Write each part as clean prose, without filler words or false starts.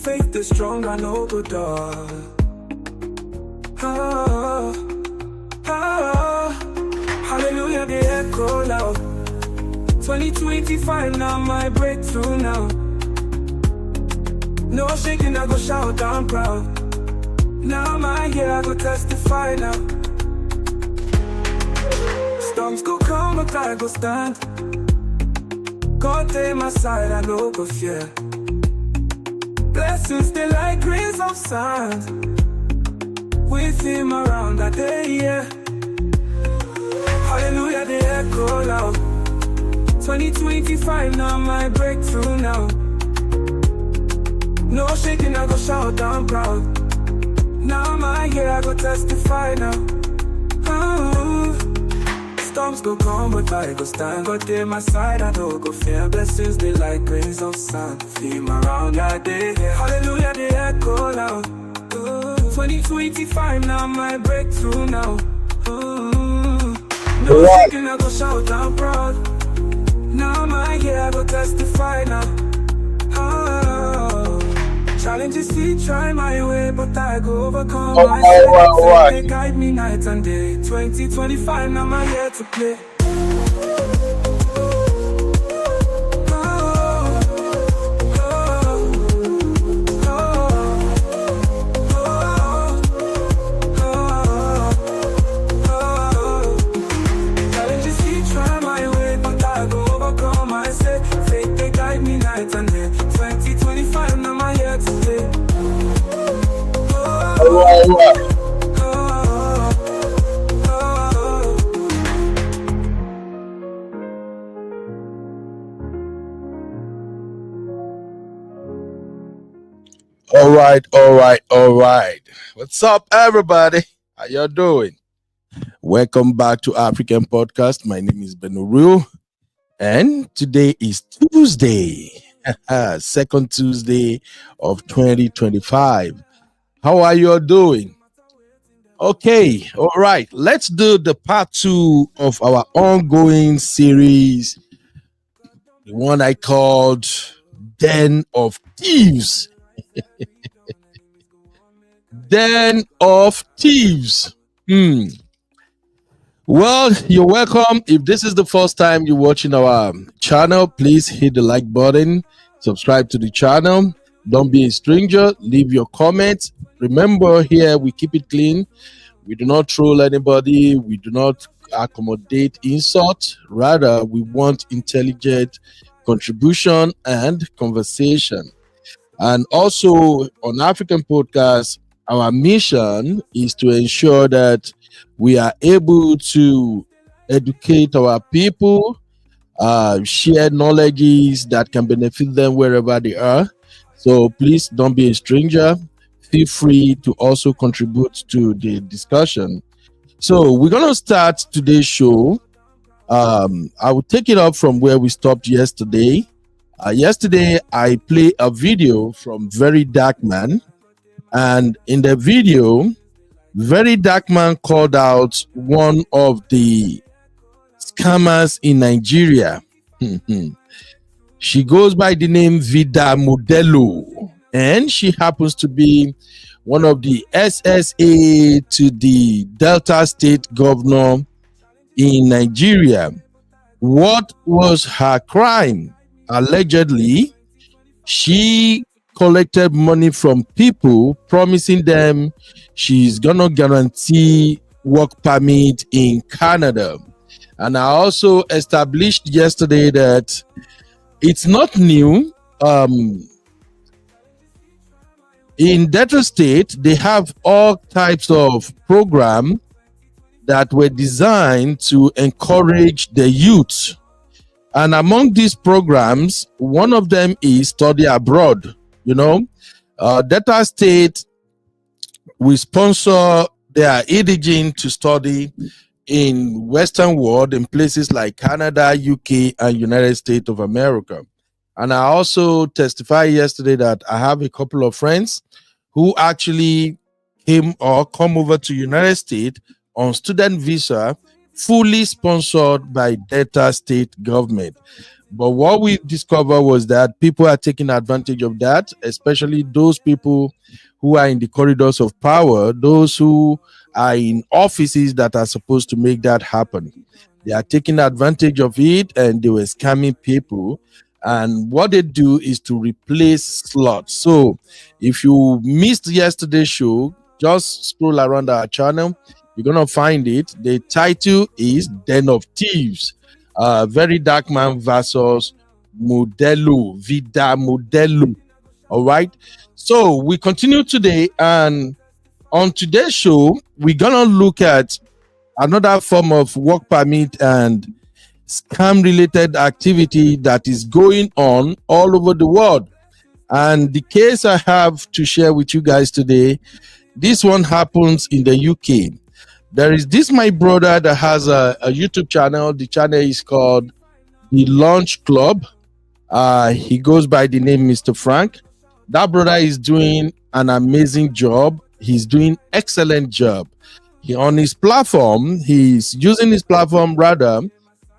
Faith is strong, I know good dog. Ah, ah, hallelujah, the echo loud. 2025 now, my breakthrough now. No shaking, I go shout, I'm proud. Now my year, I go testify now. Storms go come, but I go stand. God take my side, I no go fear. Blessings, they like grains of sand. With him around that day, yeah. Hallelujah, they echo loud. 2025 now, my breakthrough now. No shaking, I go shout, I'm proud. Now my year, I go testify now. Oh, storms go come, but I go stand. God take my side, I don't go fear. Blessings, they like grains of sand. Theme around that day, yeah. Hallelujah, they echo loud. 2025 now, my breakthrough now. No shaking, I go shout, I'm proud. Now my year, I go testify now. Oh, challenges see try my way, but I go overcome. My they guide me night and day. 2025 now, my year to play. All right. What's up, everybody? How y'all doing? Welcome back to African Podcast. My name is Benuru, and today is Tuesday, second Tuesday of 2025. How are you all doing? Okay, all right. Let's do the part 2 of our ongoing series, the one I called Den of Thieves. Den of Thieves. Well, you're welcome. If this is the first time you're watching our channel, please hit the like button, subscribe to the channel. Don't be a stranger. Leave your comments. Remember, here we keep it clean. We do not troll anybody. We do not accommodate insult. Rather, we want intelligent contribution and conversation. And also on African Podcast, our mission is to ensure that we are able to educate our people, share knowledges that can benefit them wherever they are. So please don't be a stranger. Feel free to also contribute to the discussion. So we're going to start today's show. I will take it up from where we stopped yesterday. Yesterday, I played a video from Verydarkman. And in the video, Verydarkman called out one of the scammers in Nigeria. She goes by the name Vida Modelo, and she happens to be one of the SSA to the Delta State governor in Nigeria. What was her crime? Allegedly, she collected money from people, promising them she's gonna guarantee work permit in Canada. And I also established yesterday that it's not new. In Delta State, they have all types of programs that were designed to encourage the youth. And among these programs, one of them is study abroad. You know, Delta State, we sponsor their indigene to study in Western world, in places like Canada, UK, and United States of America. And I also testified yesterday that I have a couple of friends who actually come over to United States on student visa, fully sponsored by Delta State government. But what we discovered was that people are taking advantage of that, especially those people who are in the corridors of power, those who are in offices that are supposed to make that happen. They are taking advantage of it and they were scamming people. And what they do is to replace slots. So if you missed yesterday's show, just scroll around our channel. You're going to find it. The title is Den of Thieves. Verydarkman versus Modelo, Vida Modelo. All right. So we continue today, and on today's show, we're gonna look at another form of work permit and scam related activity that is going on all over the world. And the case I have to share with you guys today, this one happens in the UK. There is this my brother that has a YouTube channel. The channel is called The Launch Club. He goes by the name Mr. Frank. That brother is doing an amazing job. He's doing excellent job. He on his platform, he's using his platform rather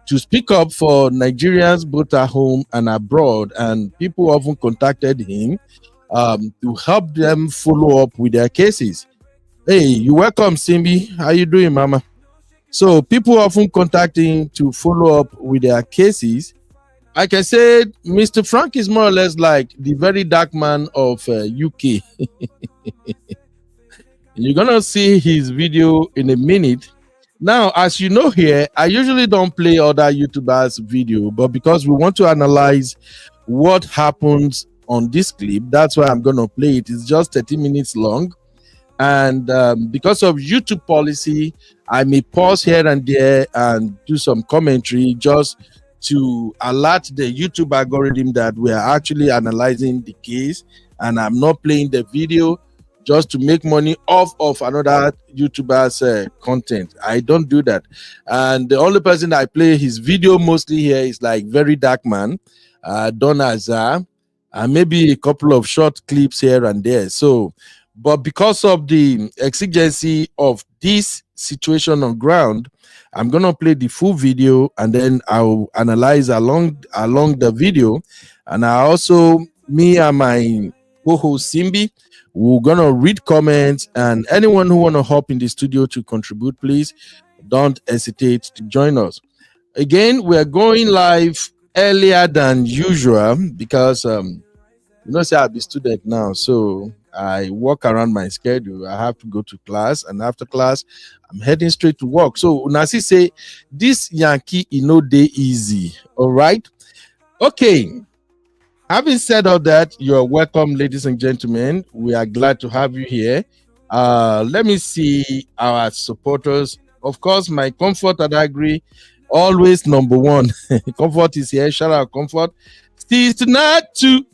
to speak up for Nigerians both at home and abroad. And people often contacted him to help them follow up with their cases. Hey, you welcome, Simbi. How you doing, Mama? So people often contact him to follow up with their cases. Like I said, Mr. Frank is more or less like the Verydarkman of UK. You're gonna see his video in a minute. Now, as you know here, I usually don't play other YouTubers' video, but because we want to analyze what happens on this clip, that's why I'm gonna play it. It's just 30 minutes long. And because of YouTube policy, I may pause here and there and do some commentary just to alert the YouTube algorithm that we are actually analyzing the case, and I'm not playing the video just to make money off of another YouTuber's content. I don't do that. And the only person I play his video mostly here is like Verydarkman, Don Azar, and maybe a couple of short clips here and there. So but because of the exigency of this situation on ground, I'm gonna play the full video and then I'll analyze along the video. And I also, me and my co-host Simbi, we're gonna read comments, and anyone who wanna hop in the studio to contribute, please don't hesitate to join us. Again, we're going live earlier than usual because say I'll be student now, so I work around my schedule. I have to go to class, and after class, I'm heading straight to work. So Nasi say this Yankee day easy. All right. Okay. Having said all that, you're welcome, ladies and gentlemen. We are glad to have you here. Let me see our supporters. Of course, my Comfort and Agri, always number one. Comfort is here. Shout out Comfort. Sister Natu.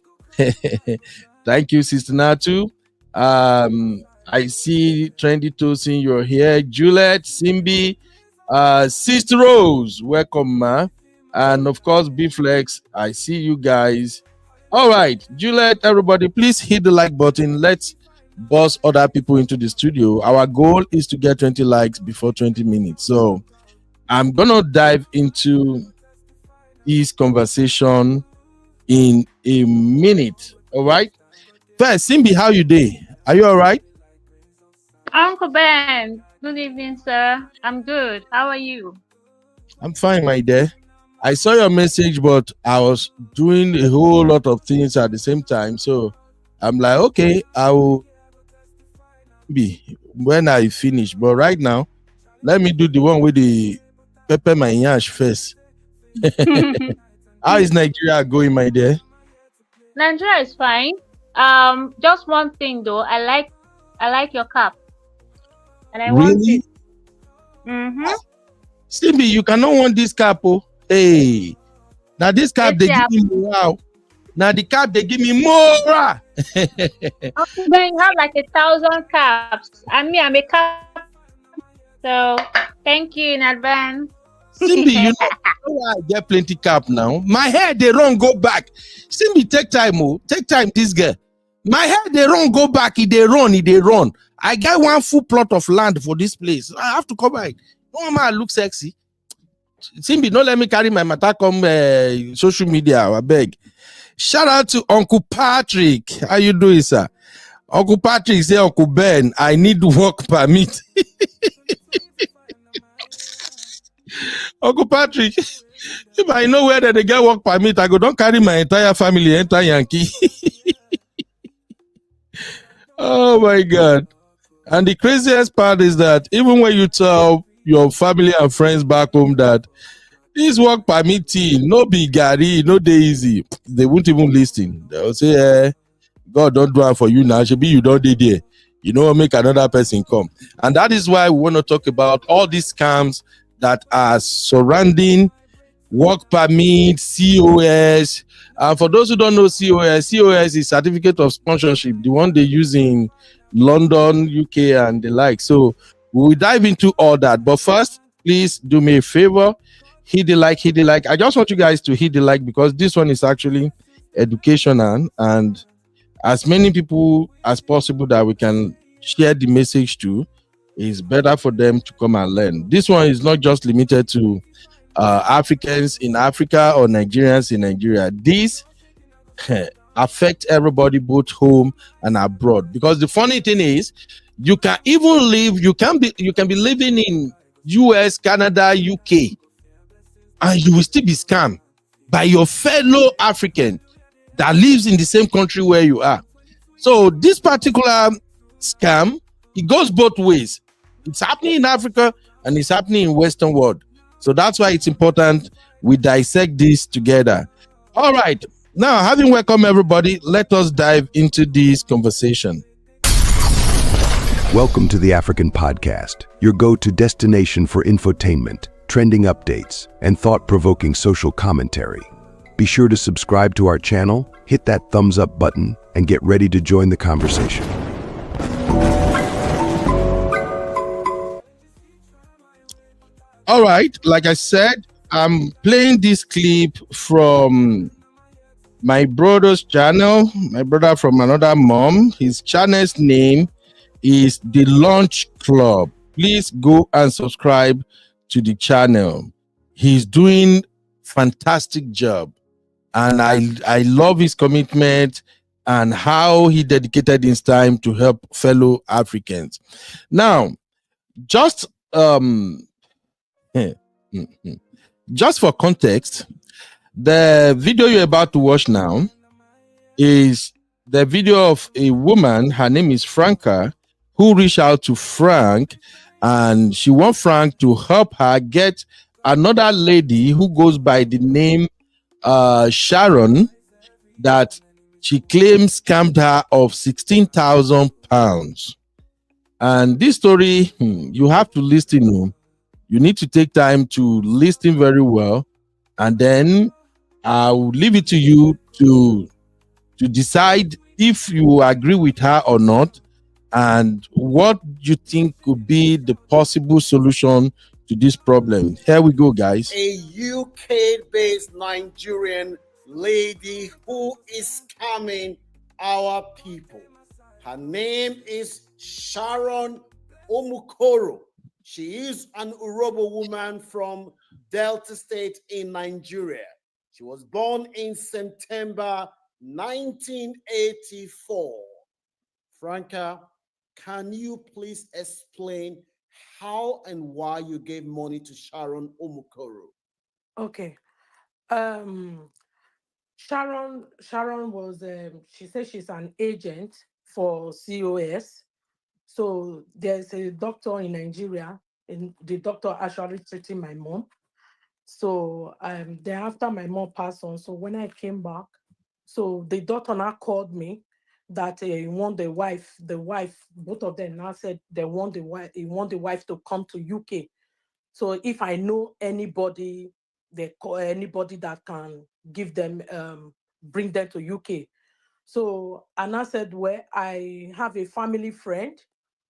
Thank you, Sister Natu. I see Trendy Tosin, you're here. Juliet, Simbi, Sister Rose, welcome, ma. And of course, B-Flex, I see you guys. All right, Juliet, everybody, please hit the like button. Let's buzz other people into the studio. Our goal is to get 20 likes before 20 minutes. So I'm gonna dive into this conversation in a minute. All right. First, Simbi, how you doing? Are you all right? Uncle Ben, good evening, sir. I'm good. How are you? I'm fine, my dear. I saw your message, but I was doing a whole lot of things at the same time. So I'm like, okay, I will be when I finish. But right now, let me do the one with the pepper my yash first. How is Nigeria going, my dear? Nigeria is fine. Just one thing though, I like your cap, and I want it. Simbi, you cannot want this cap, oh. Hey, now this cap they give me wow. Now the cap they give me more. Okay, then you have like 1,000 caps, and me, I'm a cap. So thank you in advance. Simbi, you know I get plenty cap now. My hair they run go back. Simbi, take time, oh, take time. This girl, my hair they run go back. They run. I get one full plot of land for this place. I have to cover it. No man, I look sexy. Simbi, don't let me carry my matter come social media, I beg. Shout out to Uncle Patrick. How you doing, sir? Uncle Patrick say, Uncle Ben, I need work permit. Uncle Patrick, if I know where they get work permit, I go don't carry my entire family enter Yankee. Oh my God. And the craziest part is that even when you tell your family and friends back home that this work permit thing, no be Gary, no dey easy, they won't even listen. They'll say, God don't do it for you now. Should be you don't did there. You know, make another person come. And that is why we want to talk about all these scams that are surrounding work permit, COS. And for those who don't know COS is certificate of sponsorship, the one they use in London, UK, and the like. So we'll dive into all that. But first, please do me a favor, hit the like. I just want you guys to hit the like because this one is actually educational, and as many people as possible that we can share the message to, is better for them to come and learn. This one is not just limited to Africans in Africa or Nigerians in Nigeria. This affect everybody both home and abroad. Because the funny thing is, you can even live, you can be living in US, Canada, UK, and you will still be scammed by your fellow African that lives in the same country where you are. So this particular scam, it goes both ways. It's happening in Africa and it's happening in Western world. So that's why it's important we dissect this together. All right. Now, having welcomed everybody, let us dive into this conversation. Welcome to the African Podcast, your go-to destination for infotainment, trending updates, and thought-provoking social commentary. Be sure to subscribe to our channel, hit that thumbs up button, and get ready to join the conversation. All right, like I said, I'm playing this clip from my brother's channel, my brother from another mom. His channel's name is The Launch Club. Please go and subscribe to the channel. He's doing fantastic job. And I love his commitment and how he dedicated his time to help fellow Africans. Now, just just for context, the video you're about to watch now is the video of a woman. Her name is Franca, who reached out to Frank, and she wants Frank to help her get another lady who goes by the name Sharon, that she claims scammed her of £16,000. And this story, you have to listen. You need to take time to listen very well, and then I'll leave it to you to decide if you agree with her or not, and what you think could be the possible solution to this problem. Here we go, guys. A UK-based Nigerian lady who is scamming our people. Her name is Sharon Omukoro. She is an Urobo woman from Delta State in Nigeria. She was born in September 1984. Franca, can you please explain how and why you gave money to Sharon Omukoro? Okay. Sharon was, she said she's an agent for COS. So there's a doctor in Nigeria, and the doctor actually treating my mom. So then after my mom passed on, so when I came back, so the doctor now called me that he want the wife, both of them now said they want the wife to come to UK. So if I know anybody, they call anybody that can give them, bring them to UK. So and I said, well, I have a family friend,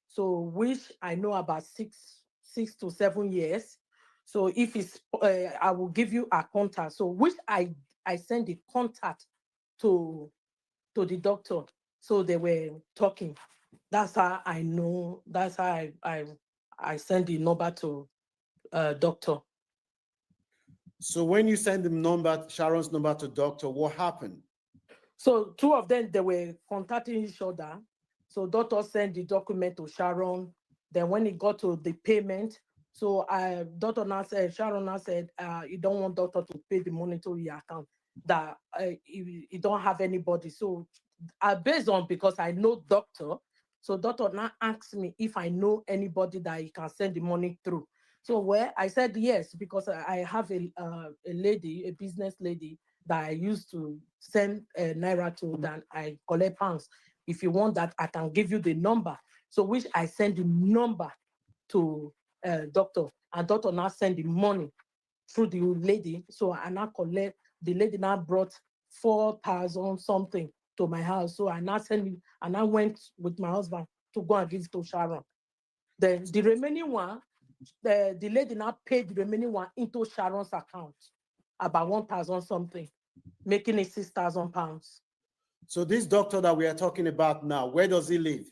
so which I know about 6 to 7 years. So if it's, I will give you a contact. So which I send the contact to the doctor. So they were talking. That's how I know. That's how I send the number to doctor. So when you send the number, Sharon's number to doctor, what happened? So two of them, they were contacting each other. So doctor sent the document to Sharon. Then when it got to the payment, so doctor now said, Sharon now said, you don't want doctor to pay the money to your account, that you don't have anybody. So based on, because I know doctor, so doctor now asked me if I know anybody that he can send the money through. So where I said yes, because I have a lady, a business lady that I used to send naira to, then I collect pounds. If you want that, I can give you the number. So which I send the number to doctor, and doctor now send the money through the lady. So I now collect, the lady now brought 4,000 something to my house. So I now send it, and I went with my husband to go and give it to Sharon. Then the remaining one, the lady now paid the remaining one into Sharon's account, about 1,000 something, making it 6,000 pounds. So this doctor that we are talking about now, where does he live?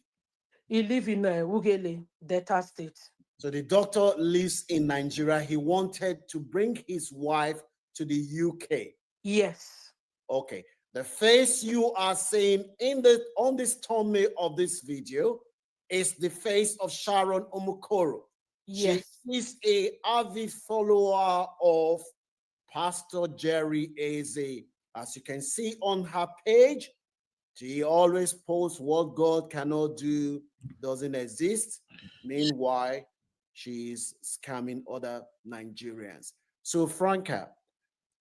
He lives in Ugele, Delta State. So the doctor lives in Nigeria. He wanted to bring his wife to the UK. Yes. Okay. The face you are seeing on this thumbnail of this video is the face of Sharon Omukoro. Yes. She is a avid follower of Pastor Jerry Eze. As you can see on her page, she always posts what God cannot do doesn't exist. Meanwhile, she is scamming other Nigerians. So, Franca,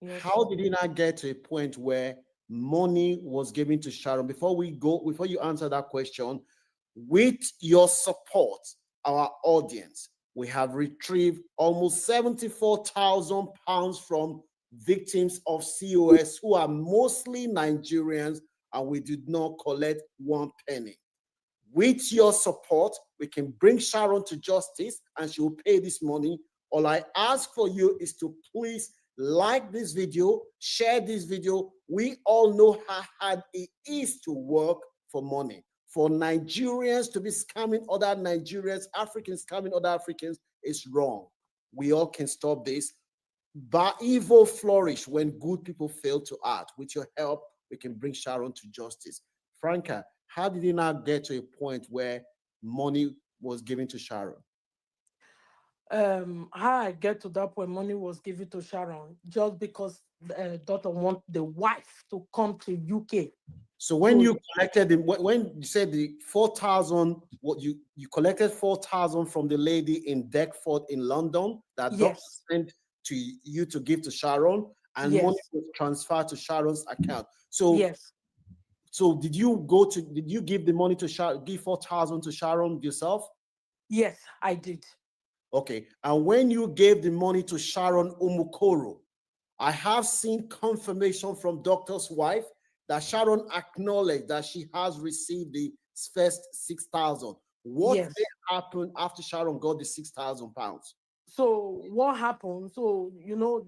Yes. how did you not get to a point where money was given to Sharon? Before you answer that question, with your support, our audience, we have retrieved almost 74,000 pounds from victims of COS who are mostly Nigerians, and we did not collect 1 penny. With your support, we can bring Sharon to justice and she will pay this money. All I ask for you is to please like this video, share this video. We all know how hard it is to work for money. For Nigerians to be scamming other Nigerians, Africans scamming other Africans is wrong. We all can stop this. But evil flourish when good people fail to act. With your help, we can bring Sharon to justice. Franca, how did you not get to a point where money was given to Sharon? How I get to that point, money was given to Sharon just because daughter want the wife to come to UK. So when you collected when you said the 4,000, what you collected 4,000 from the lady in Deptford in London that doctor sent to you to give to Sharon, and money was transferred to Sharon's account. So so did you give the money to Sharon, give 4,000 to Sharon yourself? Yes, I did. Okay, and when you gave the money to Sharon Omukoro, I have seen confirmation from doctor's wife that Sharon acknowledged that she has received the first 6,000. What happened after Sharon got the 6,000 pounds? So what happened? So you know,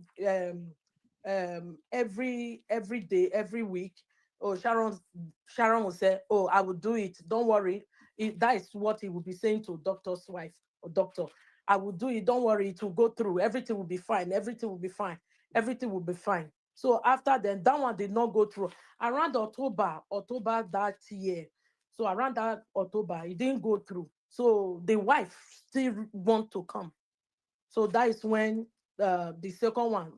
every day, every week, Sharon will say, "Oh, I will do it. Don't worry." That is what he will be saying to doctor's wife or doctor. I will do it. Don't worry. It will go through. Everything will be fine. Everything will be fine. Everything will be fine. So after then, that one did not go through. Around October that year. So around that October, it didn't go through. So the wife still want to come. So that is when the second one,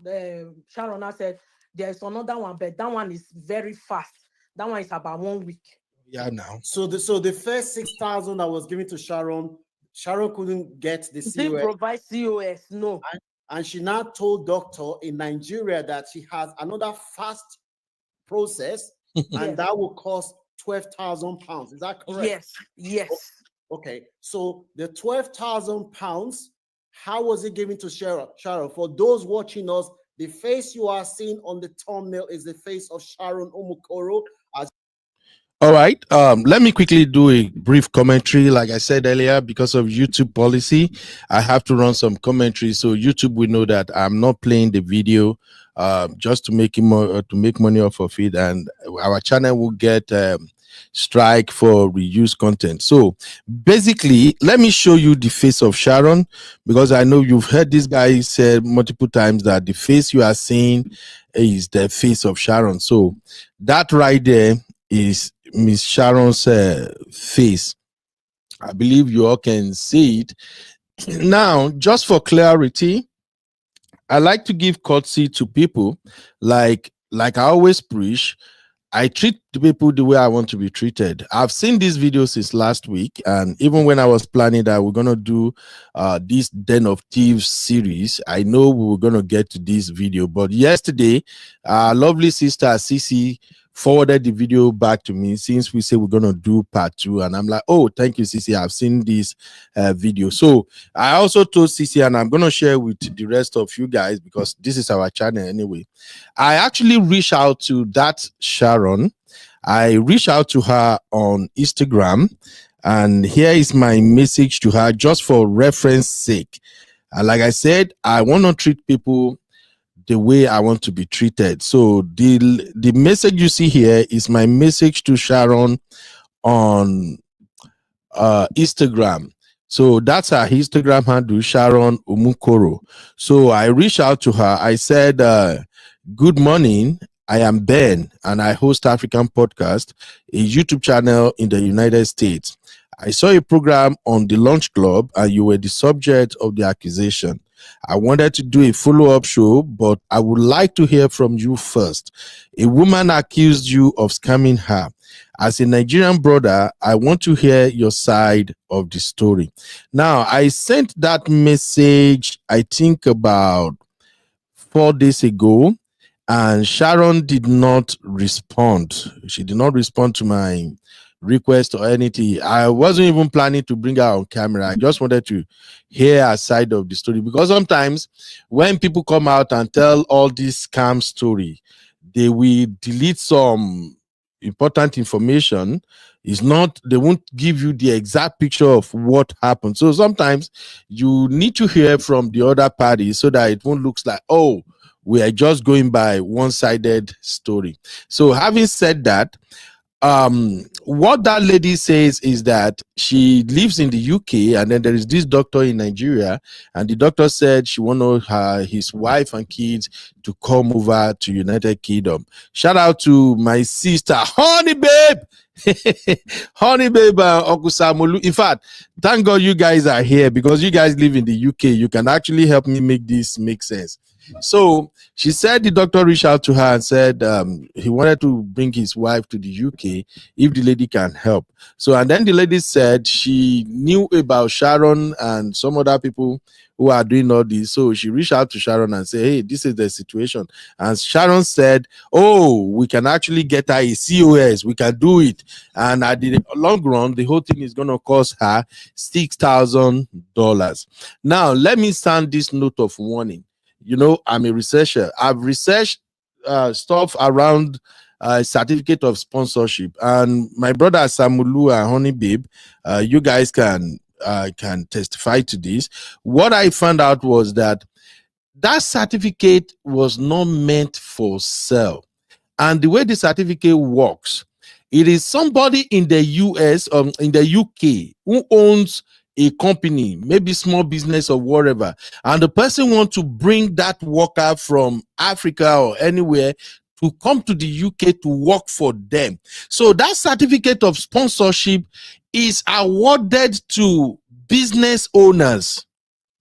Sharon said, there is another one, but that one is very fast. That one is about 1 week. Yeah, now. So the first 6,000 that was given to Sharon couldn't get the COS. Didn't provide COS, no. And she now told doctor in Nigeria that she has another fast process, and that will cost 12,000 pounds. Is that correct? Yes. Okay, so the 12,000 pounds, how was it given to Sharon? Sharon, for those watching us, the face you are seeing on the thumbnail is the face of Sharon Omukoro. All right. Let me quickly do a brief commentary. Like I said earlier, because of YouTube policy, I have to run some commentary. So YouTube will know that I'm not playing the video just to make money off of it, and our channel will get strike for reuse content. So basically, let me show you the face of Sharon, because I know you've heard this guy say multiple times that the face you are seeing is the face of Sharon. So that right there is Miss Sharon's face. I believe you all can see it. Now, just for clarity, I like to give courtesy to people like I always preach. I treat the people the way I want to be treated. I've seen this video since last week, and even when I was planning that we're gonna do this Den of Thieves series, I know we were gonna get to this video. But yesterday, our lovely sister Cece forwarded the video back to me since we say we're gonna do part 2, and I'm like, oh, thank you, Cece. I've seen this video. So I also told Cece, and I'm gonna share with the rest of you guys because this is our channel anyway. I actually reached out to that Sharon. I reached out to her on Instagram, and here is my message to her just for reference sake. And like I said, I want to treat people the way I want to be treated. So the message you see here is my message to Sharon on Instagram. So that's her Instagram handle, Sharon Umukoro. So I reached out to her. I said, good morning. I am Ben, and I host African Podcast, a YouTube channel in the United States. I saw a program on the Lunch Club, and you were the subject of the accusation. I wanted to do a follow-up show, but I would like to hear from you first. A woman accused you of scamming her. As a Nigerian brother, I want to hear your side of the story. Now, I sent that message, I think about 4 days ago, and Sharon did not respond. She did not respond to my request or anything. I wasn't even planning to bring her on camera. I just wanted to hear her side of the story, because sometimes when people come out and tell all this scam story, they will delete some important information. It's not, they won't give you the exact picture of what happened. So sometimes you need to hear from the other party so that it won't look like, oh, we are just going by one-sided story. So having said that, what that lady says is that she lives in the UK, and then there is this doctor in Nigeria, and the doctor said she wanted his wife and kids to come over to United Kingdom. Shout out to my sister, Honey Babe. Honey Babe, Okusamolu. In fact, thank God you guys are here, because you guys live in the UK. You can actually help me make this make sense. So she said the doctor reached out to her and said he wanted to bring his wife to the UK if the lady can help. So, and then the lady said she knew about Sharon and some other people who are doing all this. So she reached out to Sharon and said, hey, this is the situation. And Sharon said, oh, we can actually get her a COS. We can do it. And at the long run, the whole thing is going to cost her $6,000. Now, let me sound this note of warning. You know, I'm a researcher. I've researched stuff around certificate of sponsorship, and my brother Samulu and Honey Babe, you guys can testify to this. What I found out was that certificate was not meant for sale, and the way the certificate works, it is somebody in the US or in the UK who owns a company, maybe small business or whatever, and the person wants to bring that worker from Africa or anywhere to come to the UK to work for them. So that certificate of sponsorship is awarded to business owners.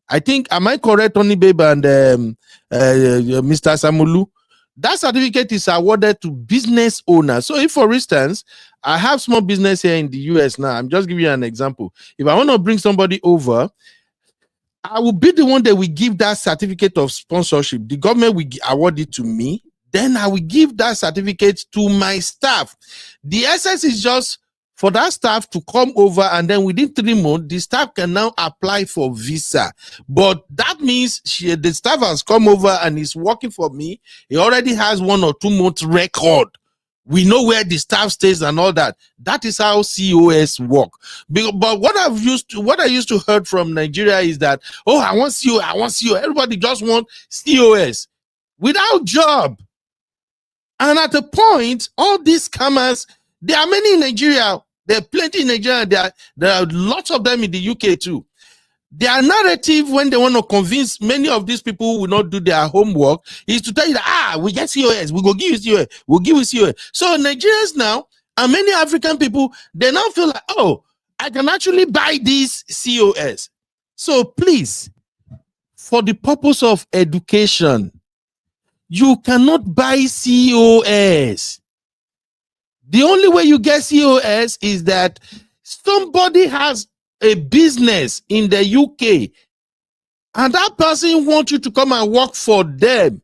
I think, am I correct, Tony Babe and Mr. Samulu? That certificate is awarded to business owners. So if, for instance, I have small business here in the US now, I'm just giving you an example. If I want to bring somebody over, I will be the one that will give that certificate of sponsorship. The government will award it to me. Then I will give that certificate to my staff. The essence is just for that staff to come over, and then within 3 months, the staff can now apply for visa. But that means the staff has come over and is working for me. He already has 1 or 2 months record. We know where the staff stays and all that. That is how COS work. But what I used to heard from Nigeria is that, oh, I want COS. Everybody just want COS without job. And at a point, all these scammers, There are many in Nigeria. There are plenty in Nigeria. There are lots of them in the UK too. Their narrative, when they want to convince many of these people who will not do their homework, is to tell you that, we get COS, we go give you COS, we'll give you COS. So Nigerians now, and many African people, they now feel like, oh, I can actually buy these COS. So please, for the purpose of education, you cannot buy COS. The only way you get COS is that somebody has a business in the UK and that person wants you to come and work for them.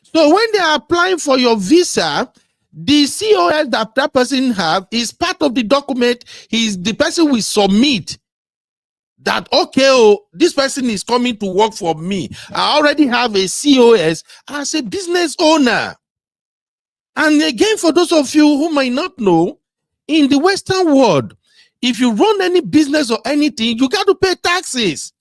So when they are applying for your visa, the COS that person have is part of the document. The person will submit that, okay, oh, this person is coming to work for me. I already have a COS as a business owner. And again, for those of you who might not know, in the Western world, if you run any business or anything, you got to pay taxes.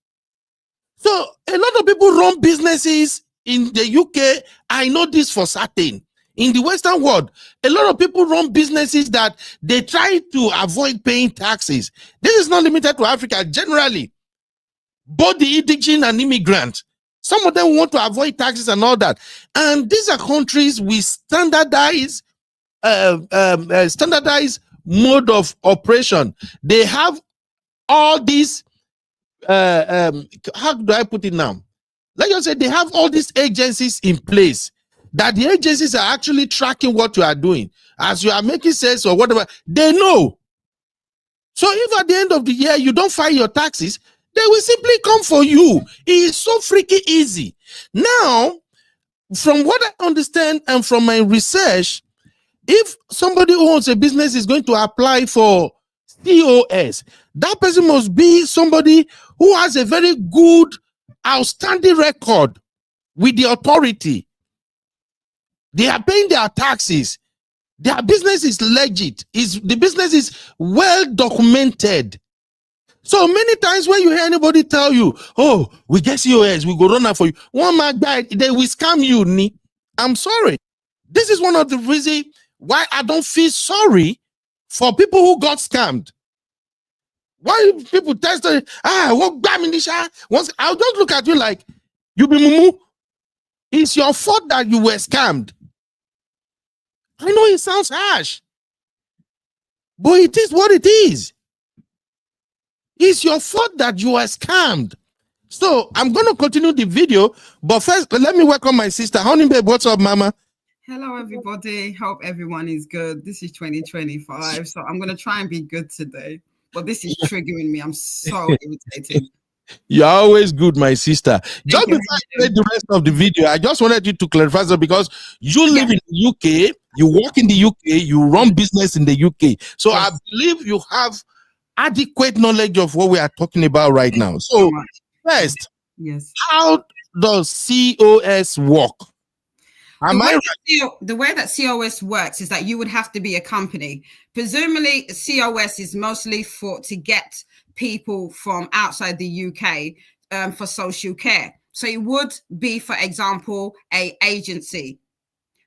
So a lot of people run businesses in the UK. I know this for certain. In the Western world, a lot of people run businesses that they try to avoid paying taxes. This is not limited to Africa. Generally, both the indigenous and immigrant, some of them want to avoid taxes and all that. And these are countries with standardized mode of operation. They have all these how do I put it now? Like I said, they have all these agencies in place that the agencies are actually tracking what you are doing. As you are making sales or whatever, they know. So if at the end of the year you don't file your taxes, they will simply come for you. It is so freaky easy. Now, from what I understand and from my research, if somebody who owns a business is going to apply for COS, that person must be somebody who has a very good, outstanding record with the authority. They are paying their taxes. Their business is legit. The business is well documented. So many times when you hear anybody tell you, oh, we get COS, we go run out for you, one man died, they will scam you. I'm sorry. This is one of the reasons why I don't feel sorry for people who got scammed. Why people test what bam once I'll just look at you like you be mumu. It's your fault that you were scammed. I know it sounds harsh, but it is what it is. It's your fault that you are scammed. So I'm going to continue the video, but first let me welcome my sister. Honey babe, what's up, mama? Hello, everybody. Hope everyone is good. This is 2025, so I'm going to try and be good today. But this is triggering me. I'm so irritated. You're always good, my sister. Just before I play the rest of the video, I just wanted you to clarify something because you live in the UK, you work in the UK, you run business in the UK. So I believe you have adequate knowledge of what we are talking about right now. So first, how does COS work? The way that COS works is that you would have to be a company. Presumably, COS is mostly to get people from outside the UK for social care. So it would be, for example, an agency.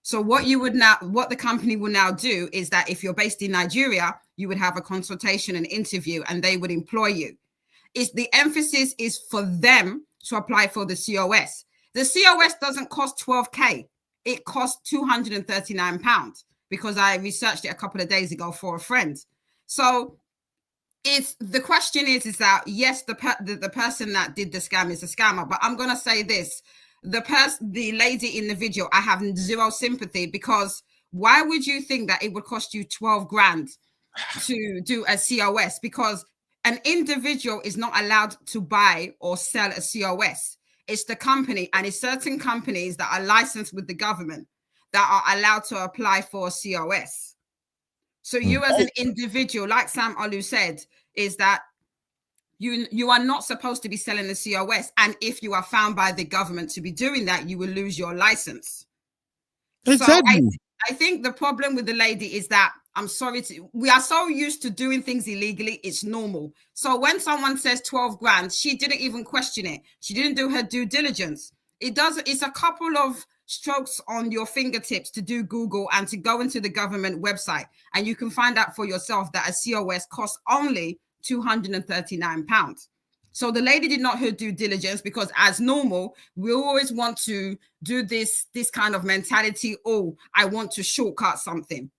So what the company will now do is that if you're based in Nigeria, you would have a consultation and interview, and they would employ you. The emphasis is for them to apply for the COS. The COS doesn't cost 12K. It costs £239 because I researched it a couple of days ago for a friend. So the question is that yes, the person that did the scam is a scammer, but I'm going to say this. The lady in the video, I have zero sympathy, because why would you think that it would cost you 12 grand to do a COS? Because an individual is not allowed to buy or sell a COS. It's the company, and it's certain companies that are licensed with the government that are allowed to apply for a COS. So you as an individual, like Sam Olu said, is that you are not supposed to be selling the COS. And if you are found by the government to be doing that, you will lose your license. Exactly. So I think the problem with the lady is that, we are so used to doing things illegally, it's normal. So when someone says 12 grand, she didn't even question it. She didn't do her due diligence. It's a couple of strokes on your fingertips to do Google and to go into the government website, and you can find out for yourself that a COS costs only £239. So the lady did not her due diligence, because as normal, we always want to do this kind of mentality. Oh, I want to shortcut something.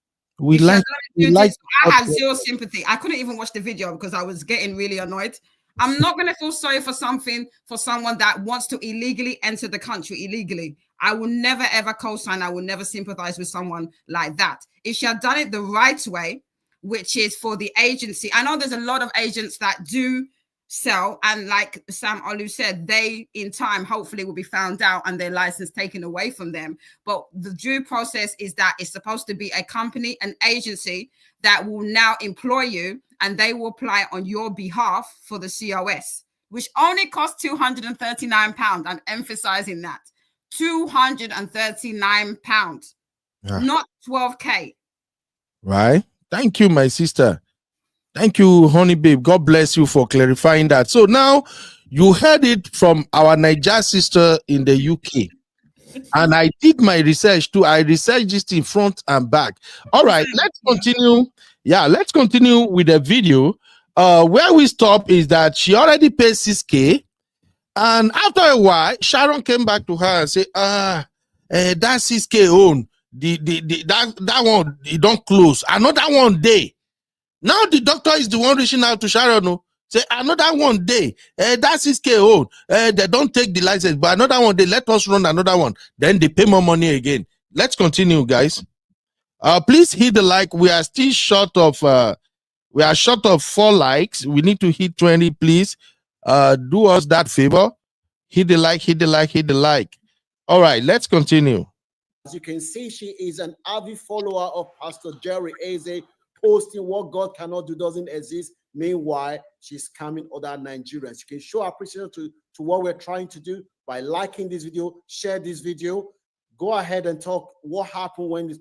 I have zero sympathy. I couldn't even watch the video because I was getting really annoyed. I'm not going to feel sorry for someone that wants to illegally enter the country illegally. I will never, ever co-sign. I will never sympathize with someone like that. If she had done it the right way, which is for the agency. I know there's a lot of agents that do sell, and like Sam Olu said, they in time hopefully will be found out and their license taken away from them. But the due process is that it's supposed to be a company, an agency that will now employ you, and they will apply on your behalf for the COS, which only costs £239. I'm emphasizing that. £239, not 12K. Right. Thank you, my sister. Thank you, honey babe. God bless you for clarifying that. So now you heard it from our Niger sister in the UK. And I did my research too. I researched this in front and back. All right, let's continue. Yeah, let's continue with the video. Where we stop is that she already paid 6K. And after a while, Sharon came back to her and said, that 6K own. That one, it don't close. Another one day. Now the doctor is the one reaching out to Sharon. No? Say another one day. That's 6K old. They don't take the license, but another one day, let us run another one. Then they pay more money again. Let's continue, guys. Please hit the like. We are still short of 4 likes. We need to hit 20, please. Do us that favor. Hit the like, hit the like, hit the like. All right, let's continue. As you can see, she is an avid follower of Pastor Jerry Eze, posting what God cannot do doesn't exist. Meanwhile, she's scamming other Nigerians. You can show appreciation to what we're trying to do by liking this video, share this video. Go ahead and talk what happened when with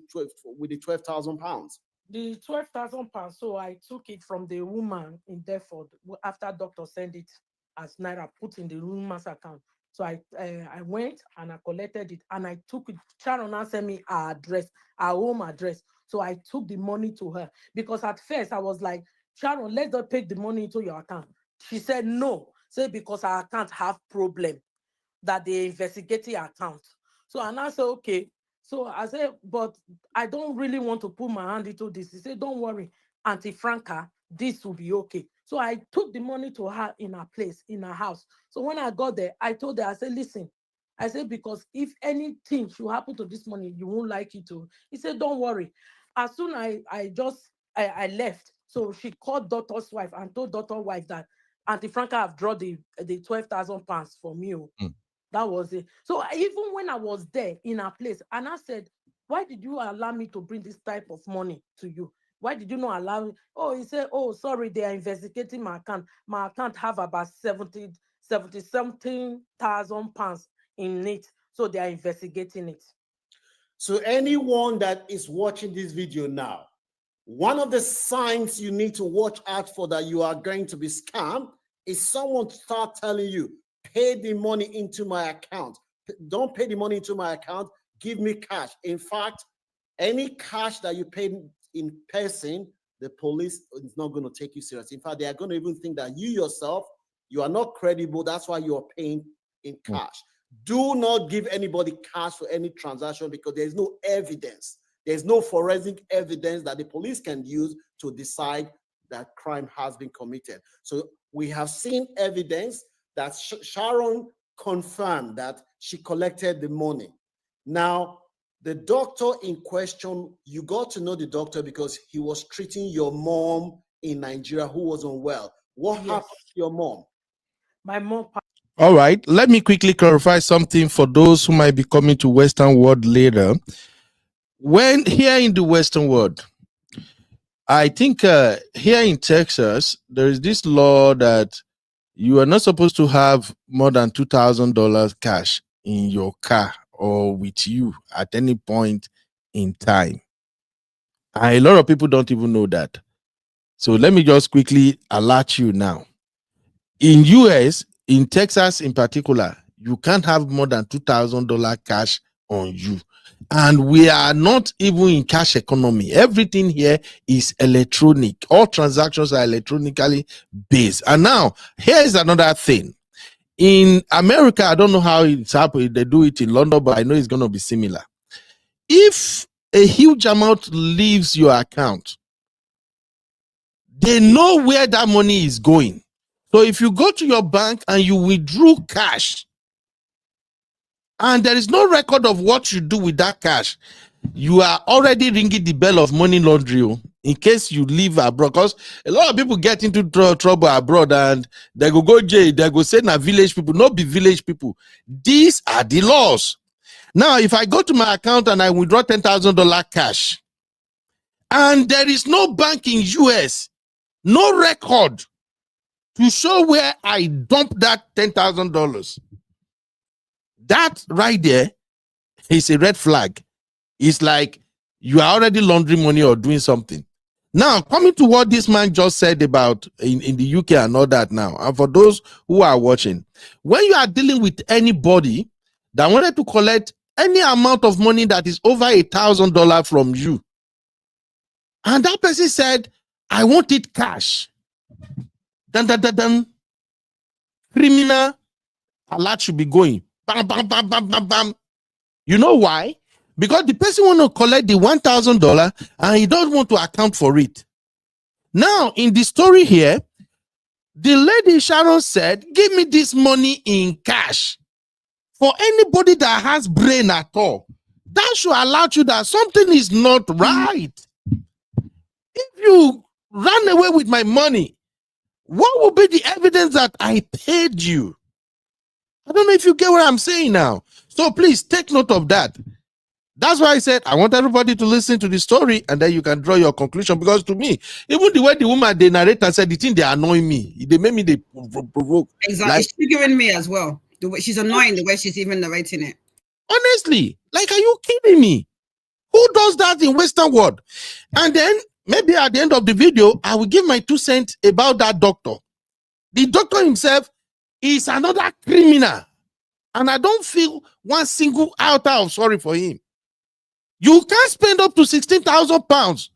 the £12,000. The £12,000. So I took it from the woman in Deptford after doctor sent it as Naira, put in the woman's account. So I went and I collected it and I took it. Sharon now sent me her address, her home address. So I took the money to her because at first I was like, Sharon, let's not take the money into your account. She said no. Say because our account have problem that they investigating account. So and I said, okay. So I said, but I don't really want to put my hand into this. He said, don't worry, Auntie Franca, this will be okay. So I took the money to her in her place, in her house. So when I got there, I told her, I said, listen, I said, because if anything should happen to this money, you won't like it too. He said, don't worry. As soon as I left, so she called daughter's wife and told daughter's wife that Auntie Franca have drawn the £12,000 for me. That was it. So even when I was there in her place, and I said, why did you allow me to bring this type of money to you? Why did you not allow me? Oh, he said, oh, sorry, they are investigating my account. My account have about 70-something thousand pounds in it. So they are investigating it. So anyone that is watching this video now, one of the signs you need to watch out for that you are going to be scammed is someone start telling you, pay the money into my account. Don't pay the money into my account. Give me cash. In fact, any cash that you pay in person, the police is not going to take you serious. In fact, they are going to even think that you yourself, you are not credible. That's why you are paying in cash. Do not give anybody cash for any transaction because there's no evidence. There's no forensic evidence that the police can use to decide that crime has been committed. So we have seen evidence that Sharon confirmed that she collected the money. Now, the doctor in question, you got to know the doctor because he was treating your mom in Nigeria who was unwell. What happened to your mom? My mom. All right, let me quickly clarify something for those who might be coming to Western world later. When here in the Western world, I think here in Texas, there is this law that you are not supposed to have more than $2,000 cash in your car or with you at any point in time. And a lot of people don't even know that. So let me just quickly alert you now. In US, in Texas in particular, you can't have more than $2,000 cash on you. And we are not even in cash economy. Everything here is electronic. All transactions are electronically based. And now, here's another thing. In America, I don't know how it's happening. They do it in London, but I know it's going to be similar. If a huge amount leaves your account, they know where that money is going. So if you go to your bank and you withdrew cash, and there is no record of what you do with that cash, you are already ringing the bell of money laundering in case you leave abroad. Because a lot of people get into trouble abroad and they go jail, they go say na village people, not be village people. These are the laws. Now, if I go to my account and I withdraw $10,000 cash, and there is no bank in US, no record to show where I dumped that $10,000, that right there is a red flag. It's like you are already laundering money or doing something. Now, coming to what this man just said about in the UK and all that now, and for those who are watching, when you are dealing with anybody that wanted to collect any amount of money that is over $1,000 from you, and that person said, I want it cash, then criminal alert should be going. Bam, bam, bam, bam, bam, bam. You know why? Because the person want to collect the $1,000 and he don't want to account for it. Now, in the story here, the lady Sharon said, give me this money in cash. For anybody that has brain at all, that should alert you that something is not right. If you run away with my money, what will be the evidence that I paid you? I don't know if you get what I'm saying now. So please take note of that. That's why I said I want everybody to listen to the story and then you can draw your conclusion. Because to me, even the way the woman, the narrator said, the thing they annoy me. They make me they provoke. Exactly. Like, it's triggering me as well. The way she's annoying, the way she's even narrating it. Honestly, like, are you kidding me? Who does that in Western world? And then maybe at the end of the video, I will give my 2 cents about that doctor. The doctor himself is another criminal. And I don't feel one single iota of sorry for him. You can't spend up to £16,000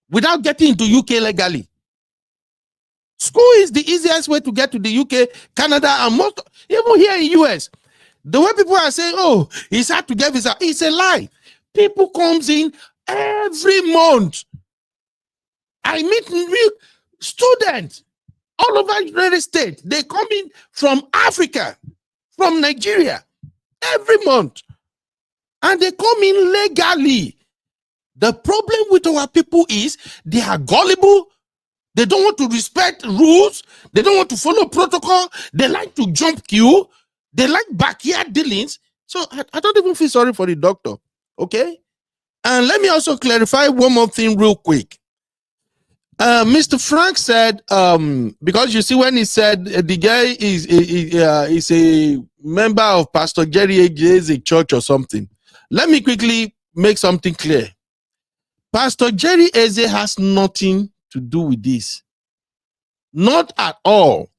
without getting into UK legally. School is the easiest way to get to the UK, Canada, and most, even here in US. The way people are saying, oh, it's hard to get visa, it's a lie. People comes in every month. I meet real students all over the United States. They come in from Africa, from Nigeria, every month. And they come in legally. The problem with our people is they are gullible. They don't want to respect rules. They don't want to follow protocol. They like to jump queue. They like backyard dealings. So I don't even feel sorry for the doctor. Okay? And let me also clarify one more thing real quick. Mr. Frank said, because you see when he said the guy is a member of Pastor Jerry Eze's church or something. Let me quickly make something clear. Pastor Jerry Eze has nothing to do with this. Not at all.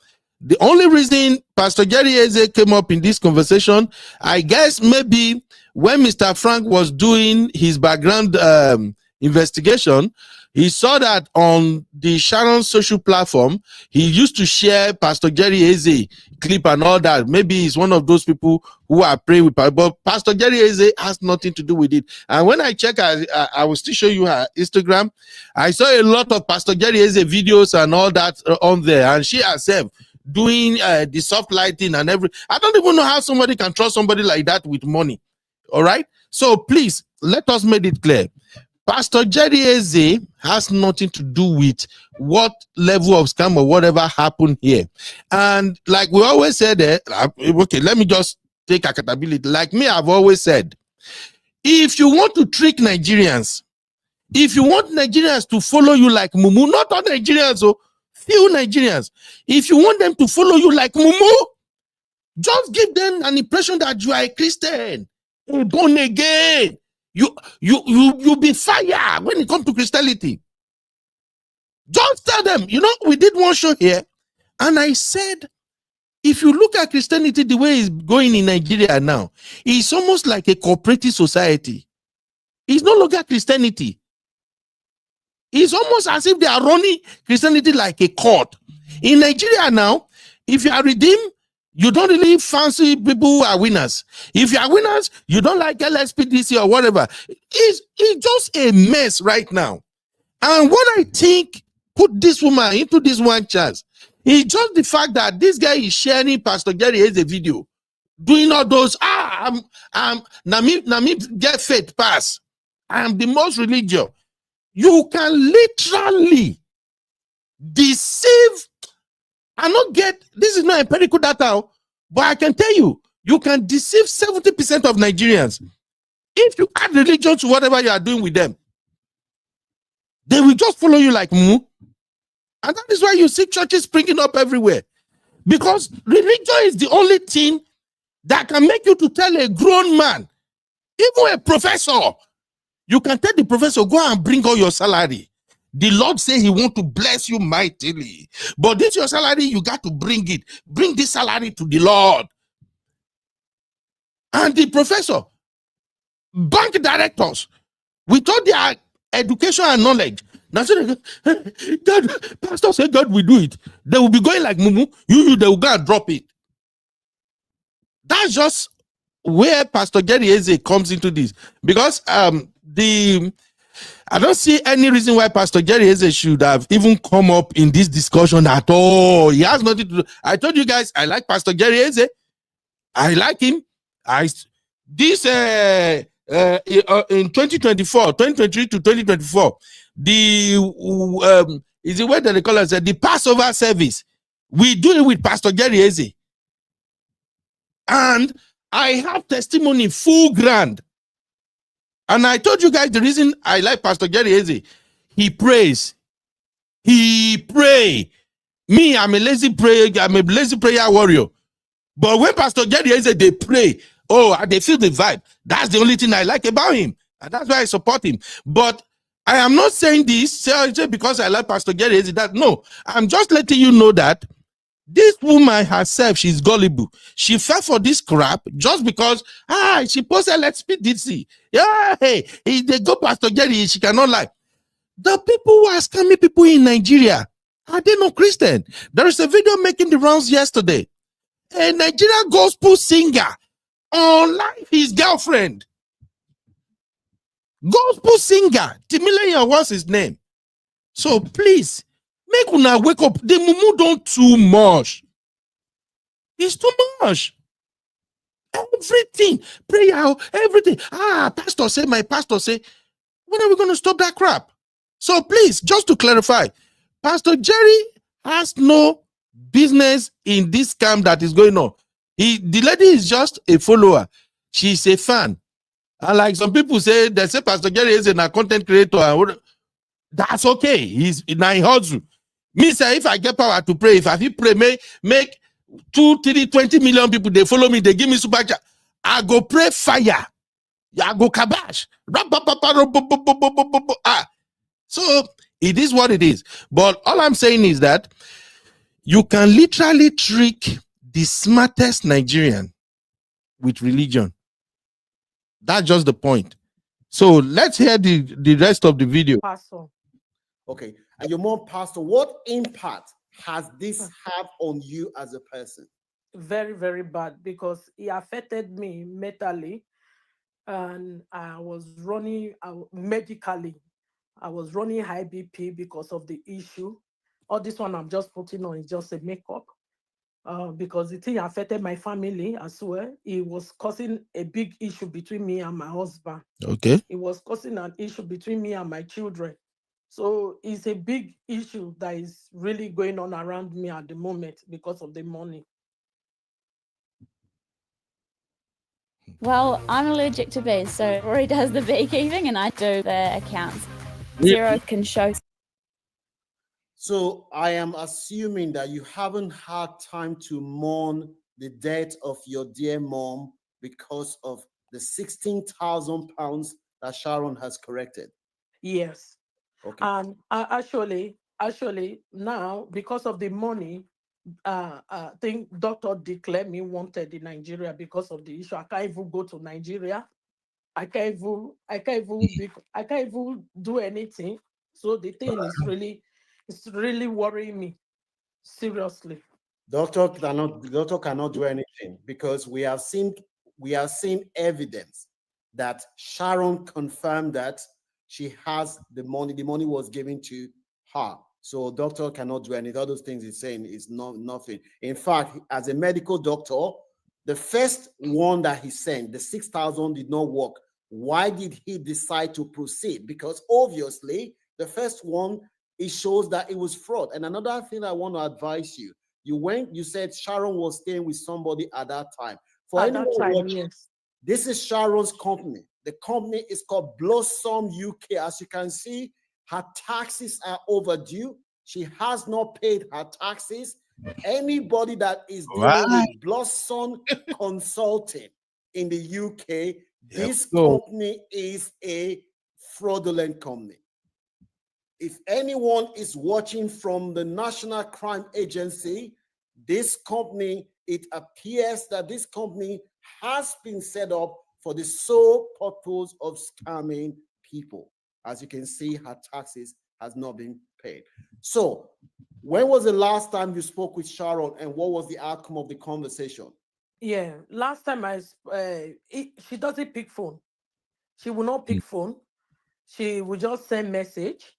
The only reason Pastor Jerry Eze came up in this conversation, I guess maybe when Mr. Frank was doing his background investigation, he saw that on the Sharon social platform, he used to share Pastor Jerry Eze clip and all that. Maybe he's one of those people who are praying with, but Pastor Jerry Eze has nothing to do with it. And when I check, I will still show you her Instagram. I saw a lot of Pastor Jerry Eze videos and all that on there, and she herself doing the soft lighting and everything. I don't even know how somebody can trust somebody like that with money. All right. So please let us make it clear. Pastor Jerry Eze has nothing to do with what level of scam or whatever happened here. And like we always said, okay, let me just take accountability. Like me, I've always said, if you want to trick Nigerians, if you want Nigerians to follow you like Mumu, not all Nigerians, so few Nigerians, if you want them to follow you like Mumu, just give them an impression that you are a Christian, born again. You be fire when it comes to Christianity. Just tell them, you know, we did one show here, and I said If you look at Christianity the way it's going in Nigeria now, it's almost like a cooperative society. It's no longer Christianity. It's almost as if they are running Christianity like a court. In Nigeria now, if you are redeemed, you don't really fancy people who are winners. If you are winners, you don't like LSPDC or whatever. It's just a mess right now. And what I think put this woman into this one chance is just the fact that this guy is sharing Pastor Gary as a video, doing all those, Nami get faith pass. I am the most religious. You can literally deceive. I not get, this is not empirical data, but I can tell you, you can deceive 70% of Nigerians. If you add religion to whatever you are doing with them, they will just follow you like moo. And that is why you see churches springing up everywhere. Because religion is the only thing that can make you to tell a grown man, even a professor, you can tell the professor, go and bring all your salary. The Lord say he want to bless you mightily. But this your salary, you got to bring it. Bring this salary to the Lord. And the professor, bank directors, with all their education and knowledge, now say, God, pastor said God will do it. They will be going like mumu. They will go and drop it. That's just where Pastor Gary Eze comes into this. Because I don't see any reason why Pastor Gary Eze should have even come up in this discussion at all. He has nothing to do. I told you guys, I like Pastor Gary Eze. I like him. In 2024, 2023 to 2024, is the way that they call it, the Passover service. We do it with Pastor Gary Eze. And I have testimony full grand. And I told you guys the reason I like Pastor Gary Eze. He prays. He pray. Me, I'm a lazy prayer warrior. But when Pastor Gary Eze, they pray. Oh, they feel the vibe. That's the only thing I like about him. And that's why I support him. But I am not saying this because I like Pastor Gary Eze. No, I'm just letting you know that this woman herself, she's gullible. She fell for this crap just because, she posted Let's Speak DC. Yeah, hey, if they go Pastor Gary, she cannot lie. The people who are scamming people in Nigeria, are they not Christian? There is a video making the rounds yesterday. A Nigerian gospel singer unlike his girlfriend. Gospel singer, Timileya, what's his name? So please, make una wake up. The mumu don't too much. It's too much. Everything, prayer, everything. Pastor say, my pastor say, when are we going to stop that crap? So please, just to clarify, Pastor Jerry has no business in this scam that is going on. The lady is just a follower. She's a fan. And like some people say, they say Pastor Jerry is a content creator. That's okay. He's in a hustle. Me say, if I get power to pray, if I pray, make 2, 3, 20 million people, they follow me, they give me super chat. I go pray fire. I go kabash. So it is what it is. But all I'm saying is that you can literally trick the smartest Nigerian with religion. That's just the point. So let's hear the rest of the video. Pastor. Okay. And your mom, Pastor, what impact has this have on you as a person? Very, very bad, because it affected me mentally, and I was running medically. I was running high BP because of the issue. All this one I'm just putting on is just a makeup, because the thing affected my family as well. It was causing a big issue between me and my husband. Okay. It was causing an issue between me and my children. So it's a big issue that is really going on around me at the moment because of the money. Well, I'm allergic to bees, so Rory does the beekeeping and I do the accounts. Zero can show. So I am assuming that you haven't had time to mourn the death of your dear mom because of the £16,000 that Sharon has corrected. Yes. Okay. And actually now, because of the money, think Dr. declared me wanted in Nigeria because of the issue. I can't even go to Nigeria. I can't even do anything. So the thing is it's really worrying me. Seriously. Doctor cannot do anything because we have seen evidence that Sharon confirmed that she has the money. The money was given to her. So doctor cannot do anything. All those things he's saying is nothing. In fact, as a medical doctor, the first one that he sent, the 6,000 did not work. Why did he decide to proceed? Because obviously the first one, it shows that it was fraud. And another thing I want to advise you, you said Sharon was staying with somebody at that time. For anyone watching, yes. This is Sharon's company. The company is called Blossom UK. As you can see, her taxes are overdue. She has not paid her taxes. Anybody that is dealing with Blossom Consulting in the UK, this company is a fraudulent company. If anyone is watching from the National Crime Agency, this company, it appears that this company has been set up for the sole purpose of scamming people. As you can see, her taxes has not been paid. So when was the last time you spoke with Sharon and what was the outcome of the conversation? Yeah, last time she doesn't pick phone. She will not pick phone. She will just send message.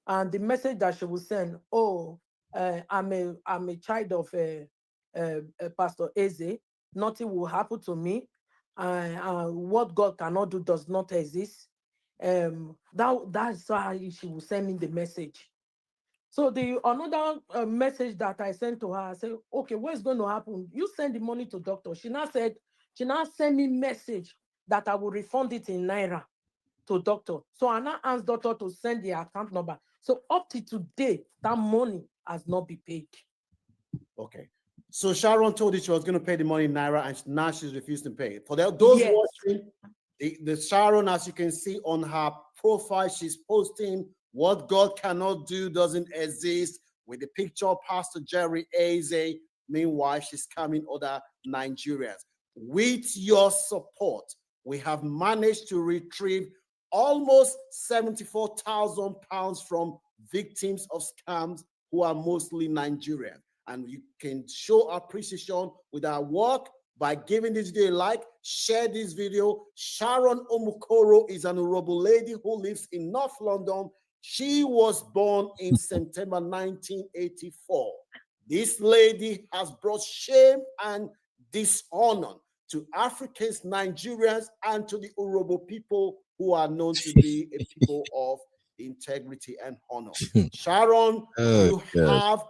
And the message that she will send, I'm a child of Pastor Eze. Nothing will happen to me. What God cannot do does not exist. That's why she will send me the message. So the another message that I sent to her, I said, okay, what's going to happen? You send the money to doctor. She now sent me message that I will refund it in Naira to doctor. So I now asked doctor to send the account number. So up to today, that money has not been paid. Okay. So Sharon told you she was going to pay the money in Naira and now she's refused to pay it. For those watching, the Sharon, as you can see on her profile, she's posting what God cannot do doesn't exist with the picture of Pastor Jerry Eze. Meanwhile, she's scamming other Nigerians. With your support, we have managed to retrieve almost 74,000 pounds from victims of scams who are mostly Nigerian. And you can show appreciation with our work by giving this video a like, share this video. Sharon Omukoro is an Urobo lady who lives in North London. She was born in September 1984. This lady has brought shame and dishonor to Africans, Nigerians, and to the Urobo people who are known to be a people of integrity and honor. Sharon, you have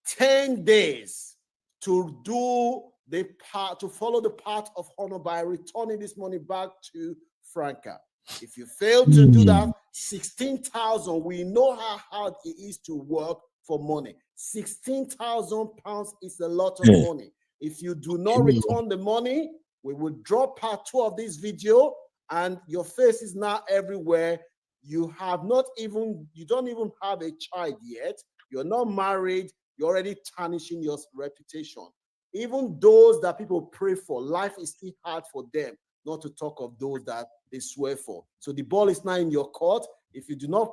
10 days to do the part, to follow the path of honor by returning this money back to Franca. If you fail to do that, 16,000, we know how hard it is to work for money. 16,000 pounds is a lot of money. If you do not return the money, we will drop part 2 of this video and your face is now everywhere. You don't even have a child yet. You're not married. You're already tarnishing your reputation. Even those that people pray for, life is still hard for them, not to talk of those that they swear for. So the ball is now in your court. If you do not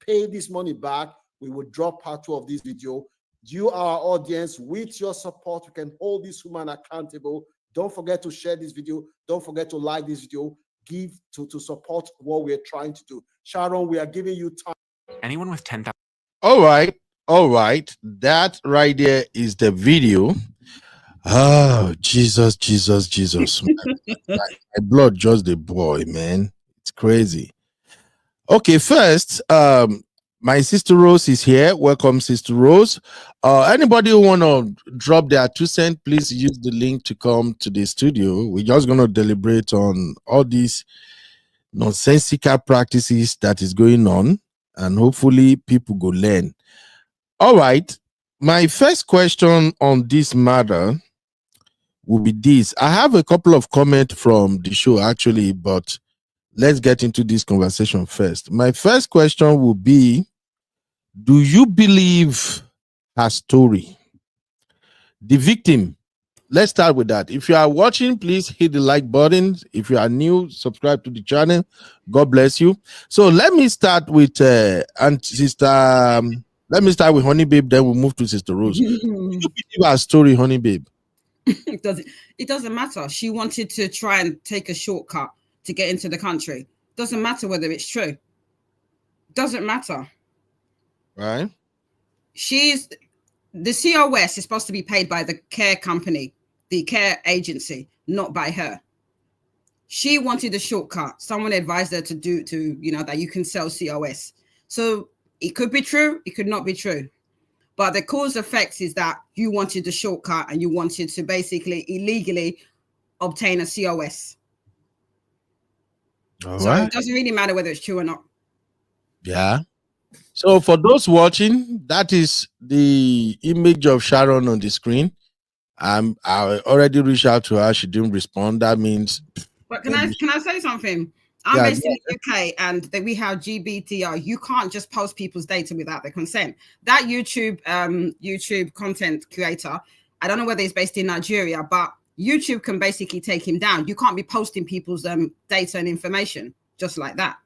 pay this money back, we will drop part 2 of this video. You, our audience, with your support, we can hold this woman accountable. Don't forget to share this video. Don't forget to like this video. Give to support what we're trying to do. Sharon, we are giving you time. Anyone with 10,000. All right. That right there is the video. Oh, Jesus. My blood just the boy, man. It's crazy. Okay, first, my sister Rose is here. Welcome, Sister Rose. Anybody who want to drop their 2 cents, please use the link to come to the studio. We're just going to deliberate on all these nonsensical practices that is going on, and hopefully people go learn. All right, my first question on this matter will be this. I have a couple of comments from the show actually, but let's get into this conversation first. My first question will be, do you believe her story? the victim. Let's start with that. If you are watching, please hit the like button. If you are new, subscribe to the channel. God bless you. So let me start with and sister. Let me start with Honey Babe. Then we'll move to Sister Rose. Do you believe our story, Honey Babe? It doesn't matter. She wanted to try and take a shortcut to get into the country. Doesn't matter whether it's true. Doesn't matter. Right. The COS is supposed to be paid by the care company, the care agency, not by her. She wanted a shortcut. Someone advised her that you can sell COS. So it could be true, it could not be true. But the cause effect is that you wanted the shortcut and you wanted to basically illegally obtain a COS. All so right. It doesn't really matter whether it's true or not. Yeah. So for those watching, that is the image of Sharon on the screen. I already reached out to her. She didn't respond. That means. But can I say something? I'm based in the UK and we have GDPR. You can't just post people's data without their consent. That YouTube content creator, I don't know whether he's based in Nigeria, but YouTube can basically take him down. You can't be posting people's data and information just like that.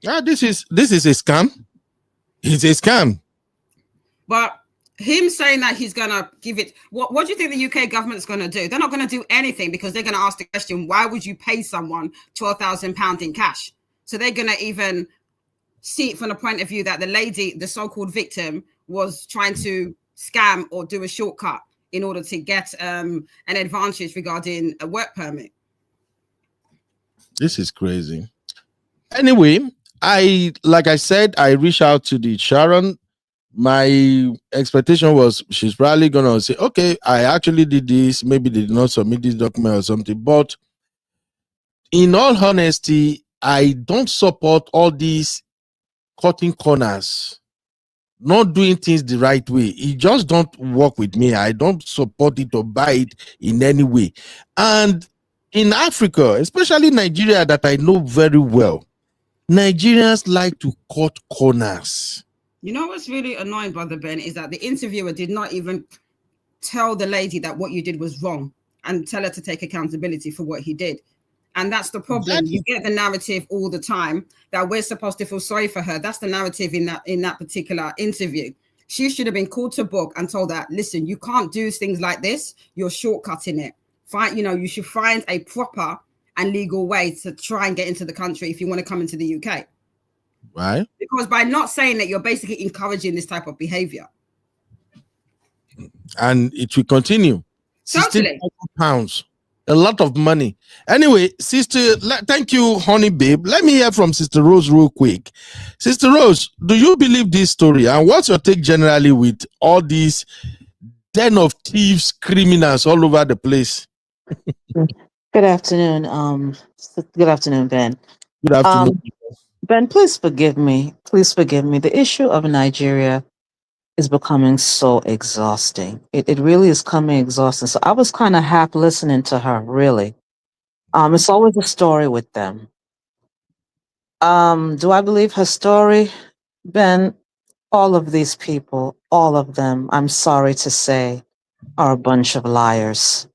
Yeah, this is a scam. It's a scam. But him saying that he's gonna give it, what do you think the UK government's gonna do? They're not gonna do anything because they're gonna ask the question, why would you pay someone £12,000 in cash? So they're gonna even see it from the point of view that the lady, the so-called victim, was trying to scam or do a shortcut in order to get an advantage regarding a work permit. This is crazy. Anyway, like I said, I reached out to the Sharon. My expectation was she's probably gonna say, okay, I actually did this, maybe they did not submit this document or something. But in all honesty, I don't support all these cutting corners, not doing things the right way. It just don't work with me. I don't support it or buy it in any way. And in Africa, especially Nigeria, that I know very well, Nigerians like to cut corners. You know what's really annoying, Brother Ben, is that the interviewer did not even tell the lady that what you did was wrong and tell her to take accountability for what he did. And that's the problem. Exactly. You get the narrative all the time that we're supposed to feel sorry for her. That's the narrative in that particular interview. She should have been called to book and told that, listen, you can't do things like this. You're shortcutting it. You should find a proper and legal way to try and get into the country if you want to come into the UK. Right. Because by not saying that, you're basically encouraging this type of behavior. And it will continue. Totally. £16,000. A lot of money. Anyway, sister, thank you, Honey Babe. Let me hear from Sister Rose real quick. Sister Rose, do you believe this story? And what's your take generally with all these den of thieves, criminals all over the place? Good afternoon. Good afternoon, Ben. Good afternoon. Ben, please forgive me. Please forgive me. The issue of Nigeria is becoming so exhausting. It really is coming exhausting. So I was kind of half listening to her, really. It's always a story with them. Do I believe her story? Ben, all of these people, all of them, I'm sorry to say, are a bunch of liars.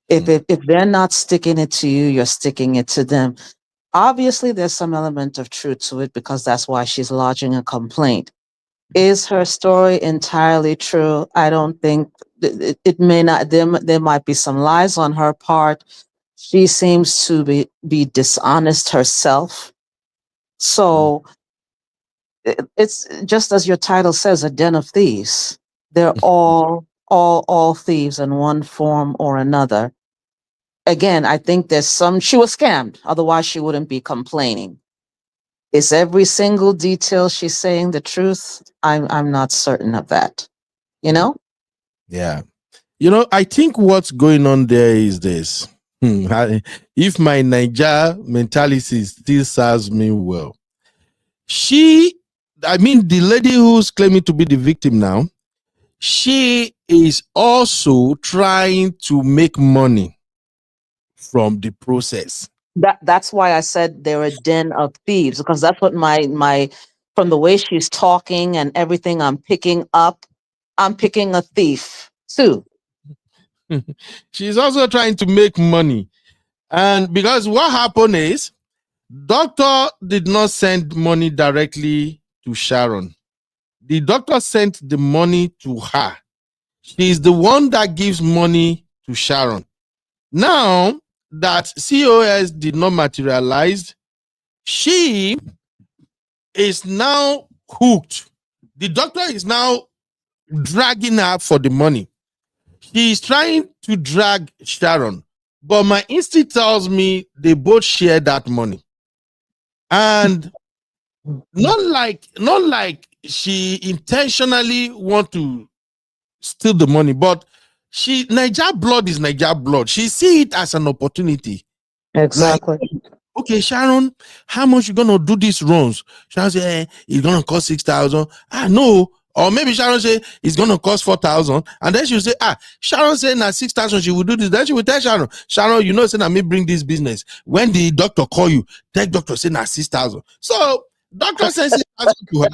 If they're not sticking it to you, you're sticking it to them. Obviously, there's some element of truth to it because that's why she's lodging a complaint. Is her story entirely true? I don't think it may not. There might be some lies on her part. She seems to be dishonest herself. So it's just as your title says, a den of thieves. They're all thieves in one form or another. Again, I think she was scammed. Otherwise, she wouldn't be complaining. Is every single detail she's saying the truth? I'm not certain of that. Yeah. I think what's going on there is this. If my Niger mentality still serves me well, the lady who's claiming to be the victim now, she is also trying to make money from the process. That's why I said they're a den of thieves, because that's what my from the way she's talking and everything I'm picking up, I'm picking a thief too. She's also trying to make money. And because what happened is, doctor did not send money directly to Sharon. The doctor sent the money to her. She's the one that gives money to Sharon. Now that COS did not materialize, she is now hooked. The doctor is now dragging her for the money. He is trying to drag Sharon, but my instinct tells me they both share that money. And not like she intentionally want to steal the money, but Niger blood is Niger blood. She see it as an opportunity. Exactly. Like, okay, Sharon, how much you gonna do these runs? Sharon say, it's gonna cost 6,000. No. Or maybe Sharon say it's gonna cost 4,000, and then she'll say, Sharon say na 6,000 she will do this. Then she will tell Sharon, you know, say na me bring this business. When the doctor call you, tell doctor say na 6,000. So doctor says 6,000 to her.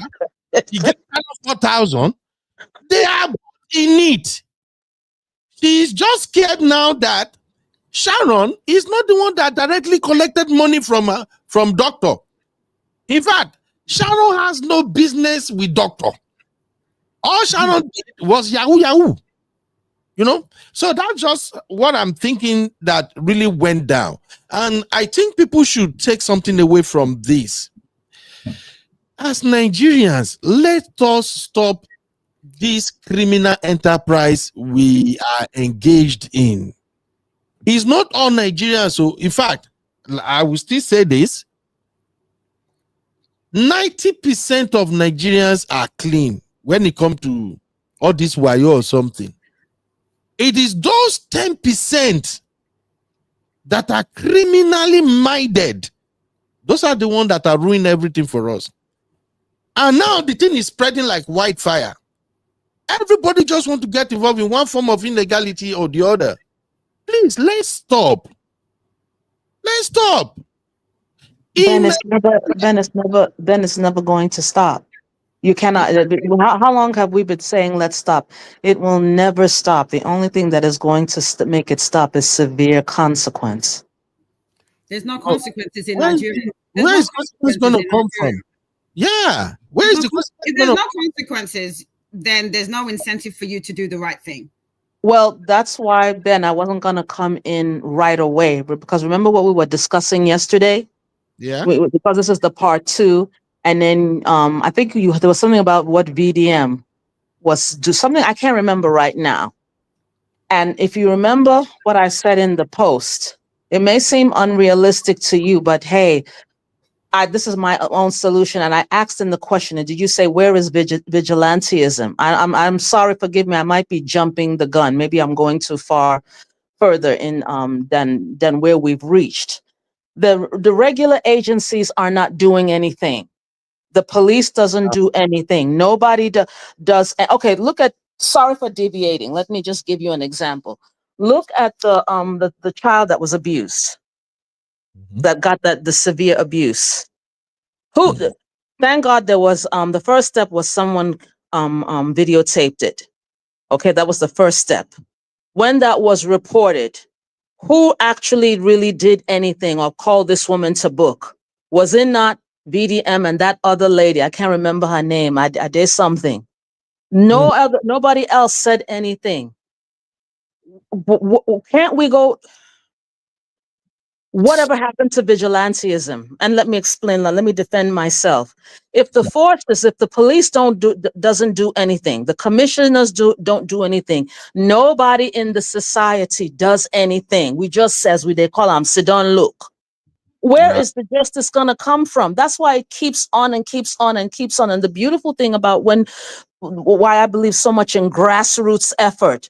He gets 4,000. They are in it. She's just scared now that Sharon is not the one that directly collected money from doctor. In fact, Sharon has no business with doctor. All Sharon did was Yahoo. You know? So that's just what I'm thinking that really went down. And I think people should take something away from this. As Nigerians, let us stop this criminal enterprise we are engaged in. It's not all Nigerians. So, in fact, I will still say this: 90% of Nigerians are clean when it comes to all this wayo or something. It is those 10% that are criminally minded. Those are the ones that are ruining everything for us. And now the thing is spreading like wildfire. Everybody just want to get involved in one form of illegality or the other. Please, let's stop. Let's stop. Then it's never going to stop. You cannot. How long have we been saying let's stop? It will never stop. The only thing that is going to make it stop is severe consequence. There's no consequences in Where Nigeria. Where is consequence going to come from? Yeah. Where is the consequence? If there's no consequences, then there's no incentive for you to do the right thing. Well, that's why, Ben, I wasn't going to come in right away, because remember what we were discussing yesterday? Yeah. Because this is the part 2. And then I think there was something about what VDM was, do something I can't remember right now. And if you remember what I said in the post, it may seem unrealistic to you, but hey, this is my own solution. And I asked in the question, and did you say, where is vigilantism? I'm sorry, forgive me. I might be jumping the gun. Maybe I'm going too further in than where we've reached. The regular agencies are not doing anything. The police doesn't do anything. Nobody does. Okay, look at, sorry for deviating. Let me just give you an example. Look at the child that was abused, that got the severe abuse. Thank God there was, the first step was someone videotaped it. Okay, that was the first step. When that was reported, who actually really did anything or called this woman to book? Was it not VDM and that other lady? I can't remember her name. I did something. Nobody else said anything. Can't we go? Whatever happened to vigilantism? And let me explain. Let me defend myself. If the forces, if the police doesn't do anything, the commissioners don't do anything, nobody in the society does anything. We just says they call them sit down look. Where is the justice gonna come from? That's why it keeps on and keeps on and keeps on. And the beautiful thing about why I believe so much in grassroots effort,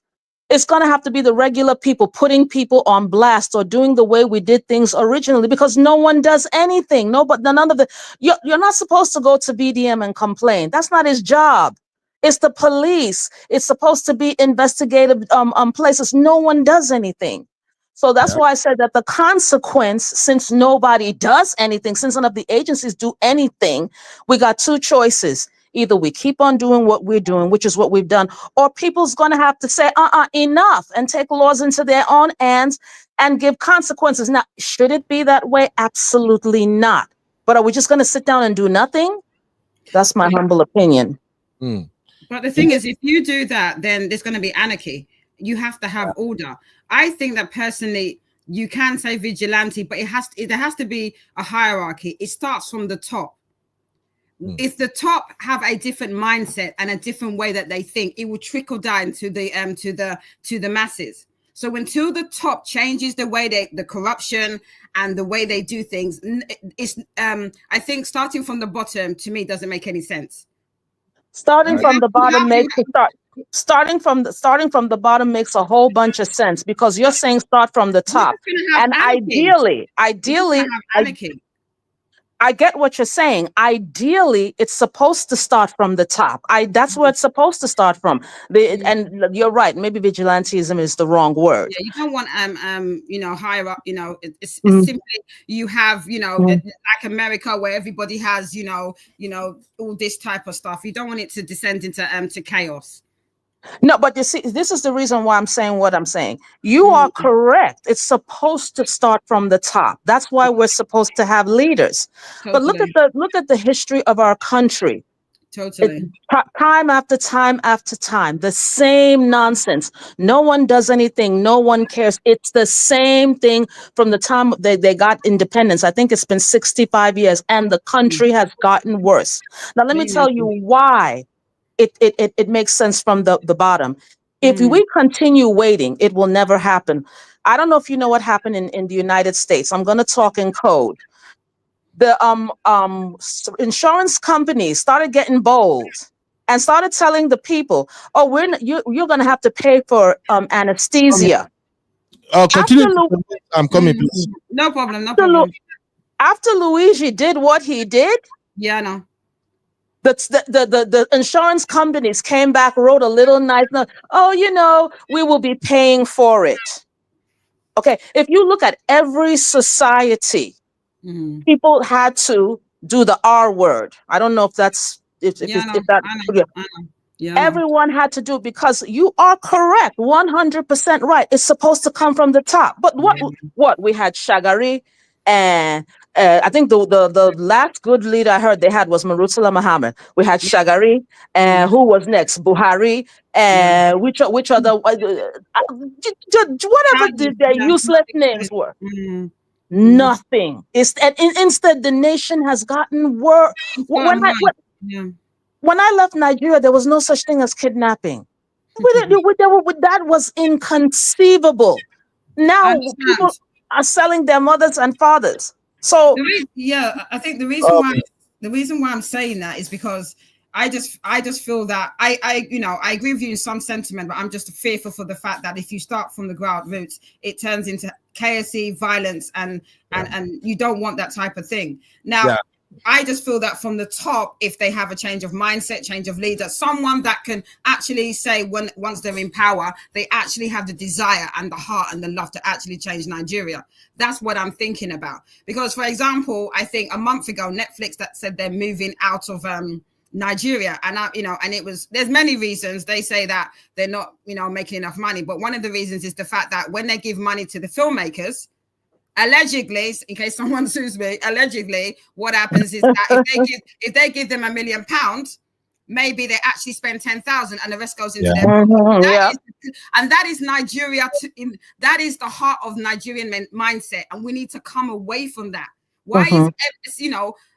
it's going to have to be the regular people putting people on blast or doing the way we did things originally, because no one does anything. None of the, you're not supposed to go to BDM and complain. That's not his job. It's the police. It's supposed to be investigative places. No one does anything. So that's why I said that the consequence, since nobody does anything, since none of the agencies do anything, we got two choices. Either we keep on doing what we're doing, which is what we've done, or people's going to have to say, enough, and take laws into their own hands and give consequences. Now, should it be that way? Absolutely not. But are we just going to sit down and do nothing? That's my humble opinion. But the thing is, if you do that, then there's going to be anarchy. You have to have order. I think that personally, you can say vigilante, but there has to be a hierarchy. It starts from the top. If the top have a different mindset and a different way that they think, it will trickle down to the masses. So until the top changes the way the corruption and the way they do things, it's I think starting from the bottom to me doesn't make any sense. Starting from the bottom starting from the bottom makes a whole bunch of sense, because you're saying start from the top, and ideally I get what you're saying. Ideally, it's supposed to start from the top. That's where it's supposed to start from. And you're right. Maybe vigilantism is the wrong word. Yeah, you don't want higher up. It's simply you have like America, where everybody has all this type of stuff. You don't want it to descend into chaos. No, but you see, this is the reason why I'm saying what I'm saying. You are correct. It's supposed to start from the top. That's why we're supposed to have leaders. Totally. But look at the history of our country. Totally. Time after time after time, the same nonsense. No one does anything. No one cares. It's the same thing from the time they got independence. I think it's been 65 years, and the country has gotten worse. Now, let me tell you why. It makes sense from the bottom. If we continue waiting, it will never happen. I don't know if you know what happened in the United States. I'm going to talk in code. The insurance companies started getting bold and started telling the people, "Oh, you're going to have to pay for anesthesia." Continue. I'm coming, please. No problem. No problem. After Luigi did what he did, yeah, no. The insurance companies came back, wrote a little nice note. "Oh, we will be paying for it." Okay, if you look at every society, people had to do the R word. I don't know if that's everyone had to do it, because you are correct, 100% right. It's supposed to come from the top. But what we had Shagari, and I think the last good leader I heard they had was Murtala Muhammad. We had Shagari, and who was next? Buhari, and which other whatever their useless names were. Nothing. Instead, the nation has gotten worse. When I left Nigeria, there was no such thing as kidnapping. That was inconceivable. Now people are selling their mothers and fathers. So I think the reason why I'm saying that is because I just feel that I agree with you in some sentiment, but I'm just fearful for the fact that if you start from the ground roots, it turns into chaos, violence, and you don't want that type of thing. Now, I just feel that from the top, if they have a change of mindset, change of leader, someone that can actually say once they're in power, they actually have the desire and the heart and the love to actually change Nigeria. That's what I'm thinking about. Because, for example, I think a month ago, Netflix that said they're moving out of Nigeria, and there's many reasons. They say that they're not making enough money, but one of the reasons is the fact that when they give money to the filmmakers, allegedly, in case someone sues me, allegedly, what happens is that if they give them £1 million, maybe they actually spend 10,000 and the rest goes into their and that is Nigeria. That is the heart of Nigerian mindset, and we need to come away from that. Why is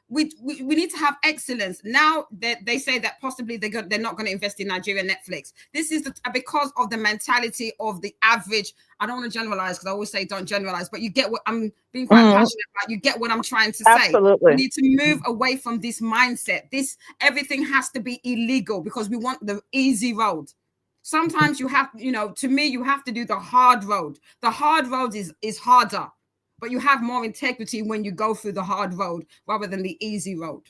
we need to have excellence. Now they say that possibly they're not going to invest in Nigerian Netflix. This is because of the mentality of the average. I don't want to generalize, because I always say don't generalize, but you get what I'm being quite passionate about. You get what I'm trying to say. Absolutely. We need to move away from this mindset. Everything has to be illegal because we want the easy road. Sometimes you have, to me, you have to do the hard road. The hard road is harder. But you have more integrity when you go through the hard road rather than the easy road.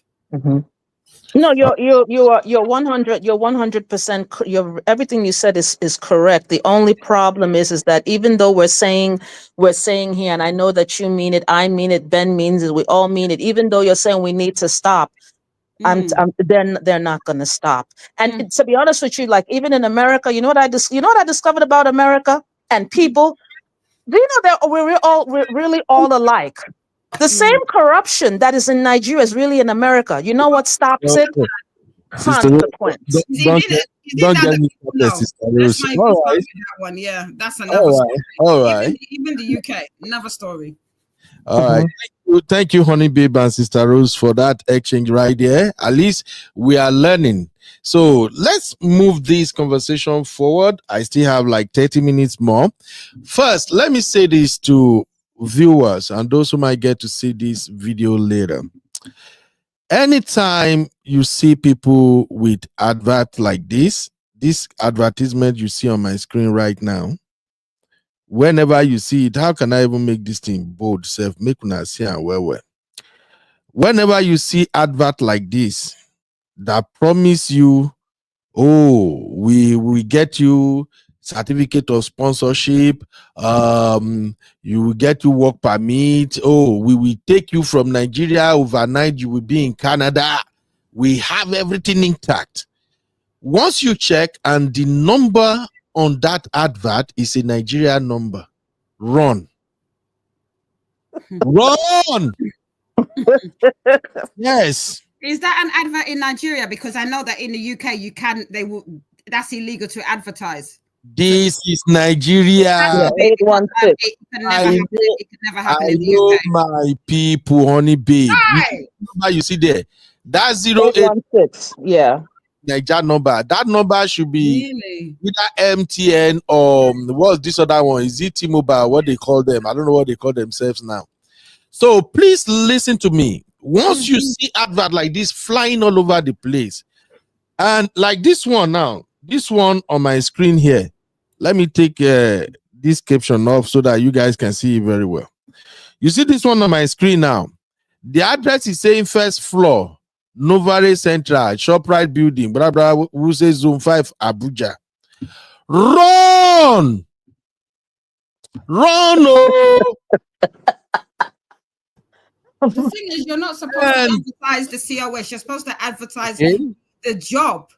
No, you're 100%. Everything you said is correct. The only problem is that even though we're saying here, and I know that you mean it, I mean it, Ben means it, we all mean it. Even though you're saying we need to stop, then they're not going to stop. And to be honest with you, like even in America, you know what I discovered about America and people. Do you know that we're really all alike? The same corruption that is in Nigeria is really in America. You know what stops it? Sister Rose, Consequence. don't get me started, Sister Rose. Let's All right. that one. Yeah, that's another All story. right. All right. Even the UK, another story. All right. Thank you, Honey Babe and Sister Rose, for that exchange right there. At least we are learning. So let's move this conversation forward. I still have like 30 minutes more. First, let me say this to viewers and those who might get to see this video later. Anytime you see people with advert like this advertisement you see on my screen right now, whenever you see it, how can I even make this thing bold? Self make una see and well. Whenever you see advert like this that promise you, oh, we will get you certificate of sponsorship, you will get you work permit, oh, we will take you from Nigeria overnight, you will be in Canada, we have everything intact. Once you check and the number on that advert is a Nigerian number, run. Run. Yes. Is that an advert in Nigeria? Because I know that in the UK that's illegal to advertise. This is Nigeria. 816. It can never happen in the know UK. my people, Honey Babe. You see there, that's 816. Yeah. Niger number. That number should be Really? either MTN or what's this other one? Is it T-Mobile? What they call them? I don't know what they call themselves now. So please listen to me. Once you see advert like this flying all over the place, and like this one now, this one on my screen here, let me take this caption off so that you guys can see it very well. You see this one on my screen now. The address is saying first floor, Novare Central, ShopRite Building, blah, blah, who says Zone 5, Abuja. Run! Run! Oh! The thing is, you're not supposed to advertise the COS. You're supposed to advertise the job.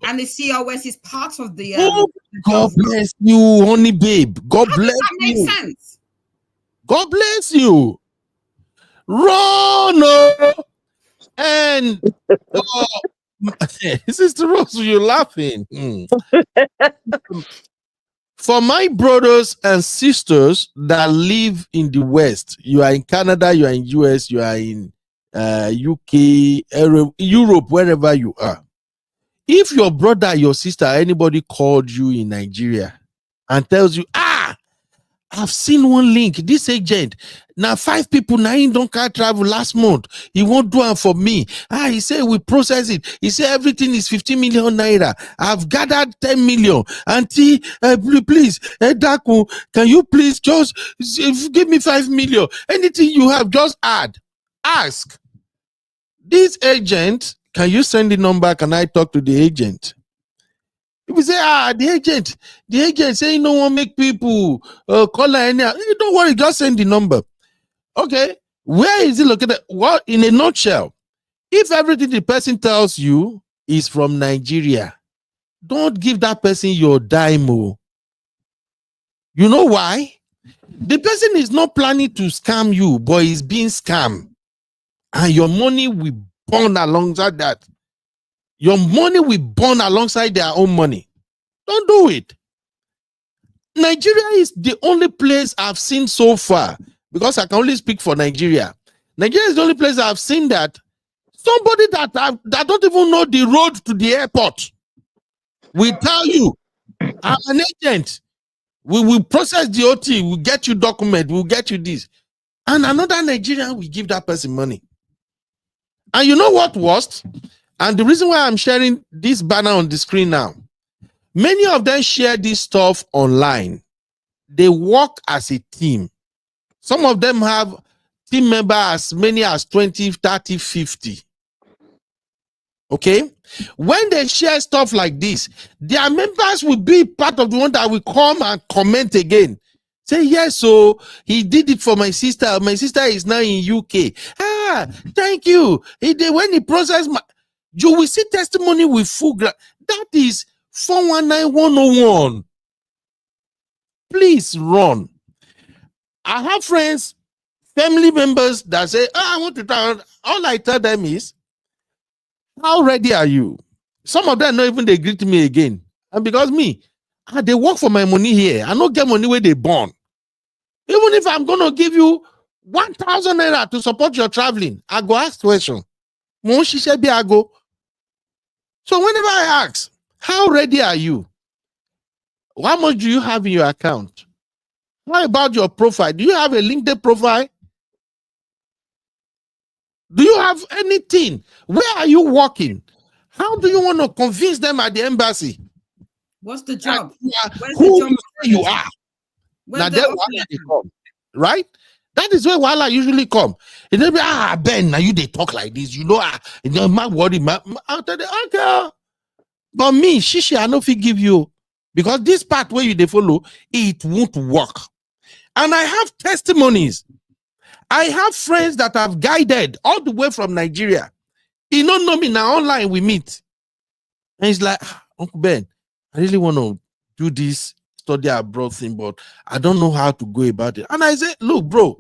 And the COS is part of the God bless you, Honey Babe. God bless that you. makes sense. God bless you. Run! Oh! And Sister Rose, you're laughing. For my brothers and sisters that live in the West, you are in Canada, you are in US, you are in UK, Europe, wherever you are. If your brother, your sister, anybody called you in Nigeria and tells you, I've seen one link, this agent, now 5 people now he don't can't travel last month. He won't do it for me. He said we process it. He said everything is 50 million naira. I've gathered 10 million. Auntie, please, Daku, can you please just give me 5 million? Anything you have, just add. Ask. This agent, can you send the number? Can I talk to the agent? If you say, the agent say no one make people call her any. Don't worry, just send the number. Okay, where is it located? What, in a nutshell, if everything the person tells you is from Nigeria, don't give that person your dime. You know why? The person is not planning to scam you, but is being scammed, and your money will burn alongside that. Your money will burn alongside their own money. Don't do it. Nigeria is the only place I've seen so far, because I can only speak for Nigeria. Nigeria is the only place I've seen that somebody that don't even know the road to the airport will tell you, I'm an agent. We will process the OT. We'll get you document. We'll get you this. And another Nigerian will give that person money. And you know what worst? And the reason why I'm sharing this banner on the screen now, many of them share this stuff online. They work as a team. Some of them have team members as many as 20, 30, 50. Okay? When they share stuff like this, their members will be part of the one that will come and comment again. Say, yes, so he did it for my sister. My sister is now in UK. Thank you. When he processed my... You will see testimony with full grant. That is 419-101. Please run. I have friends, family members that say, I want to try. All I tell them is, how ready are you? Some of them not even they greet me again. And because me, they work for my money here. I don't get money where they born. Even if I'm going to give you 1,000 naira to support your traveling, I go ask question. So whenever I ask, how ready are you? How much do you have in your account? How about your profile? Do you have a LinkedIn profile? Do you have anything? Where are you working? How do you want to convince them at the embassy? What's the job? Who you are? Now then they come, right? That is where Wala usually come. And they'll be, Ben, now you they talk like this. You know, my worry, I'll tell them, okay. But me, Shishi, I know if he give you, because this part where you they follow, it won't work. And I have testimonies. I have friends that have guided all the way from Nigeria. He don't know me now, online we meet. And he's like, Uncle Ben, I really want to do this study abroad thing, but I don't know how to go about it. And I said, look, bro,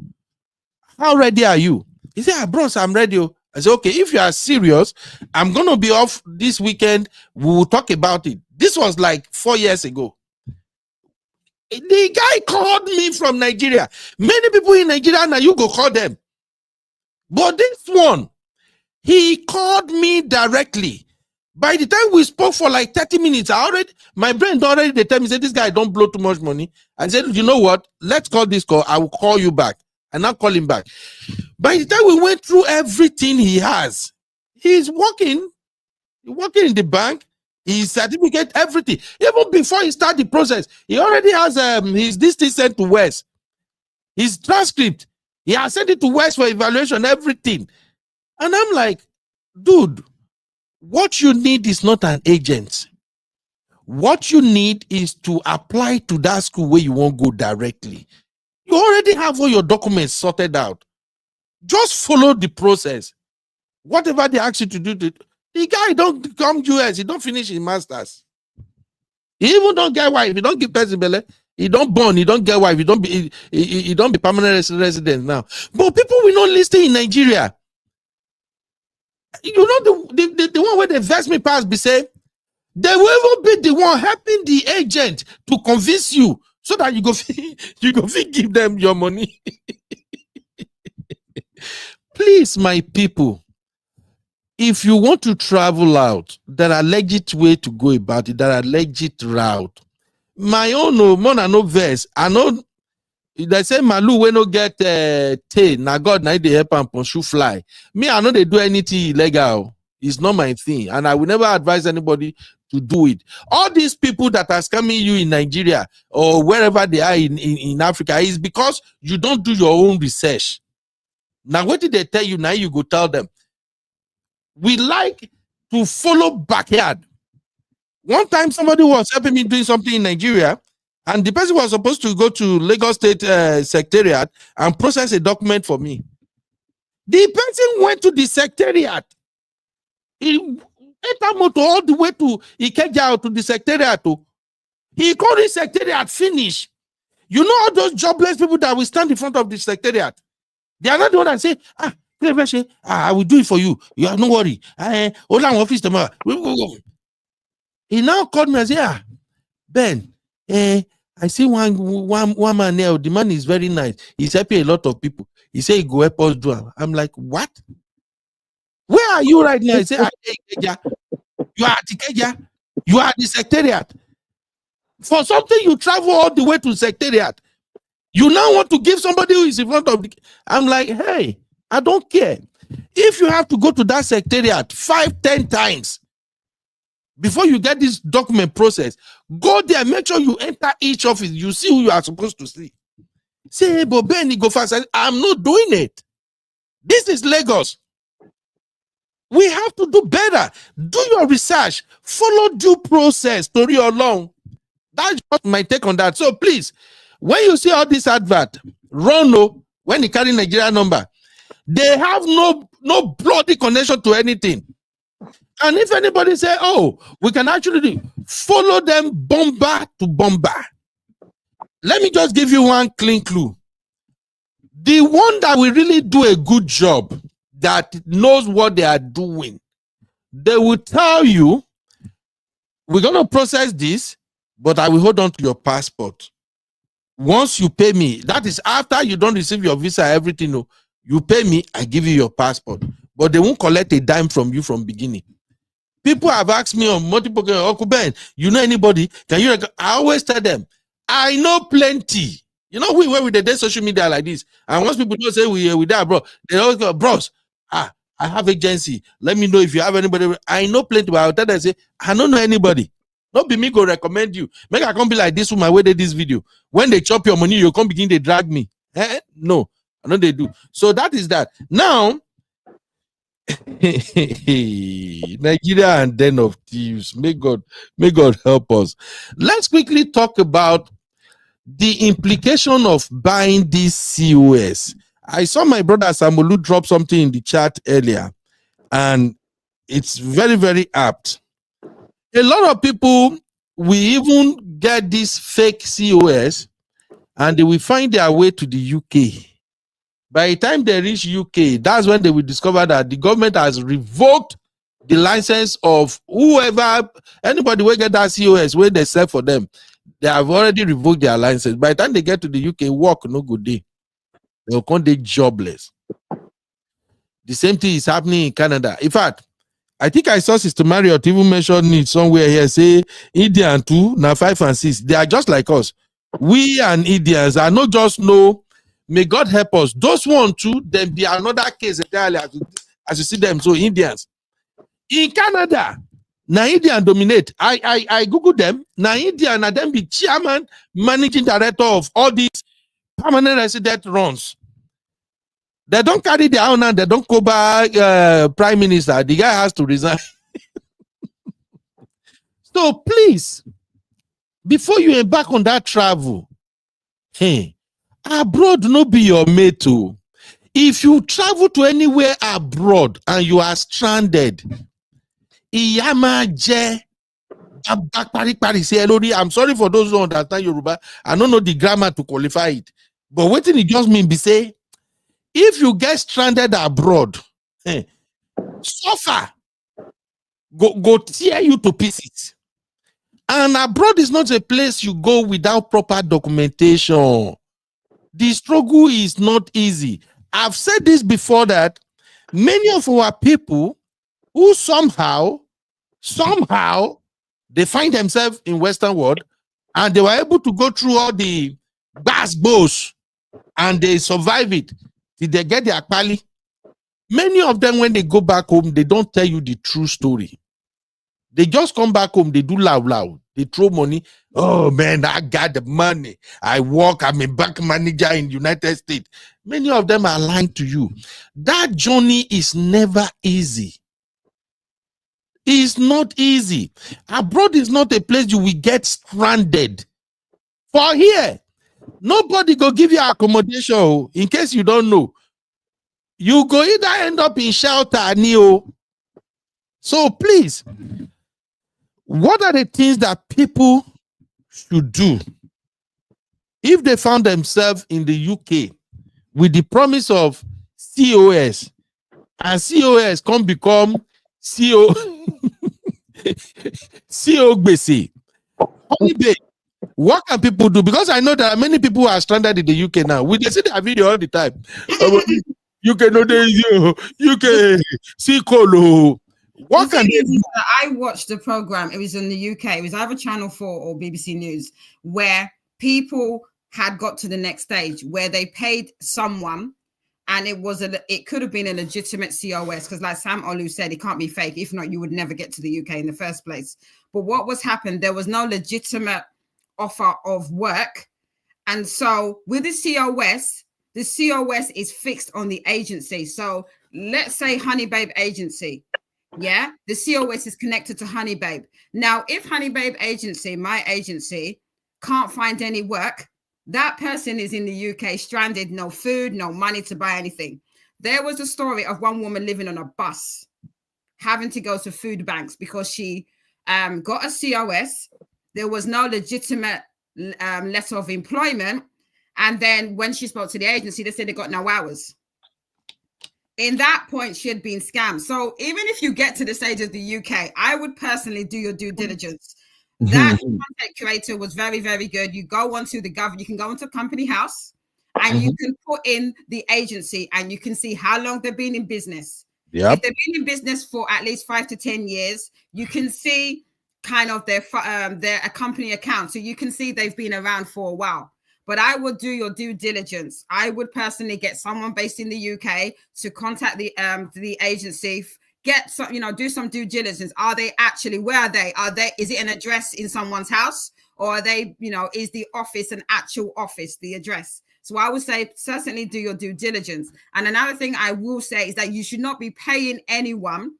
how ready are you? He said, bro, so I'm ready. I said, okay, if you are serious, I'm going to be off this weekend. We will talk about it. This was like 4 years ago. The guy called me from Nigeria. Many people in Nigeria, now you go call them. But this one, he called me directly. By the time we spoke for like 30 minutes, my brain already they tell me, say, this guy don't blow too much money. I said, you know what? Let's call this call. I will call you back. And I'll call him back. By the time we went through everything he has, he's working in the bank, his certificate, everything. Even before he start the process, he already has his this thing sent to West. His transcript, he has sent it to West for evaluation, everything. And I'm like, dude, what you need is not an agent. What you need is to apply to that school where you won't go directly. You already have all your documents sorted out. Just follow the process. Whatever they ask you to do, the guy don't come US, he don't finish his masters. He even don't get wife, he don't give person belly, he don't born, he don't get wife, he don't be permanent resident now. But people will not listen in Nigeria. You know the one where they vex me past be say, they will even be the one helping the agent to convince you so that you go give them your money. Please, my people, if you want to travel out, there are legit way to go about it. There are legit route. My own no verse. I know they say Malu when no get tail. Now God now they help and pursue fly. Me, I know they do anything illegal. It's not my thing, and I will never advise anybody to do it. All these people that are scamming you in Nigeria or wherever they are in Africa is because you don't do your own research. Now, what did they tell you? Now you go tell them. We like to follow backyard. One time somebody was helping me doing something in Nigeria, and the person was supposed to go to Lagos State Secretariat and process a document for me. The person went to the Secretariat. He ate motor all the way to Ikeja to the Secretariat. He called the Secretariat finish. You know all those jobless people that will stand in front of the Secretariat? They are not the one that say, I will do it for you. You have no worry. Hold on, office tomorrow. He now called me and said, Ben, I see one man there. The man is very nice. He's helping a lot of people. He said he go help us do it. I'm like, what? Where are you right now? He said, you are at Ikeja. You are at the Secretariat. For something you travel all the way to Secretariat. You now want to give somebody who is in front of the... I'm like, hey, I don't care. If you have to go to that Secretariat 5-10 times before you get this document process, go there, make sure you enter each office. You see who you are supposed to see. Say, hey, but Benny, go fast. I'm not doing it. This is Lagos. We have to do better. Do your research. Follow due process. Story along. That's just my take on that. So please, when you see all this advert, run when you carry Nigerian number, they have no bloody connection to anything. And if anybody say, oh, we can actually do, follow them bomber to bomber. Let me just give you one clean clue. The one that will really do a good job, that knows what they are doing, they will tell you, we're going to process this, but I will hold on to your passport. Once you pay me, that is after you don't receive your visa, everything, no, you pay me, I give you your passport. But they won't collect a dime from you from beginning. People have asked me on multiple occasions, Uncle Ben, you know anybody? Can you? I always tell them, I know plenty. You know, we with the day social media like this, and once people don't say we die, bro, they always go, bros, I have agency. Let me know if you have anybody. I know plenty, but I'll tell them, say, I don't know anybody. Not be me go recommend you. Make I come be like this woman where they this video. When they chop your money, you come begin to drag me. No, I know they do. So that is that. Now, Nigeria and den of thieves. May God help us. Let's quickly talk about the implication of buying this COS. I saw my brother Samolu drop something in the chat earlier, and it's very, very apt. A lot of people will even get this fake COS and they will find their way to the UK. By the time they reach UK, that's when they will discover that the government has revoked the license of whoever, anybody will get that COS where they sell for them. They have already revoked their license. By the time they get to the UK, work no good day. They'll come they jobless. The same thing is happening in Canada. In fact, I think I saw Sister Marriott even mention it somewhere here. Say Indian too, now 5 and 6. They are just like us. We and Indians are not just no. May God help us. Those one too, then be another case entirely as you see them. So Indians in Canada, now Indian dominate. I Google them. Now Indian and them be chairman, managing director of all these permanent resident runs. They don't carry their own and they don't go back prime minister. The guy has to resign. So please, before you embark on that travel, hey, abroad no be your mate too. If you travel to anywhere abroad and you are stranded, I'm sorry for those who understand Yoruba. I don't know the grammar to qualify it. But what it just mean be say, if you get stranded abroad, suffer, go tear you to pieces. And abroad is not a place you go without proper documentation. The struggle is not easy. I've said this before that many of our people who somehow, they find themselves in Western world and they were able to go through all the boss and they survive it. Did they get their pali? Many of them, when they go back home, they don't tell you the true story. They just come back home, they do loud. They throw money. Oh man, I got the money. I work, I'm a bank manager in the United States. Many of them are lying to you. That journey is never easy. It's not easy. Abroad is not a place you will get stranded. For here, nobody go give you accommodation. In case you don't know, you go either end up in shelter, Neo. So please, what are the things that people should do if they found themselves in the UK with the promise of COS and COS can become CO BC? What can people do? Because I know there are many people who are stranded in the UK now. We see that video all the time. UK no UK see Colo. What can they do? I watched the program. It was in the UK. It was either Channel 4 or BBC News, where people had got to the next stage where they paid someone, and it could have been a legitimate COS, because like Sam Olu said, it can't be fake. If not, you would never get to the UK in the first place. But what was happened? There was no legitimate offer of work, and so with the COS is fixed on the agency. So let's say Honey Babe Agency. Yeah, the COS is connected to Honey Babe. Now, if Honey Babe Agency, my agency, can't find any work, that person is in the UK stranded, no food, no money to buy anything. There was a story of one woman living on a bus having to go to food banks because she got a COS. There was no legitimate letter of employment. And then when she spoke to the agency, they said they got no hours. In that point, she had been scammed. So even if you get to the stage of the UK, I would personally do your due diligence. That content creator was very, very good. You go onto the government, you can go into Company House and you can put in the agency and you can see how long they've been in business. If they've been in business for at least 5 to 10 years, you can see kind of their company account. So you can see they've been around for a while. But I would do your due diligence. I would personally get someone based in the UK to contact the agency, get some, do some due diligence. Are they actually, where are they? Is it an address in someone's house? Or are they, is the office an actual office, the address? So I would say certainly do your due diligence. And another thing I will say is that you should not be paying anyone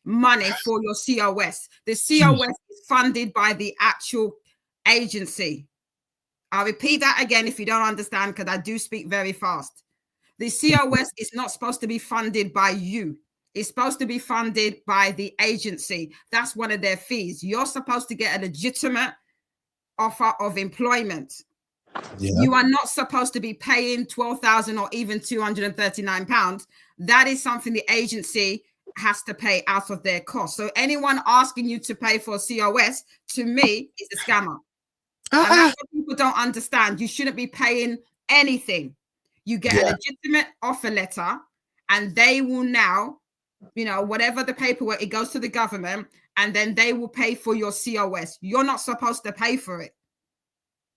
money for your COS. The COS is funded by the actual agency. I'll repeat that again if you don't understand, because I do speak very fast. The COS is not supposed to be funded by you. It's supposed to be funded by the agency. That's one of their fees. You're supposed to get a legitimate offer of employment. You are not supposed to be paying £12,000 or even £239. That is something the agency has to pay out of their cost. So anyone asking you to pay for a COS, to me, is a scammer. And that's what people don't understand. You shouldn't be paying anything. You get a legitimate offer letter, and they will now, whatever the paperwork, it goes to the government, and then they will pay for your COS. You're not supposed to pay for it.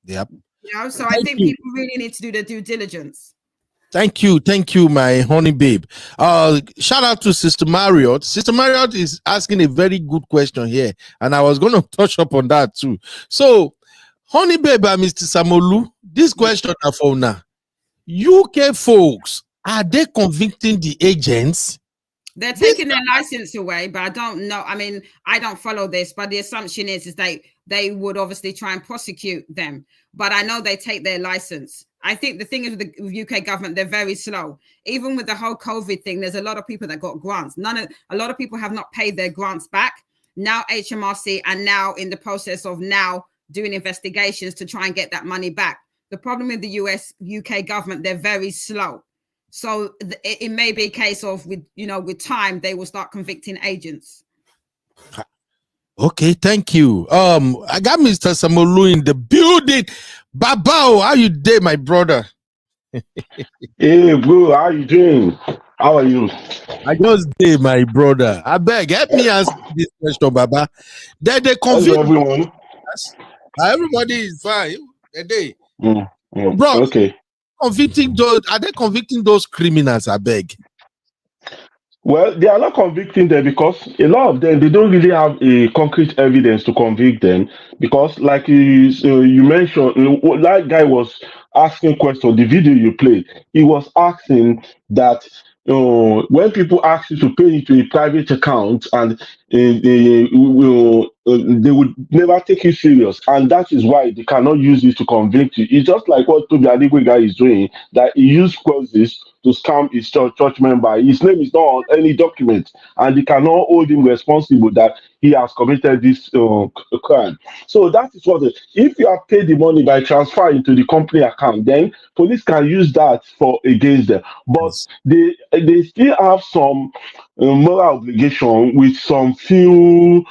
So I think people really need to do their due diligence. Thank you, my honey babe. Shout out to Sister Marriott. Sister Marriott is asking a very good question here, and I was going to touch up on that too. So, honey babe and Mr. Samolu, this question are for now. UK folks, are they convicting the agents? They're taking their license away, but I don't know. I mean, I don't follow this, but the assumption is they would obviously try and prosecute them. But I know they take their license. I think the thing is with the UK government, they're very slow. Even with the whole COVID thing, there's a lot of people that got grants. A lot of people have not paid their grants back. Now HMRC are now in the process of now doing investigations to try and get that money back. The problem with the UK government, they're very slow. So it may be a case of with time, they will start convicting agents. Okay, thank you. I got Mr. Samolu in the building. Babao, how you doing, my brother? Hey, bro, how you doing? How are you? I just did, my brother. I beg, help me answer this question, Baba. They convict everyone. Everybody is fine. Bro, okay. Are they convicting those criminals? I beg. Well, they are not convicting them because a lot of them, they don't really have a concrete evidence to convict them, because like you mentioned, that guy was asking questions. The video you played, he was asking that when people ask you to pay into a private account, and they would never take you serious, and that is why they cannot use it to convict you. It's just like what Toby Adigwe guy is doing, that he used clauses to scam his church member. His name is not on any document, and they cannot hold him responsible that he has committed this crime. So that is what if you have paid the money by transfer into the company account, then police can use that against them. But they still have some moral obligation with some few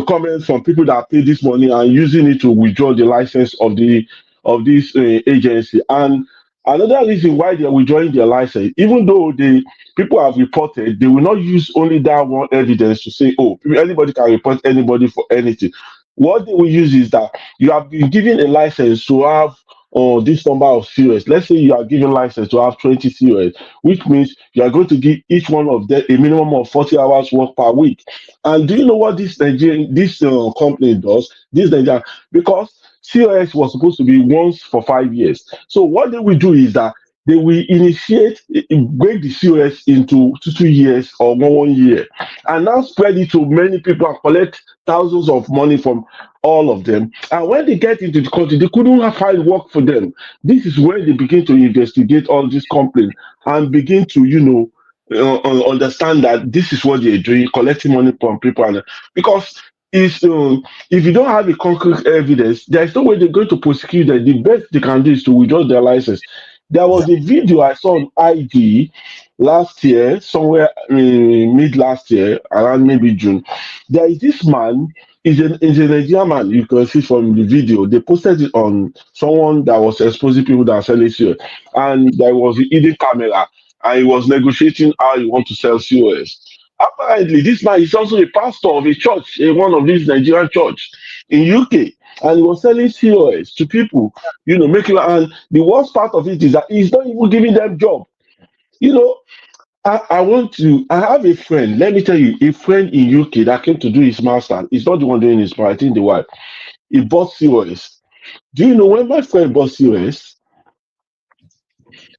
comments from people that pay this money and using it to withdraw the license of this agency. And another reason why they are withdrawing their license, even though people have reported, they will not use only that one evidence to say, oh, anybody can report anybody for anything. What they will use is that you have been given a license to have this number of COS. Let's say you are given license to have 20 COS, which means you are going to give each one of them a minimum of 40 hours work per week. And do you know what this company does? Because COS was supposed to be once for 5 years. So what they will do is that they will break the COS into 2 years or 1 year, and now spread it to many people and collect thousands of money from all of them. And when they get into the country, they couldn't find work for them. This is when they begin to investigate all these complaints and begin to, understand that this is what they're doing, collecting money from people, and because it's if you don't have a concrete evidence, there is no way they're going to prosecute them. The best they can do is to withdraw their license. There was a video I saw on IG last year, somewhere mid last year, around maybe June. There is this man, is a Nigerian man. You can see from the video. They posted it on someone that was exposing people that are selling COS, and there was a hidden camera, and he was negotiating how he want to sell COS. Apparently, this man is also a pastor of a church, one of these Nigerian church in UK, and he was selling COS to people, making. And the worst part of it is that he's not even giving them job. You know, I have a friend, let me tell you, a friend in UK that came to do his master. He's not the one doing his part, I think the wife. He bought COS. Do you know when my friend bought COS,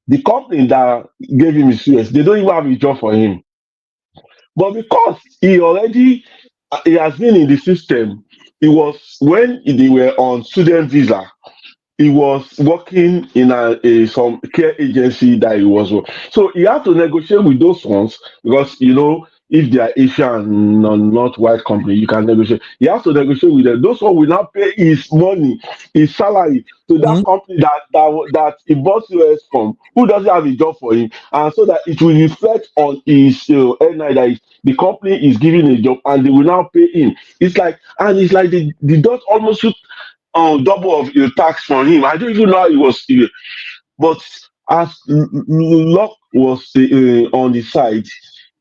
the company that gave him his COS, they don't even have a job for him. But because he has been in the system, it was when they were on student visa, he was working in some care agency that he was working. So he had to negotiate with those ones because if they are Asian and not white company, you can negotiate. He has to negotiate with them. Those ones will not pay his money, his salary to that company that he bought US from, who doesn't have a job for him, and so that it will reflect on his NI that the company is giving a job and they will now pay him. It's like the dot almost took double of your tax from him. I don't even know how it was, but as luck was on the side,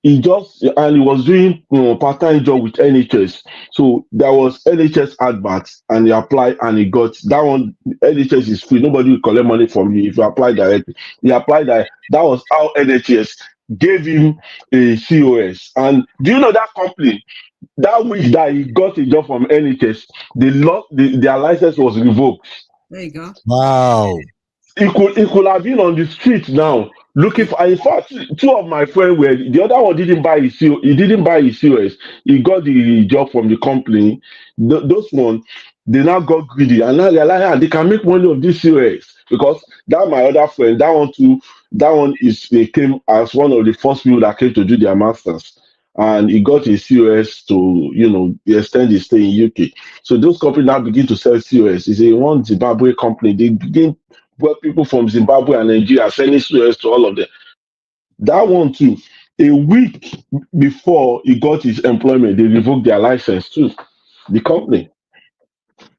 he was doing part-time job with NHS. So there was NHS adverts, and he applied and he got that one. NHS is free; nobody will collect money from you if you apply directly. He applied that. That was how NHS gave him a COS. And do you know that company? That week that he got a job from NHS, their license was revoked. There you go. Wow. He could have been on the street now looking for. In fact, two of my friends were, the other one didn't buy his COS. He didn't buy his COS. He got the job from the company. Those ones, they now got greedy and now realize they can make money of this COS, because that my other friend, that one too, they came as one of the first people that came to do their masters. And he got his COS to, extend his stay in UK. So those companies now begin to sell COS. It's a one Zimbabwe company. They begin brought people from Zimbabwe and Nigeria selling COS to all of them. That one too, a week before he got his employment, they revoked their license too. The company.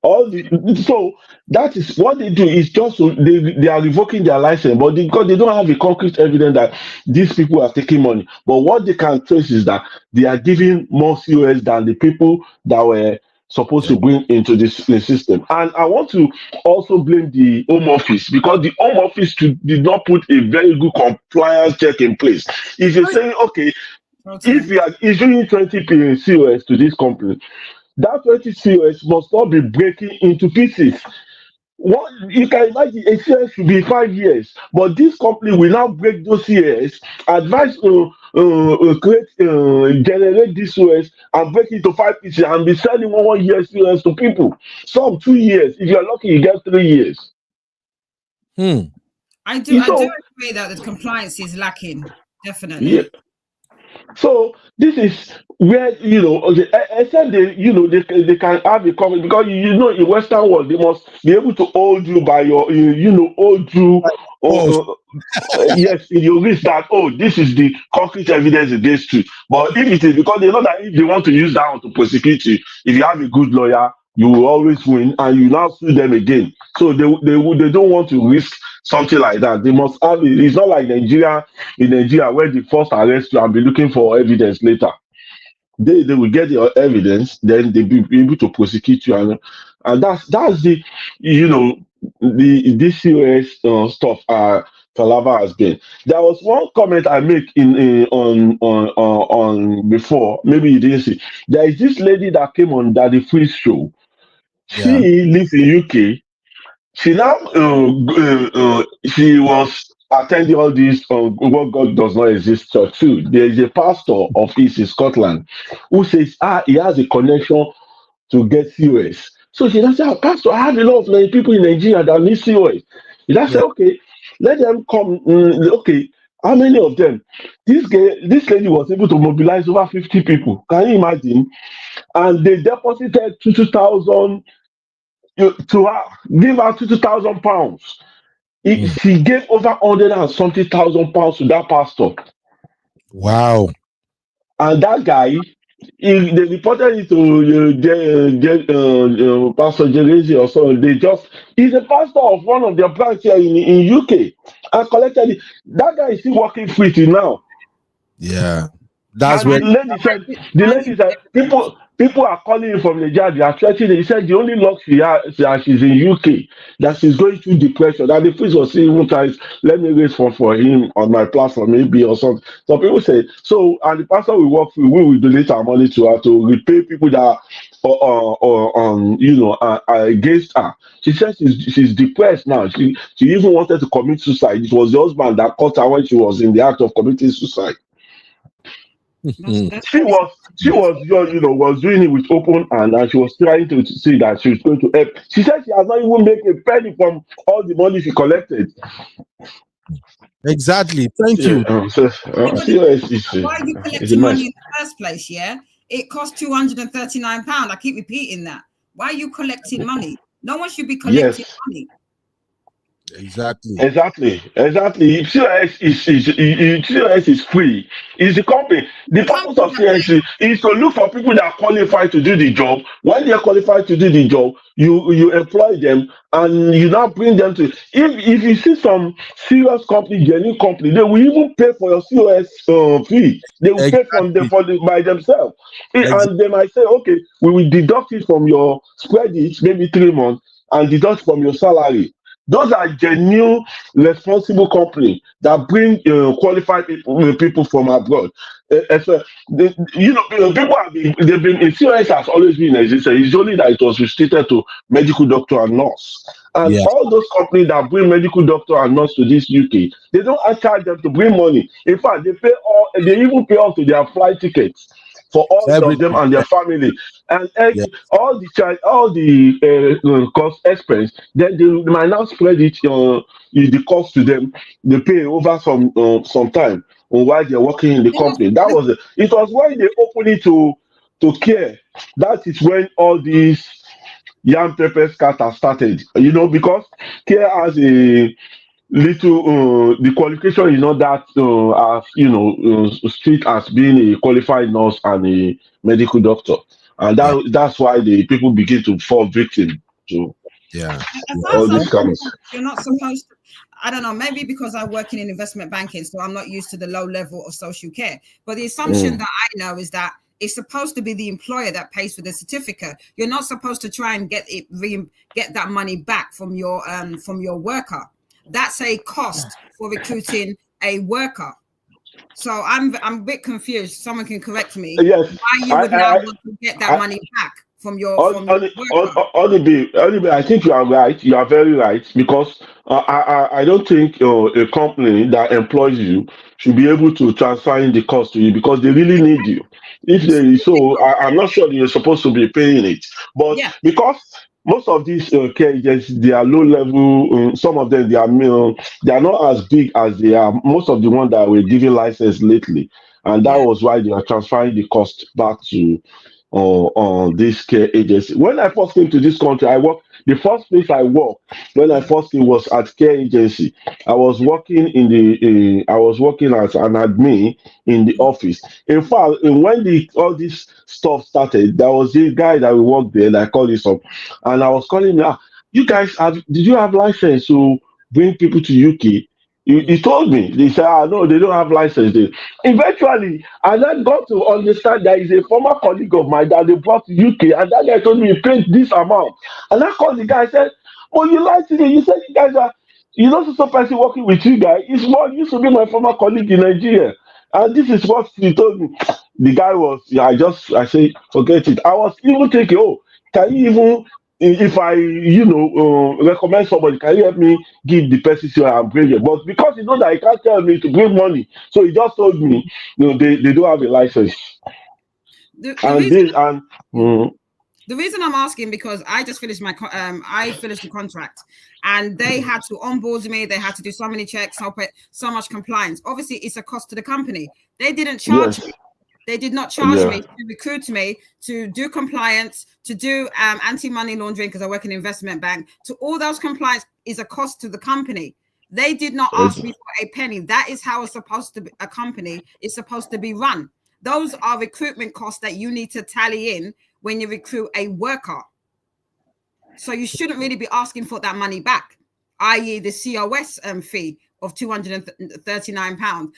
So that is what they do, is just they are revoking their license, but because they don't have a concrete evidence that these people are taking money. But what they can trace is that they are giving more COS than the people that were supposed to bring into the system. And I want to also blame the Home Office, because the Home Office did not put a very good compliance check in place. If you're saying, okay, if you are issuing 20 COS to this company, that 20 COS must not be breaking into pieces. What you can imagine, a COS should be 5 years, but this company will now break those COS, generate this COS and break it to 5 pieces and be selling 1 year COS to people. Some 2 years. If you're lucky, you get 3 years. I do agree that the compliance is lacking, definitely. Yeah. So this is where except they can have a comment, because in Western world they must be able to hold you by your yes, in your list that this is the concrete evidence against you. But if it is because they know that if they want to use that one to prosecute you, if you have a good lawyer, you will always win, and you now sue them again. So they don't want to risk something like that. They must have it. It's not like Nigeria, where they first arrest you and be looking for evidence later. They will get your evidence, then they be able to prosecute you, and that's the the DCOS stuff Palava has been. There was one comment I make on before, maybe you didn't see. There is this lady that came on Daddy Freeze show. She lives in UK. She now she was attending all these what God does not exist church too. There is a pastor of his in Scotland who says he has a connection to get COS. So she now said, Pastor, I have a lot of people in Nigeria that need COS. He now said, okay, let them come. Okay, How many of them? This lady was able to mobilize over 50 people. Can you imagine? And they deposited 2,000 to her, give her 2,000 pounds. She gave over 100 and something thousand pounds to that pastor. Wow. And that guy, they reported it to Pastor Jerezi or so. He's a pastor of one of their branches here in UK and collected it. That guy is still working free till now. Yeah. That's And where the lady said, people are calling him from Nigeria, they are threatening. He said the only luck she has that she's in UK, that she's going through depression. And the priest was saying one time, let me raise fund for him on my platform, maybe or something. So people say, so, and the pastor we work with, we will donate our money to her to repay people that are against her. She said she's depressed now. She even wanted to commit suicide. It was the husband that caught her when she was in the act of committing suicide. She was doing it with open hand, and she was trying to see that she was going to help. She said she has not even made a penny from all the money she collected. Exactly. Thank you. Why are you collecting money in the first place? Yeah, it costs £239. I keep repeating that. Why are you collecting money? No one should be collecting money. Exactly. COS is free. It's the company. The purpose of COS is to look for people that are qualified to do the job. When they are qualified to do the job, you employ them and you now bring them to. If you see some serious company, genuine company, they will even pay for your COS fee. They will pay by themselves, and they might say, okay, we will deduct it from your spreadsheet, maybe 3 months, and deduct from your salary. Those are genuine, responsible companies that bring qualified people from abroad. People have been COS has always been existed. It's only that it was restricted to medical doctor and nurse. And all those companies that bring medical doctor and nurse to this UK, they don't charge them to bring money. In fact, they even pay off to their flight tickets for all of them and their family, and all the cost expense. Then they might now spread it the cost to them. They pay over some time while they're working in the company. It was when they opened it to care. That is when all these yam pepper scatter started. Because care has a little the qualification is not that as strict as being a qualified nurse and a medical doctor, and that's why the people begin to fall victim to all these scams. You're not supposed to. I don't know, maybe because I work in investment banking, so I'm not used to the low level of social care. But the assumption that I know is that it's supposed to be the employer that pays for the certificate. You're not supposed to try and get that money back from your worker. That's a cost for recruiting a worker. So I'm a bit confused. Someone can correct me. Yes, why you would now want to get that money back from your worker? I think you are right. You are very right, because I don't think a company that employs you should be able to transfer in the cost to you, because they really need you. I'm not sure you're supposed to be paying it, but because most of these care agencies, they are low level. Some of them, they are not as big as they are. Most of the ones that were giving license lately, and that was why they are transferring the cost back to this care agency. When I first came to this country, the first place I worked when I first came was at care agency. I was working as an admin in the office. In fact, when all this stuff started, there was this guy that we worked there, that I called him up, and I was calling him, you guys did you have license to bring people to UK? He told me. They said, no, they don't have license there. Eventually, I then got to understand that he's a former colleague of mine that they brought to UK, and that guy told me he paid this amount. And I called the guy, I said, you lied to me. You said you guys are, some person working with you guys. It's one used to be my former colleague in Nigeria. And this is what he told me. The guy was, I say, forget it. I was even thinking, can you even, if I, recommend somebody, can you help me give the person so I'm bringing? But because you know that he can't tell me to bring money, so he just told me, they don't have a license. The reason I'm asking because I just finished my I finished the contract, and they had to onboard me. They had to do so many checks, so much compliance. Obviously, it's a cost to the company. They didn't charge me. They did not charge me to recruit me, to do compliance, to do anti-money laundering because I work in an investment bank. To all those compliance is a cost to the company. They did not ask me for a penny. That is how a company is supposed to be run. Those are recruitment costs that you need to tally in when you recruit a worker. So you shouldn't really be asking for that money back, i.e. the COS fee of £239.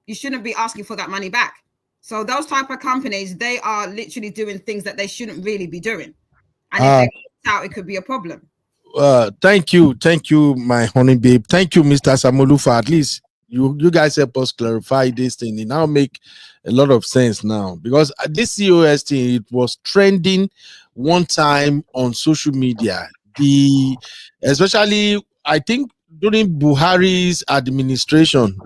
You shouldn't be asking for that money back. So those type of companies, they are literally doing things that they shouldn't really be doing. And if they get out, it could be a problem. Thank you, my honey babe. Thank you, Mr. Samolu, for at least you guys help us clarify this thing. It now make a lot of sense now, because this COS thing, it was trending one time on social media. Especially I think during Buhari's administration,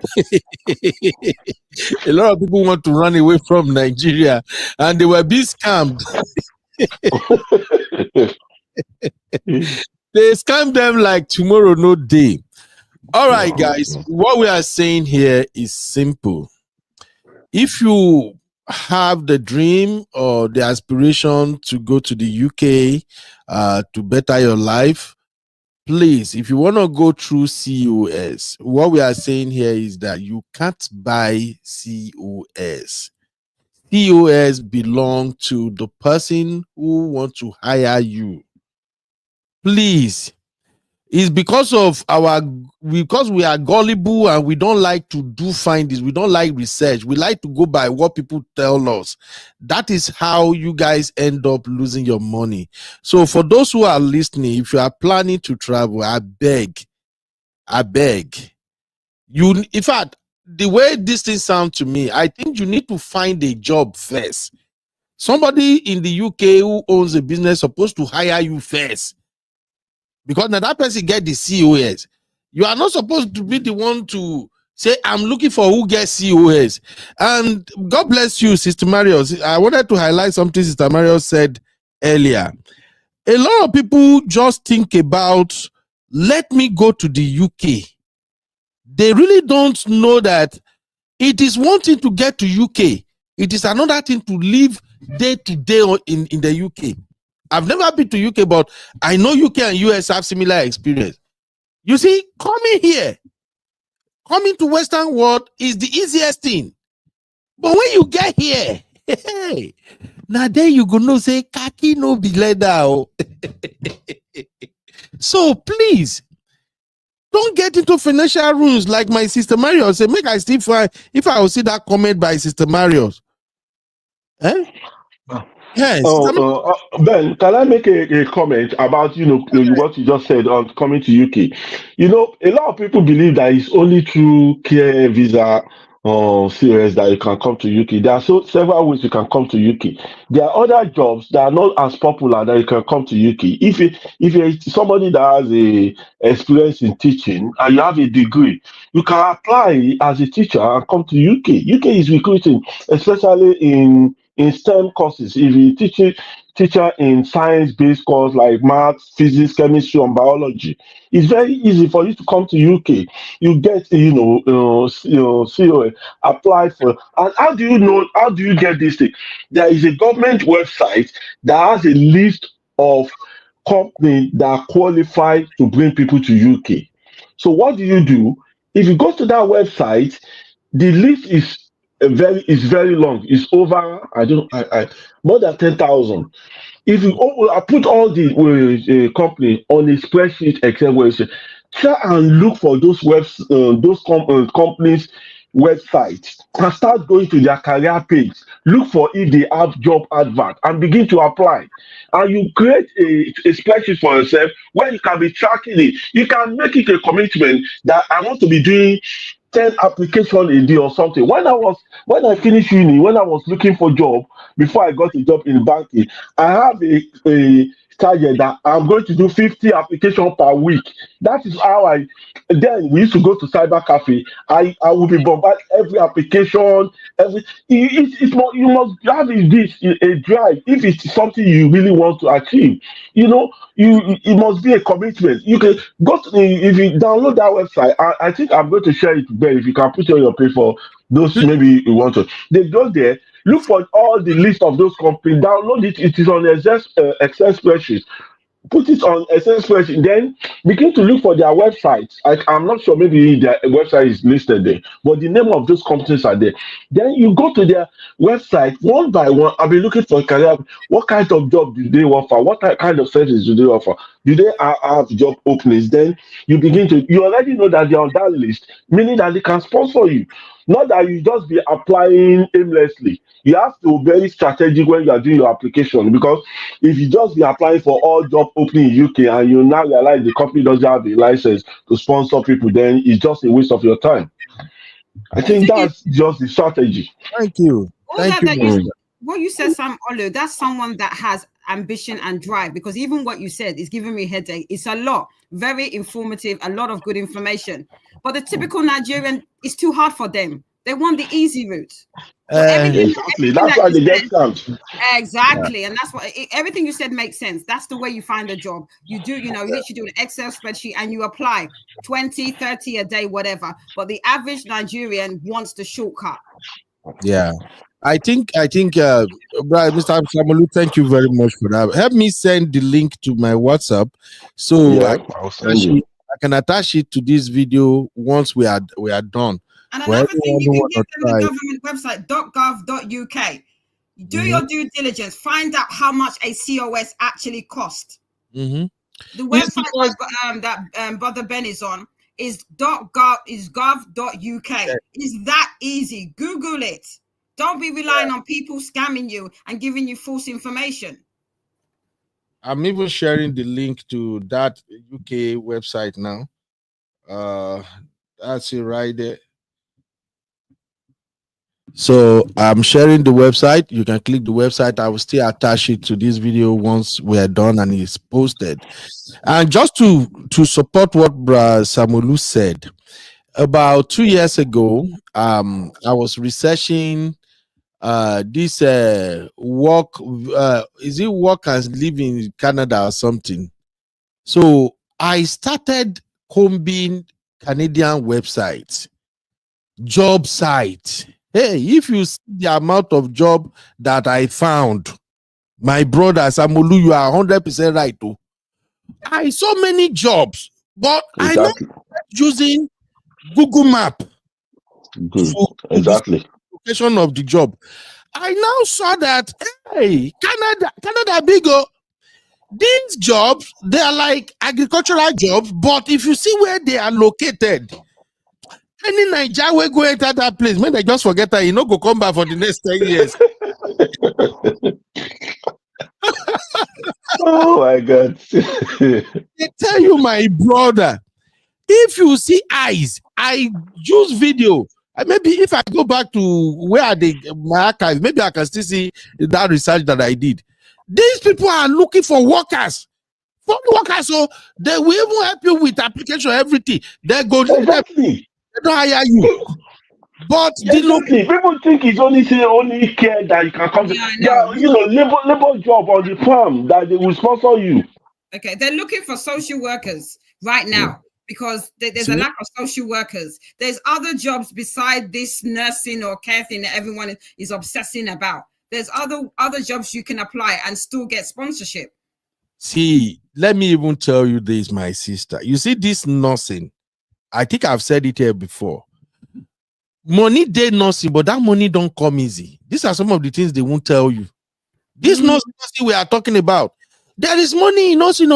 a lot of people want to run away from Nigeria, and they were being scammed. They scam them like tomorrow, no day. All right, guys, what we are saying here is simple. If you have the dream or the aspiration to go to the UK to better your life, please, if you want to go through COS, what we are saying here is that you can't buy COS. COS belong to the person who wants to hire you. Please. It's because we are gullible and we don't like to do findings. We don't like research. We like to go by what people tell us. That is how you guys end up losing your money. So for those who are listening, if you are planning to travel, I beg you. In fact, the way this thing sounds to me, I think you need to find a job first. Somebody in the UK who owns a business supposed to hire you first. Because now that person get the COS. You are not supposed to be the one to say, I'm looking for who gets COS. And God bless you, Sister Marius. I wanted to highlight something Sister Marius said earlier. A lot of people just think about, let me go to the UK. They really don't know that it is one thing to get to UK. It is another thing to live day to day in the UK. I've never been to UK, but I know UK and US have similar experience. You see, coming to Western world is the easiest thing. But when you get here, hey, now there you go no say khaki no be leather. So please, don't get into financial rules like my Sister Marius say. Make I still find if I will see that comment by Sister Marius. Yes. Ben, can I make a comment about what you just said on coming to UK? A lot of people believe that it's only through care visa or COS that you can come to UK. There are several ways you can come to UK. There are other jobs that are not as popular that you can come to UK. If you're somebody that has a experience in teaching and you have a degree, you can apply as a teacher and come to UK. UK is recruiting, especially in STEM courses. If you teacher in science-based course like maths, physics, chemistry, and biology, it's very easy for you to come to UK. You get COS, apply for. And how do you get this thing? There is a government website that has a list of companies that qualify to bring people to UK. So what do? If you go to that website, the list is very long. It's over more than 10,000. If you put all the company on a spreadsheet Excel website, try and look for those companies websites and start going to their career page. Look for if they have job advert and begin to apply. And you create a spreadsheet for yourself where you can be tracking it. You can make it a commitment that I want to be doing 10 applications a day or something. When I finished uni, when I was looking for job, before I got a job in banking, I have a target that I'm going to do 50 applications per week. That is how I. Then we used to go to cyber cafe. I will be bombarded every application. It's more, you must have a drive if it's something you really want to achieve. You know, it must be a commitment. You can go to if you download that website. I think I'm going to share it there. If you can put it on your page for those maybe you want to. They go there. Look for all the list of those companies. Download it. It is on Excel spreadsheet. Put it on Excel spreadsheet. Then begin to look for their websites. I'm not sure maybe their website is listed there, but the name of those companies are there. Then you go to their website one by one. I'll be looking for career. What kind of job do they offer? What kind of services do they offer? Do they have job openings? Then you begin to. You already know that they're on that list, meaning that they can sponsor you. Not that you just be applying aimlessly. You have to be very strategic when you are doing your application, because if you just be applying for all job opening in UK and you now realize the company doesn't have a license to sponsor people, then it's just a waste of your time. I think that's just the strategy. Thank you. Thank you. What you said, Sam Olu, that's someone that has ambition and drive, because even what you said is giving me a headache. It's a lot, very informative, a lot of good information. But the typical Nigerian, is too hard for them. They want the easy route. Exactly. That's why they get scammed. Exactly. And that's what everything you said makes sense. That's the way you find a job. You do, you literally do an Excel spreadsheet and you apply 20, 30 a day, whatever. But the average Nigerian wants the shortcut. Yeah. I think, Mr. Samalu, thank you very much for that. Help me send the link to my WhatsApp so I'll send you. I can attach it to this video once we are done. And another thing, you can get them the government website, .gov.uk. Do your due diligence. Find out how much a COS actually costs. The website that Brother Ben is on is .gov.uk. Is that easy? Google it. Don't be relying on people scamming you and giving you false information. I'm even sharing the link to that UK website now. That's it right there. So I'm sharing the website. You can click the website. I will still attach it to this video once we're done and it's posted. And just to support what Samolu said, about 2 years ago, I was researching this work. Is it work and live in Canada or something? So I started combing Canadian websites, job sites. Hey, if you see the amount of job that I found, my brother Samolu, you are 100% right too. I saw many jobs, but I not using Google Map. Good. Exactly. Location of the job. I now saw that hey, Canada bigger. These jobs, they are like agricultural jobs, but if you see where they are located, any Niger will go enter that place. When they just forget that, you know, go come back for the next 10 years. Oh my God. They tell you, my brother, if you see eyes, I use video. Maybe if I go back to where are my archive, maybe I can still see that research that I did. These people are looking for workers. So they will even help you with application, everything. They go exactly. They don't hire you. But exactly. People think it's only care that you can come labor job on the farm that they will sponsor you. Okay, they're looking for social workers right now because there's a lack of social workers. There's other jobs beside this nursing or care thing that everyone is obsessing about. There's other jobs you can apply and still get sponsorship. See, let me even tell you this, my sister. You see, this nursing, I think I've said it here before. Money they nursing, but that money don't come easy. These are some of the things they won't tell you. This nursing we are talking about. There is money in nursing,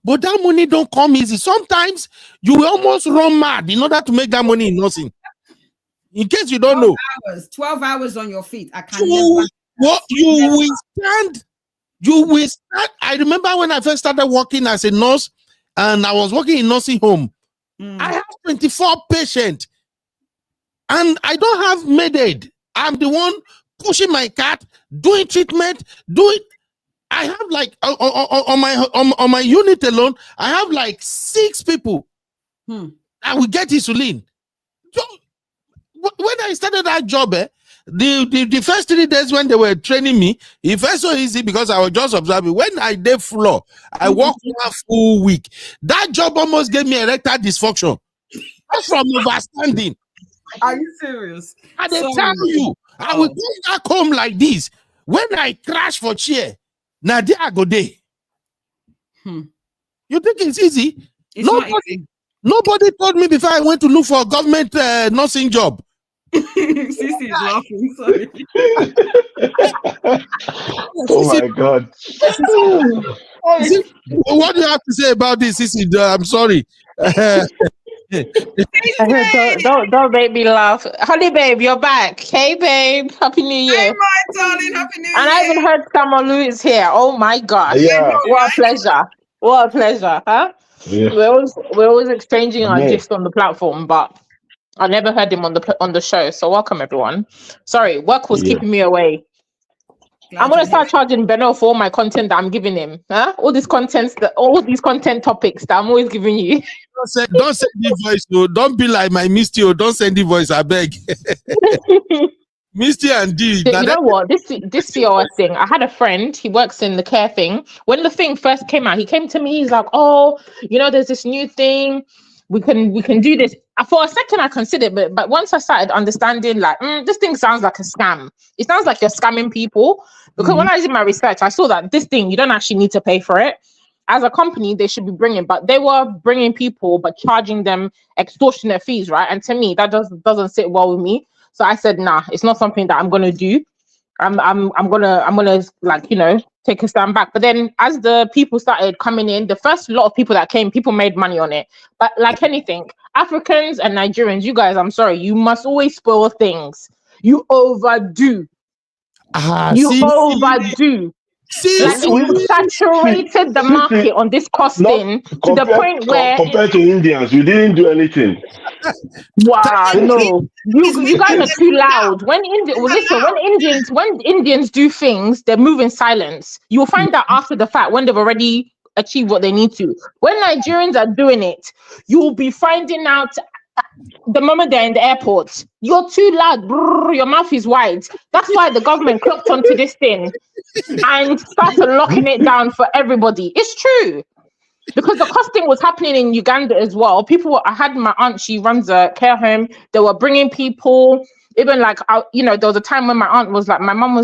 but that money don't come easy. Sometimes you will almost run mad in order to make that money in nursing. In case you don't know. 12 hours on your feet. I can't. You will stand. I remember when I first started working as a nurse and I was working in nursing home. I have 24 patients and I don't have maid. I'm the one pushing my cat, doing treatment, I have like on my unit alone, I have like 6 people that will get insulin. So, when I started that job, the first 3 days when they were training me, it felt so easy because I was just observing. When I did floor, I worked 1 full week. That job almost gave me erectile dysfunction. That's from overstanding. Are you serious? I tell you, I will go back home like this. When I crash for chair, now there I go there. You think it's easy? It's not easy. Nobody told me before I went to look for a government nursing job. Sissy is laughing. Sorry. Oh my God. What do you have to say about this, Sissy? I'm sorry. Don't make me laugh. Honey babe, you're back. Hey babe, happy new year. Hey my darling, happy new year. And I even heard Kamalu is here. Oh my gosh. Yeah. What a pleasure. What a pleasure, huh? Yeah. We're always exchanging our gifts on the platform, but I never heard him on the show. So welcome everyone. Sorry, work was keeping me away. I'm gonna start charging Benno for all my content that I'm giving him. Huh? All these content topics that I'm always giving you. Don't send the voice. No. Don't be like my Misty. Don't send the voice. I beg. Misty and D. You know what? This COS thing. I had a friend. He works in the care thing. When the thing first came out, he came to me. He's like, "Oh, there's this new thing. We can do this." For a second, I considered, but once I started understanding, like, this thing sounds like a scam. It sounds like you're scamming people. Because when I did my research, I saw that this thing, you don't actually need to pay for it. As a company, they should be but they were bringing people, but charging them extortionate fees, right? And to me, that doesn't sit well with me. So I said, nah, it's not something that I'm gonna do. I'm gonna take a stand back. But then as the people started coming in, the first lot of people that came, people made money on it. But like anything, Africans and Nigerians, you guys, I'm sorry, you must always spoil things. You overdo. Overdo. We've saturated the market on this costing to the point where compared to Indians, you didn't do anything. Wow, no, you guys are too loud. When Indians do things, they move in silence. You'll find that after the fact when they've already achieved what they need to. When Nigerians are doing it, you'll be finding out the moment they're in the airport. You're too loud. Brrr, your mouth is wide. That's why the government clocked onto this thing and started locking it down for everybody. It's true. Because the costing was happening in Uganda as well. I had my aunt, she runs a care home. They were bringing people, even like, there was a time when my mum was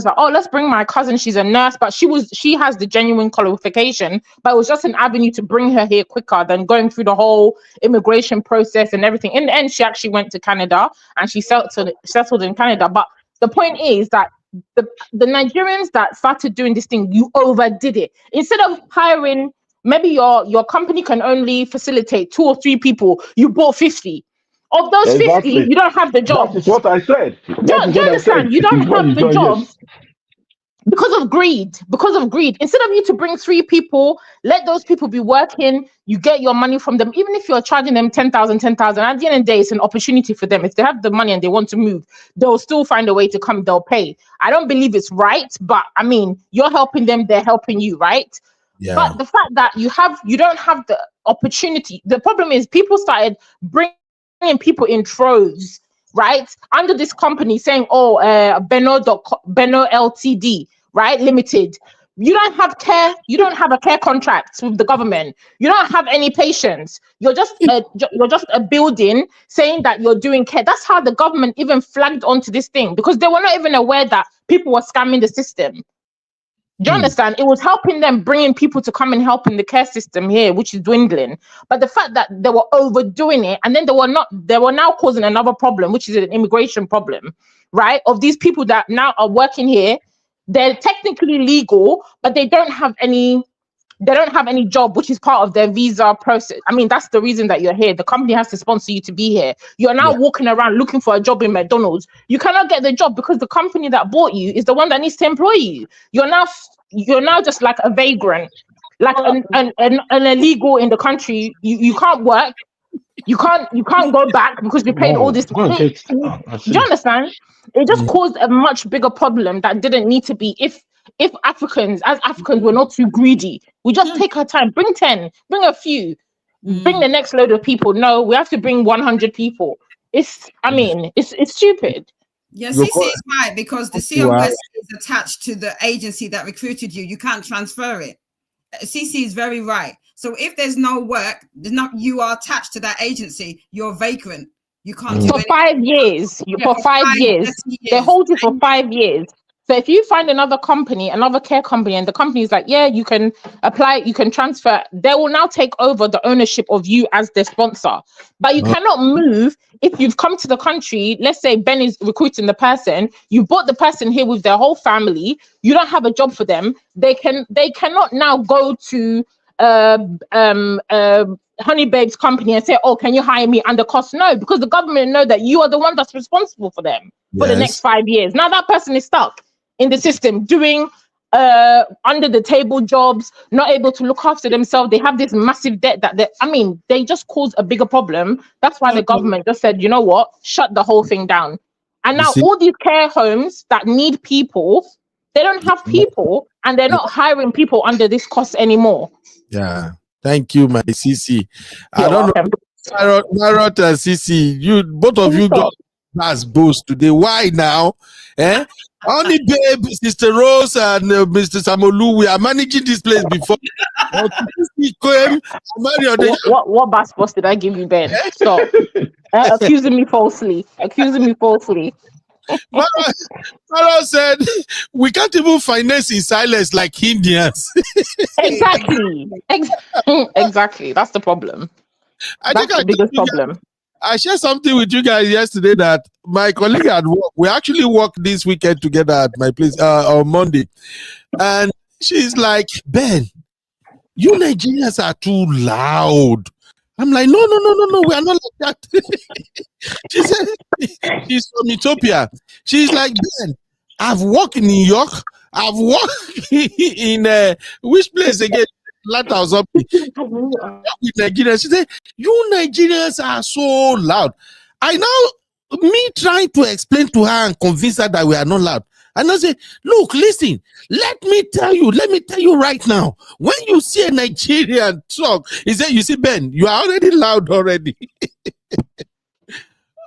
like, oh, let's bring my cousin. She's a nurse, but she has the genuine qualification, but it was just an avenue to bring her here quicker than going through the whole immigration process and everything. In the end, she actually went to Canada and she settled in Canada. But the point is that the Nigerians that started doing this thing, you overdid it. Instead of hiring, maybe your company can only facilitate 2 or 3 people. You bought 50. Of those 50, you don't have the job. That's what I said. Do you understand? You don't have the job because of greed. Because of greed. Instead of you to bring 3 people, let those people be working. You get your money from them. Even if you're charging them 10,000, at the end of the day, it's an opportunity for them. If they have the money and they want to move, they'll still find a way to come. They'll pay. I don't believe it's right, but I mean, you're helping them. They're helping you, right? Yeah. But the fact that you don't have the opportunity. The problem is people started bringing people in troves, right? Under this company saying, Benno Ltd, right? Limited. You don't have care. You don't have a care contract with the government. You don't have any patients. You're just a building saying that you're doing care. That's how the government even flagged onto this thing, because they were not even aware that people were scamming the system. Do you understand? It was helping them, bringing people to come and help in the care system here, which is dwindling. But the fact that they were overdoing it, and then they were now causing another problem, which is an immigration problem, right? Of these people that now are working here, they're technically legal, but they don't have any job, which is part of their visa process. I mean, that's the reason that you're here. The company has to sponsor you to be here. You're now walking around looking for a job in McDonald's. You cannot get the job because the company that bought you is the one that needs to employ you. You're now just like a vagrant, like an illegal in the country. You can't work. You can't go back because you paid all this. Do you understand? It just caused a much bigger problem that didn't need to be. If if Africans, as Africans, we're not too greedy. We just take our time. Bring 10, bring a few, bring the next load of people. No, we have to bring 100 people. It's stupid. Yeah, CC is right, because the COS is attached to the agency that recruited you. You can't transfer it. CC is very right. So if there's no work, you are attached to that agency. You're vagrant. You can't do for anything. 5 years. For 5 years. They hold you for 5 years. So if you find another company, another care company, and the company is like, yeah, you can apply, you can transfer, they will now take over the ownership of you as their sponsor. But you cannot move if you've come to the country. Let's say Ben is recruiting the person, you brought the person here with their whole family, you don't have a job for them, they cannot now go to Honey Babe's company and say, oh, can you hire me under cost? No, because the government know that you are the one that's responsible for them for the next 5 years. Now that person is stuck in the system doing under the table jobs, not able to look after themselves. They have this massive debt that they just cause a bigger problem. That's why the government just said, you know what, shut the whole thing down. And now all these care homes that need people, they don't have people, and they're not hiring people under this cost anymore. Yeah. Thank you, my CC. I don't know, Marot and CC, you both of you got as boast today. Why now? Only Babe, Sister Rose, and Mr. Samolu, we are managing this place before. What bass boss did I give you, Ben? Stop. Accusing me falsely. Marot said, we can't even finance in silence like Indians. Exactly. That's the problem. That's the biggest problem. I shared something with you guys yesterday that my colleague at work, we actually worked this weekend together at my place on Monday. And she's like, Ben, you Nigerians are too loud. I'm like, no, we are not like that. She said, she's from Ethiopia. She's like, Ben, I've worked in New York. I've worked in which place again? Atlanta or something. With Nigerians. She said, you Nigerians are so loud. I now, me trying to explain to her and convince her that we are not loud. And I say, look, listen, let me tell you right now, when you see a Nigerian talk, he said, you see, Ben, you are already loud already.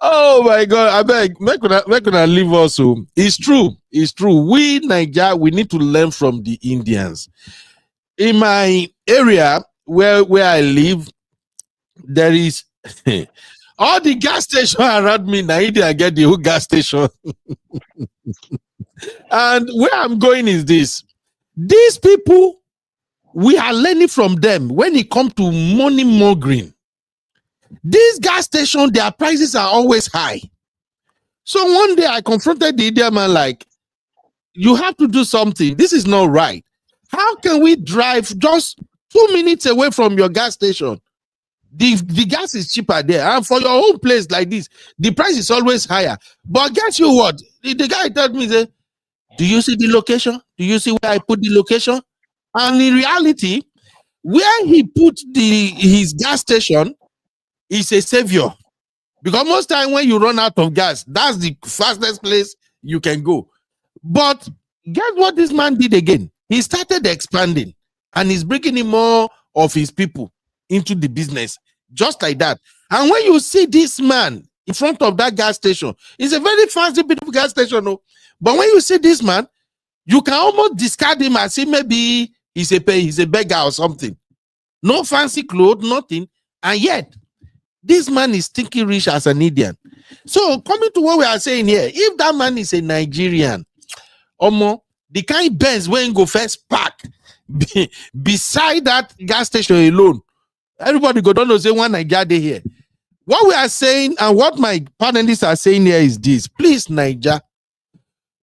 Oh my God, I beg, we're gonna leave also. It's true. We, Nigeria, we need to learn from the Indians. In my area where I live, there is all the gas station around me. Now, India get the whole gas station. And where I'm going is this. These people, we are learning from them when it comes to money mongering. These gas stations, their prices are always high. So one day I confronted the Indian man like, you have to do something. This is not right. How can we drive just 2 minutes away from your gas station? The gas is cheaper there. And for your own place like this, the price is always higher. But guess you what? The guy told me, do you see the location? Do you see where I put the location? And in reality, where he put his gas station is a savior. Because most time when you run out of gas, that's the fastest place you can go. But guess what this man did again? He started expanding and he's bringing in more of his people into the business, just like that. And when you see this man in front of that gas station, it's a very fancy, beautiful gas station. No? But when you see this man, you can almost discard him as if maybe he's a beggar or something. No fancy clothes, nothing. And yet, this man is thinking rich as an Indian. So coming to what we are saying here, if that man is a Nigerian, the kind Benz when go first park beside that gas station alone, everybody go down to say one Nigeria here. What we are saying and what my panelists are saying here is this: please, Niger,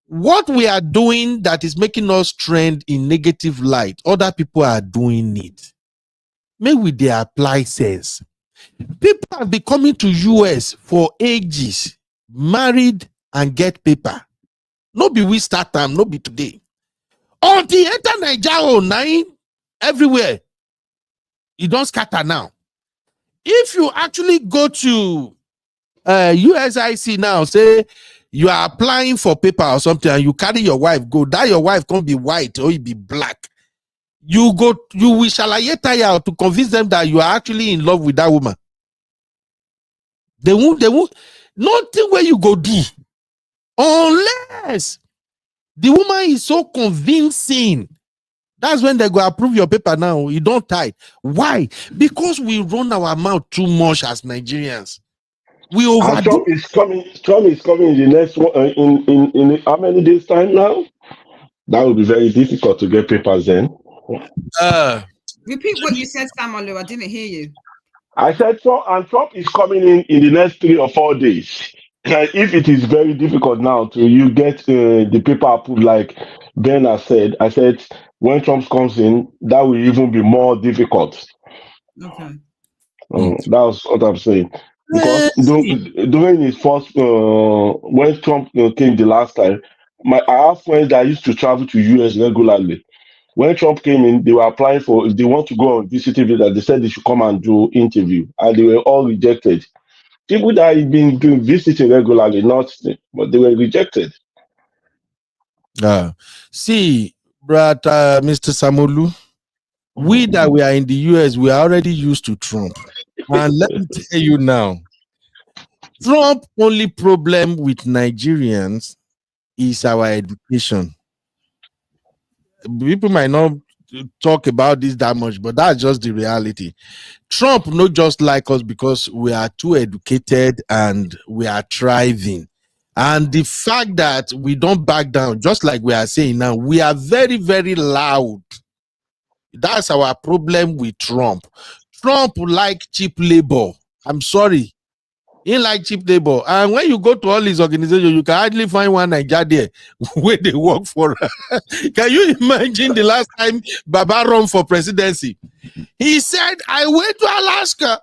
what we are doing that is making us trend in negative light, other people are doing it. Maybe they apply sense. People have been coming to US for ages, married and get paper. No be we start time, no be today. On the enter Nigeria 9 everywhere. You don't scatter now. If you actually go to USIC now, say You are applying for paper or something, and you carry your wife go. That your wife can't be white or it be black. You will shalaye tire to convince them that you are actually in love with that woman. They won't. Nothing where you go do, unless the woman is so convincing. That's when they go approve your paper now. You don't tie. Why? Because we run our mouth too much as Nigerians. We overdo. Trump is coming. Trump is coming in the next one. In how many days time now? That will be very difficult to get papers then. Repeat what you said, Samuel. I didn't hear you. I said Trump is coming in the next 3 or 4 days. If it is very difficult now to you get the paper approved, like Ben has said, I said when Trump comes in, that will even be more difficult. Okay. That's what I'm saying. Because during his first, when Trump came the last time, I have friends that used to travel to US regularly. When Trump came in, they were applying for, if they want to go on visiting visa, they said they should come and do interview, and they were all rejected. People that had been doing visiting regularly, but they were rejected. See, brother, Mr. Samolu, we that we are in the US, we are already used to Trump. And let me tell you now, Trump only problem with Nigerians is our education. People might not talk about this that much, but that's just the reality. Trump not just like us because we are too educated and we are thriving. And the fact that we don't back down, just like we are saying now, we are very, very loud. That's our problem with Trump. Trump like cheap labor. I'm sorry. He like cheap labor. And when you go to all these organizations, you can hardly find one Niger there where they work for. Can you imagine the last time Baba run for presidency? He said, I went to Alaska.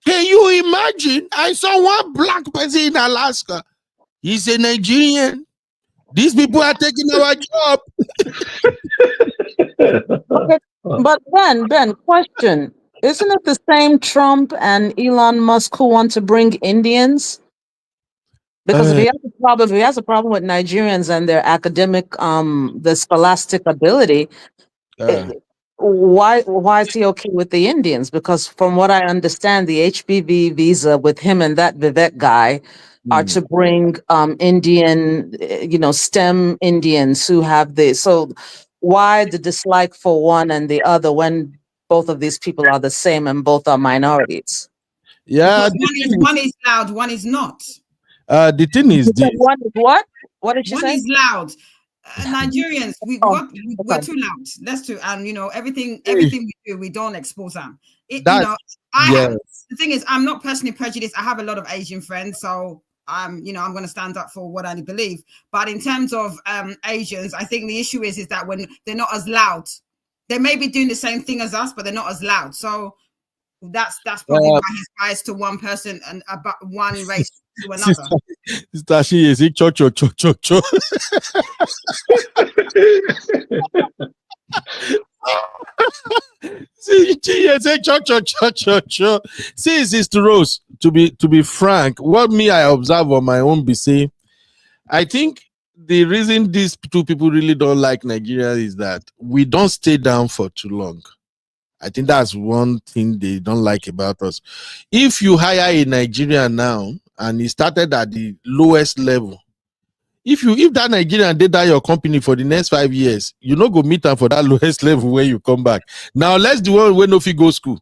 Can you imagine? I saw one black person in Alaska. He's a Nigerian. These people are taking our job. Okay, but Ben, question. Isn't it the same Trump and Elon Musk who want to bring Indians? Because if he has a problem with Nigerians and their academic, the scholastic ability, why is he okay with the Indians? Because from what I understand, the HBV visa with him and that Vivek guy are to bring Indian, STEM Indians who have so why the dislike for one and the other when both of these people are the same and both are minorities? Yeah, one is loud, one is not. The thing is this. One is what? What did you say? One is loud. Nigerians, we're too loud. Let's do, and everything we do, we don't expose them. The thing is, I'm not personally prejudiced. I have a lot of Asian friends, so I'm going to stand up for what I believe. But in terms of Asians, I think the issue is that when they're not as loud, they may be doing the same thing as us, but they're not as loud. So that's probably why he's biased to one person and about one race to another. Sister, she is cho. See, Sister Rose, to be frank, what me I observe on my own BC, I think the reason these two people really don't like Nigeria is that we don't stay down for too long. I think that's one thing they don't like about us. If you hire a Nigerian now and he started at the lowest level, if that Nigerian did that your company for the next 5 years, you not go meet them for that lowest level when you come back. Now let's do one when no fee go school.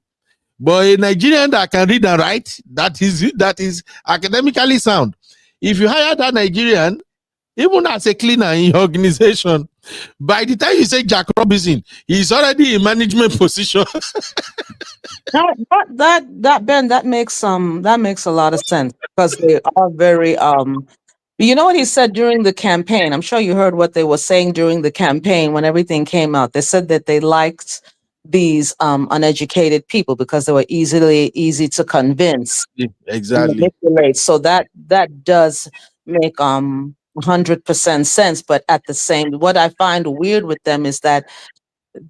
But a Nigerian that can read and write, that is academically sound. If you hire that Nigerian, even as a cleaner in your organization, by the time you say Jack Robinson, he's already in management position. that Ben, that makes a lot of sense because they are very you know what he said during the campaign? I'm sure you heard what they were saying during the campaign when everything came out. They said that they liked these uneducated people because they were easy to convince. Exactly. Manipulate. So that does make 100% sense. But at the same, what I find weird with them is that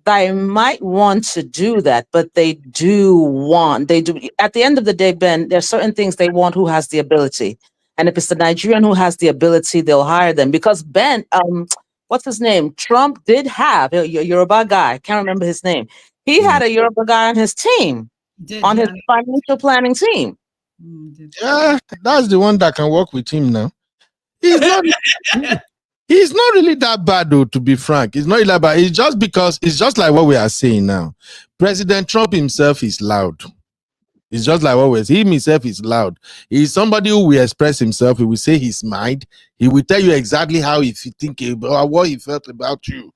they might want to do that, but they do at the end of the day, Ben, there's certain things they want who has the ability. And if it's the Nigerian who has the ability, they'll hire them. Because Ben, what's his name? Trump did have a Yoruba guy. Can't remember his name. He had a Yoruba guy on his team, on his financial planning team. Yeah, that's the one that can work with him now. He's not. He's not really that bad, though, to be frank. It's not really that bad. It's just because it's just like what we are saying now. President Trump himself is loud. It's just like what we're saying. He himself is loud. He's somebody who will express himself. He will say his mind. He will tell you exactly how he think about what he felt about you.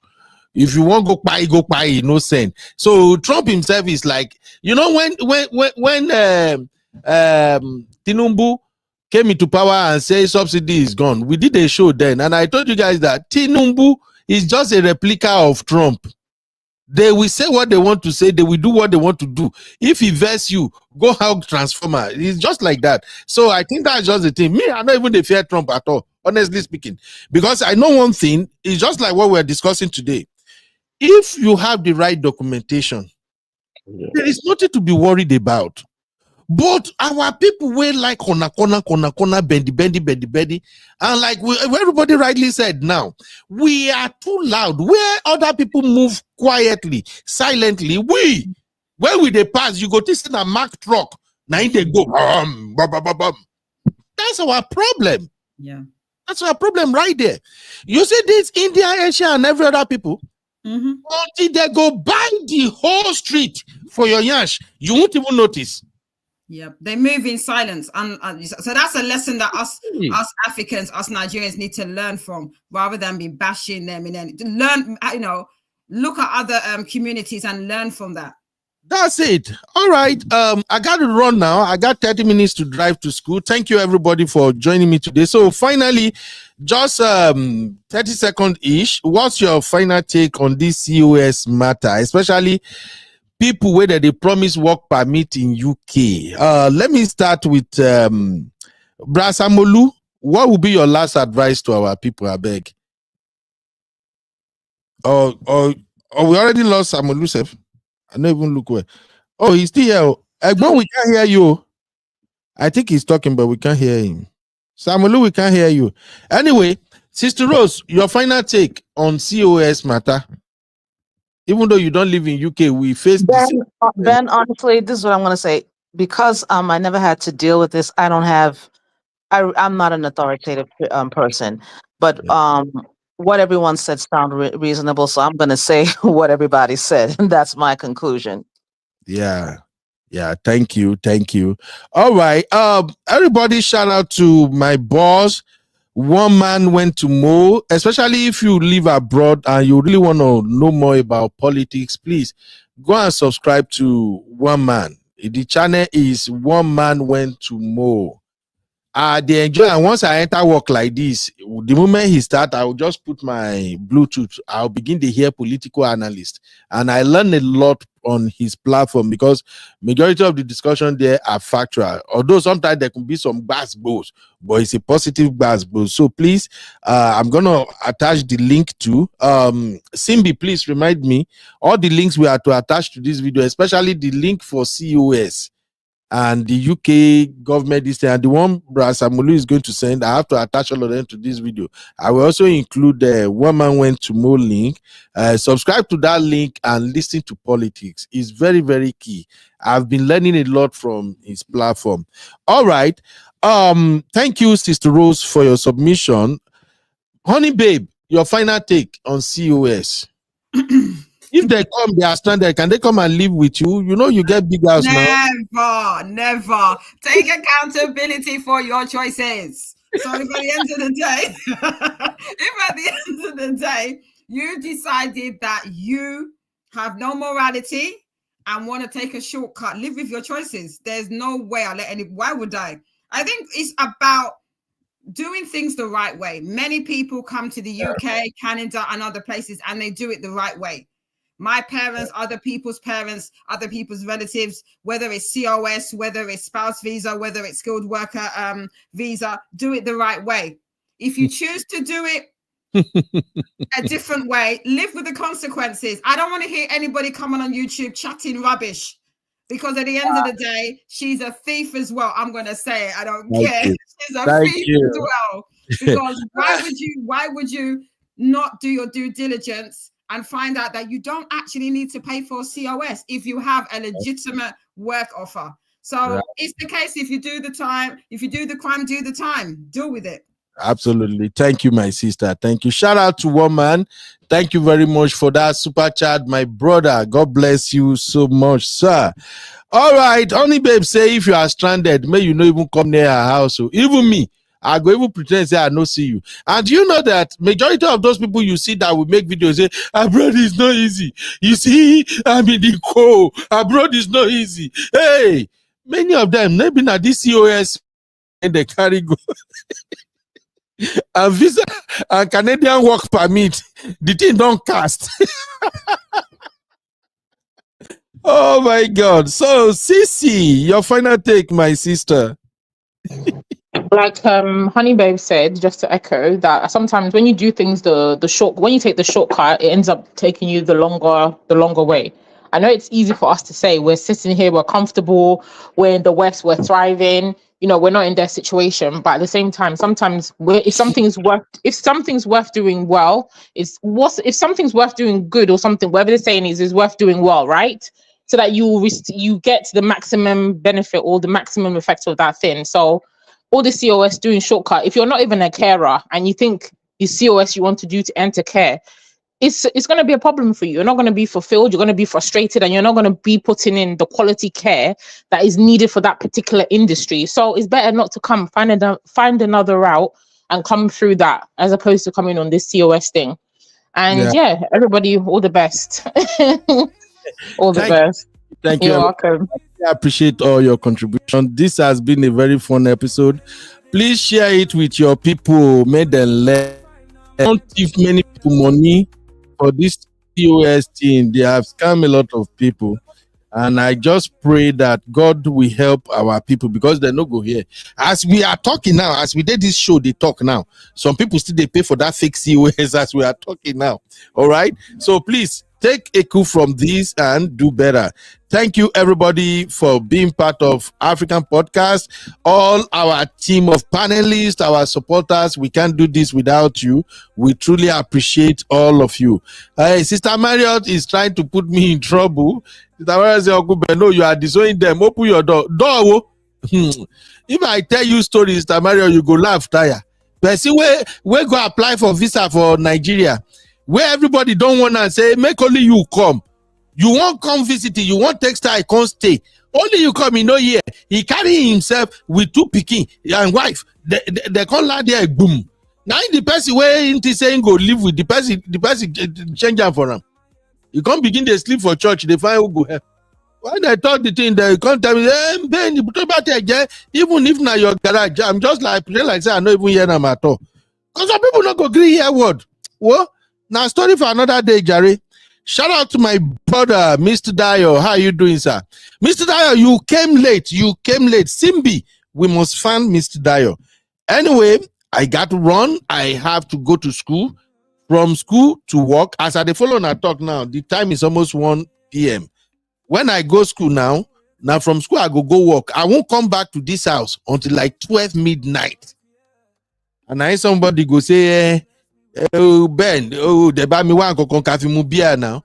If you want go buy, no sense. So Trump himself is like, you know, when Tinubu came into power and said subsidy is gone, we did a show then, and I told you guys that Tinubu is just a replica of Trump. They will say what they want to say. They will do what they want to do. If he vests you, go hug transformer. It's just like that. So I think that's just the thing. Me, I don't even fear Trump at all, honestly speaking. Because I know one thing, it's just like what we're discussing today. If you have the right documentation, there is nothing to be worried about. But our people were like corner, bendy. And like everybody rightly said now, we are too loud. Where other people move quietly, silently, where will they pass? You go to see a Mack truck, now they go, That's our problem. Yeah. That's our problem right there. You see this India, Asia, and every other people, until they go buy the whole street for your yash, you won't even notice. Yeah, they move in silence, and so that's a lesson that us Africans, us Nigerians need to learn from, rather than be bashing them. And then learn, you know, look at other communities and learn from that. That's it. All right. I got to run now. I got 30 minutes to drive to school. Thank you everybody for joining me today. So finally, just 30 seconds ish. What's your final take on this COS matter, especially people where they promise work permit in UK? Let me start with Brasamolu. What would be your last advice to our people, I beg? Or we already lost Samolu, Sef? I don't even look where. Oh, he's still here. Egbon, we can't hear you. I think he's talking, but we can't hear him. Samolu, we can't hear you. Anyway, Sister Rose, your final take on COS matter. Even though you don't live in UK, we face Ben, honestly, this is what I'm going to say. Because I never had to deal with this, I'm not an authoritative person. But what everyone said sounded reasonable, so I'm going to say what everybody said. That's my conclusion. Yeah. Thank you. All right. Everybody, shout out to my boss. One man went to Mo. Especially if you live abroad and you really want to know more about politics, please go and subscribe to One Man. The channel is One Man Went to Mo. They enjoy, and once I enter work like this, the moment he starts, I will just put my Bluetooth. I'll begin to hear political analysts, and I learn a lot on his platform because majority of the discussion there are factual. Although sometimes there can be some bass-bows, but it's a positive bass-bow. So please, I'm gonna attach the link to Simbi. Please remind me all the links we are to attach to this video, especially the link for COS. And the UK government this thing, and the one Brasamolu is going to send, I have to attach all of them to this video. I will also include the One Man Went to Mo link. Subscribe to that link and listen to politics. It's very, very key. I've been learning a lot from his platform. All right. Thank you, Sister Rose, for your submission. Honey Babe, your final take on COS. If they come, they are stranded. Can they come and live with you? You know, you get big house now. Never. Take accountability for your choices. So if at the end of the day, you decided that you have no morality and want to take a shortcut, live with your choices. There's no way I'll let why would I? I think it's about doing things the right way. Many people come to the UK, Canada, and other places, and they do it the right way. My parents, other people's parents, other people's relatives, whether it's COS, whether it's spouse visa, whether it's skilled worker visa, do it the right way. If you choose to do it a different way, live with the consequences. I don't want to hear anybody coming on YouTube chatting rubbish, because at the end of the day, she's a thief as well. I'm going to say it. I don't care. is a Thank fee you. as well. Because why would you not do your due diligence and find out that you don't actually need to pay for COS if you have a legitimate work offer? So it's the case, if you do the time, if you do the crime, do the time, deal with it. Absolutely. Thank you, my sister. Thank you. Shout out to Woman. Thank you very much for that super chat, my brother. God bless you so much, sir. All right, Honey Babe say if you are stranded, may you not even come near her house. So even me, I go even pretend say I no see you. And you know that majority of those people you see that will make videos say abroad is not easy. You see, I'm in the cold. Abroad is not easy. Hey, many of them maybe not this COS and they carry go. And visa and Canadian work permit, the thing don't cast. Oh my God. So Sissy, your final take, my sister. Like Honey Babe said, just to echo that, sometimes when you do things when you take the shortcut, it ends up taking you the longer way. I know it's easy for us to say we're sitting here, we're comfortable, we're in the West, we're thriving, we're not in their situation. But at the same time, sometimes if something's worth doing well, if something's worth doing good or something, whatever they're saying is worth doing well, right? So that you get the maximum benefit or the maximum effect of that thing. So all the COS doing shortcut, if you're not even a carer and you think the COS you want to do to enter care, it's going to be a problem for you. You're not going to be fulfilled. You're going to be frustrated, and you're not going to be putting in the quality care that is needed for that particular industry. So it's better not to come. Find another route and come through that, as opposed to coming on this COS thing. And yeah everybody, all the best. All the best. Thank you. You're welcome. I appreciate all your contribution. This has been a very fun episode. Please share it with your people. Make them learn. Don't give many people money for this COS thing. They have scammed a lot of people. And I just pray that God will help our people, because they no go here. As we are talking now, as we did this show, they talk now. Some people still they pay for that fake COS as we are talking now. All right. So please take a cue from this and do better. Thank you, everybody, for being part of African Podcast. All our team of panelists, our supporters, we can't do this without you. We truly appreciate all of you. Hey, Sister Marriott is trying to put me in trouble. Sister Marriott says, no, you are disowning them. Open your door. If I tell you stories, Sister Marriott, you go laugh, tire. But see, we go apply for visa for Nigeria, where everybody don't want to say, make only you come. You won't come visiting, you won't textile, I can't stay. Only you come, here. He carry himself with 2 pikin and wife. They can't lie there, boom. Now the person where into saying go live with the person change am for him. You can't begin to sleep for church, they find who go help. When I talk the thing, they can't tell me, hey, Ben, even if na your garage, I'm just like, say I don't even hear them at all. Because some people not go agree here word. What? Now story for another day, Jerry. Shout out to my brother, Mr. Dio. How are you doing, sir? Mr. Dio, you came late. Simbi, we must find Mr. Dio. Anyway, I got to run. I have to go to school. From school to work. As I follow and I talk now, the time is almost 1 p.m. When I go school now from school, I go work. I won't come back to this house until like 12 midnight. And I somebody go say, oh, Ben, they buy me one coffee mu beer now.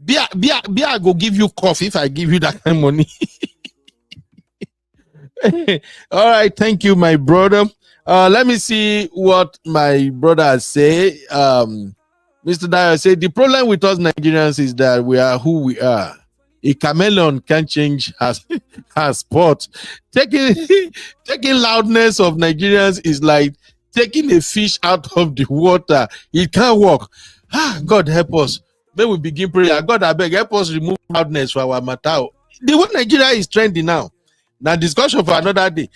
Beer go give you coffee if I give you that kind of money. All right, thank you, my brother. Let me see what my brother say. Mr. Dyer said the problem with us Nigerians is that we are who we are. A chameleon can't change her spot. Taking loudness of Nigerians is like taking a fish out of the water. It can't work. God help us. Then we begin prayer. God, I beg, help us remove loudness for our matter. The way Nigeria is trending now. Now discussion for another day.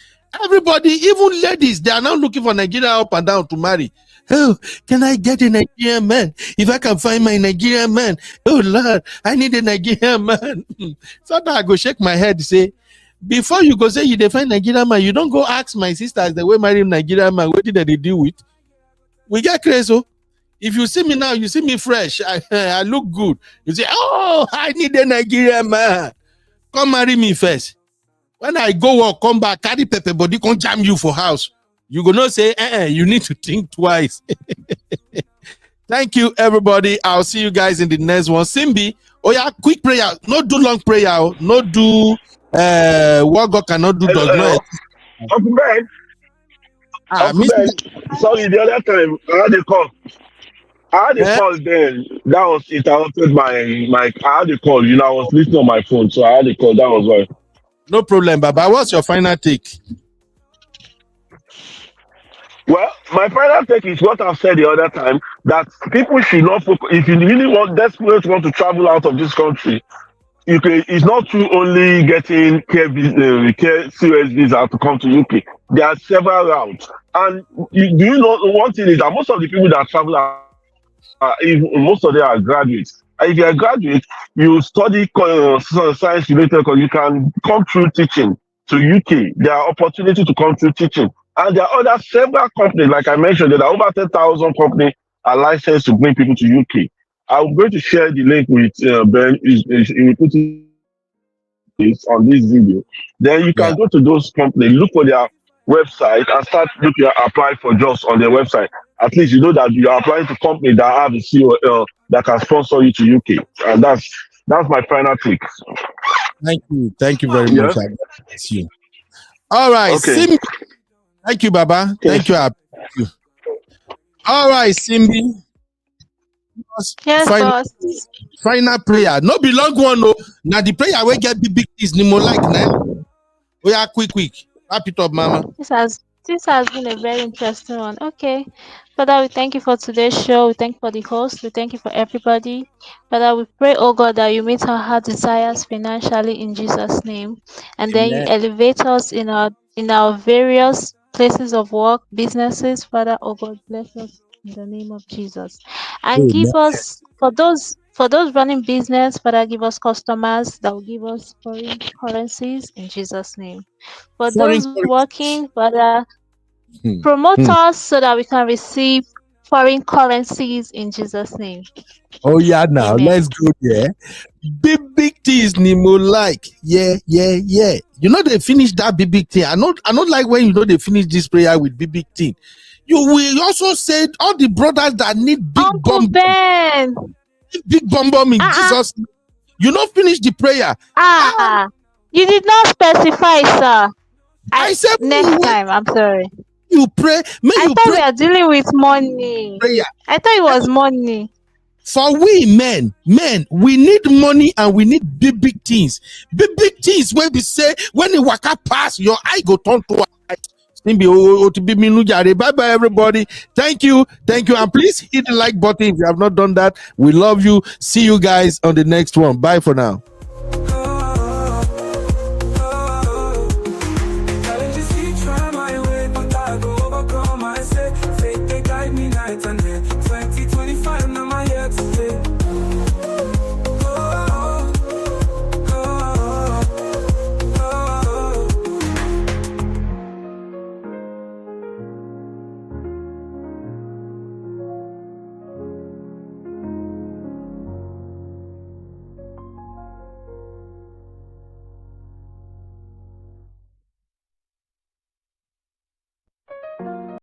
Everybody, even ladies, they are now looking for Nigeria up and down to marry. Oh, can I get a Nigerian man? If I can find my Nigerian man, oh Lord, I need a Nigerian man. So now I go shake my head, say, before you go say you define Nigerian man, you don't go ask my sisters the way marry Nigerian man, what did they deal with? We get crazy. If you see me now, you see me fresh. I look good. You say, oh, I need a Nigerian man. Come marry me first. When I go work, come back, carry pepper body, come jam you for house. you gonna say, you need to think twice. Thank you, everybody. I'll see you guys in the next one. Simbi, oh yeah, quick prayer. No do long prayer. No do what God cannot do does not. Uncle Ben. Uncle Ben. Sorry, the other time I had a call. Then. That was interrupted my. I had a call. You know, I was listening on my phone, so I had a call. That was why. No problem, Baba. What's your final take? Well, my final take is what I've said the other time, that people should not focus. If you really desperately want to travel out of this country, it's not through only getting care COS visa to come to UK. There are several routes. And do you know, one thing is that most of the people that travel most of them are graduates. And if you're a graduate, you study science related, because you can come through teaching to UK. There are opportunities to come through teaching. And there are several companies, like I mentioned, there are over 10,000 companies are licensed to bring people to UK. I'm going to share the link with Ben. He will put it on this video. Then you can go to those companies, look for their website, and start looking at apply for jobs on their website. At least you know that you are applying to companies that have a COL that can sponsor you to UK. And that's my final take. Thank you very much. Thank you. All right, Simbi. Thank you, Baba. Thank you. All right, Simbi. Yes, boss. Final prayer. No be long one, no. Now the prayer we get big is no more like now. We are quick. Wrap it up, Mama. This has been a very interesting one. Okay. Father, we thank you for today's show. We thank you for the host. We thank you for everybody. Father, we pray, oh God, that you meet our heart desires financially in Jesus' name. And then you elevate us in our various places of work, businesses. Father, oh God, bless us in the name of Jesus. And give us, for those running business, Father, give us customers that will give us foreign currencies in Jesus' name. For those working, Father, promote us so that we can receive foreign currencies in Jesus' name. Oh yeah, now let's go there. Big things Nemo like. Yeah. You know they finish that big thing. I not like when you know they finish this prayer with big thing. You will also say all the brothers that need big Uncle Ben. Big bomb in Jesus. You not finish the prayer. You did not specify, sir. I said next time. I'm sorry. You pray. I thought we are dealing with money. Prayer. I thought it was money. For we men, we need money and we need big things. Big things where we say when the waka pass, your eye go turn to eye. Bye bye, everybody. Thank you. And please hit the like button if you have not done that. We love you. See you guys on the next one. Bye for now.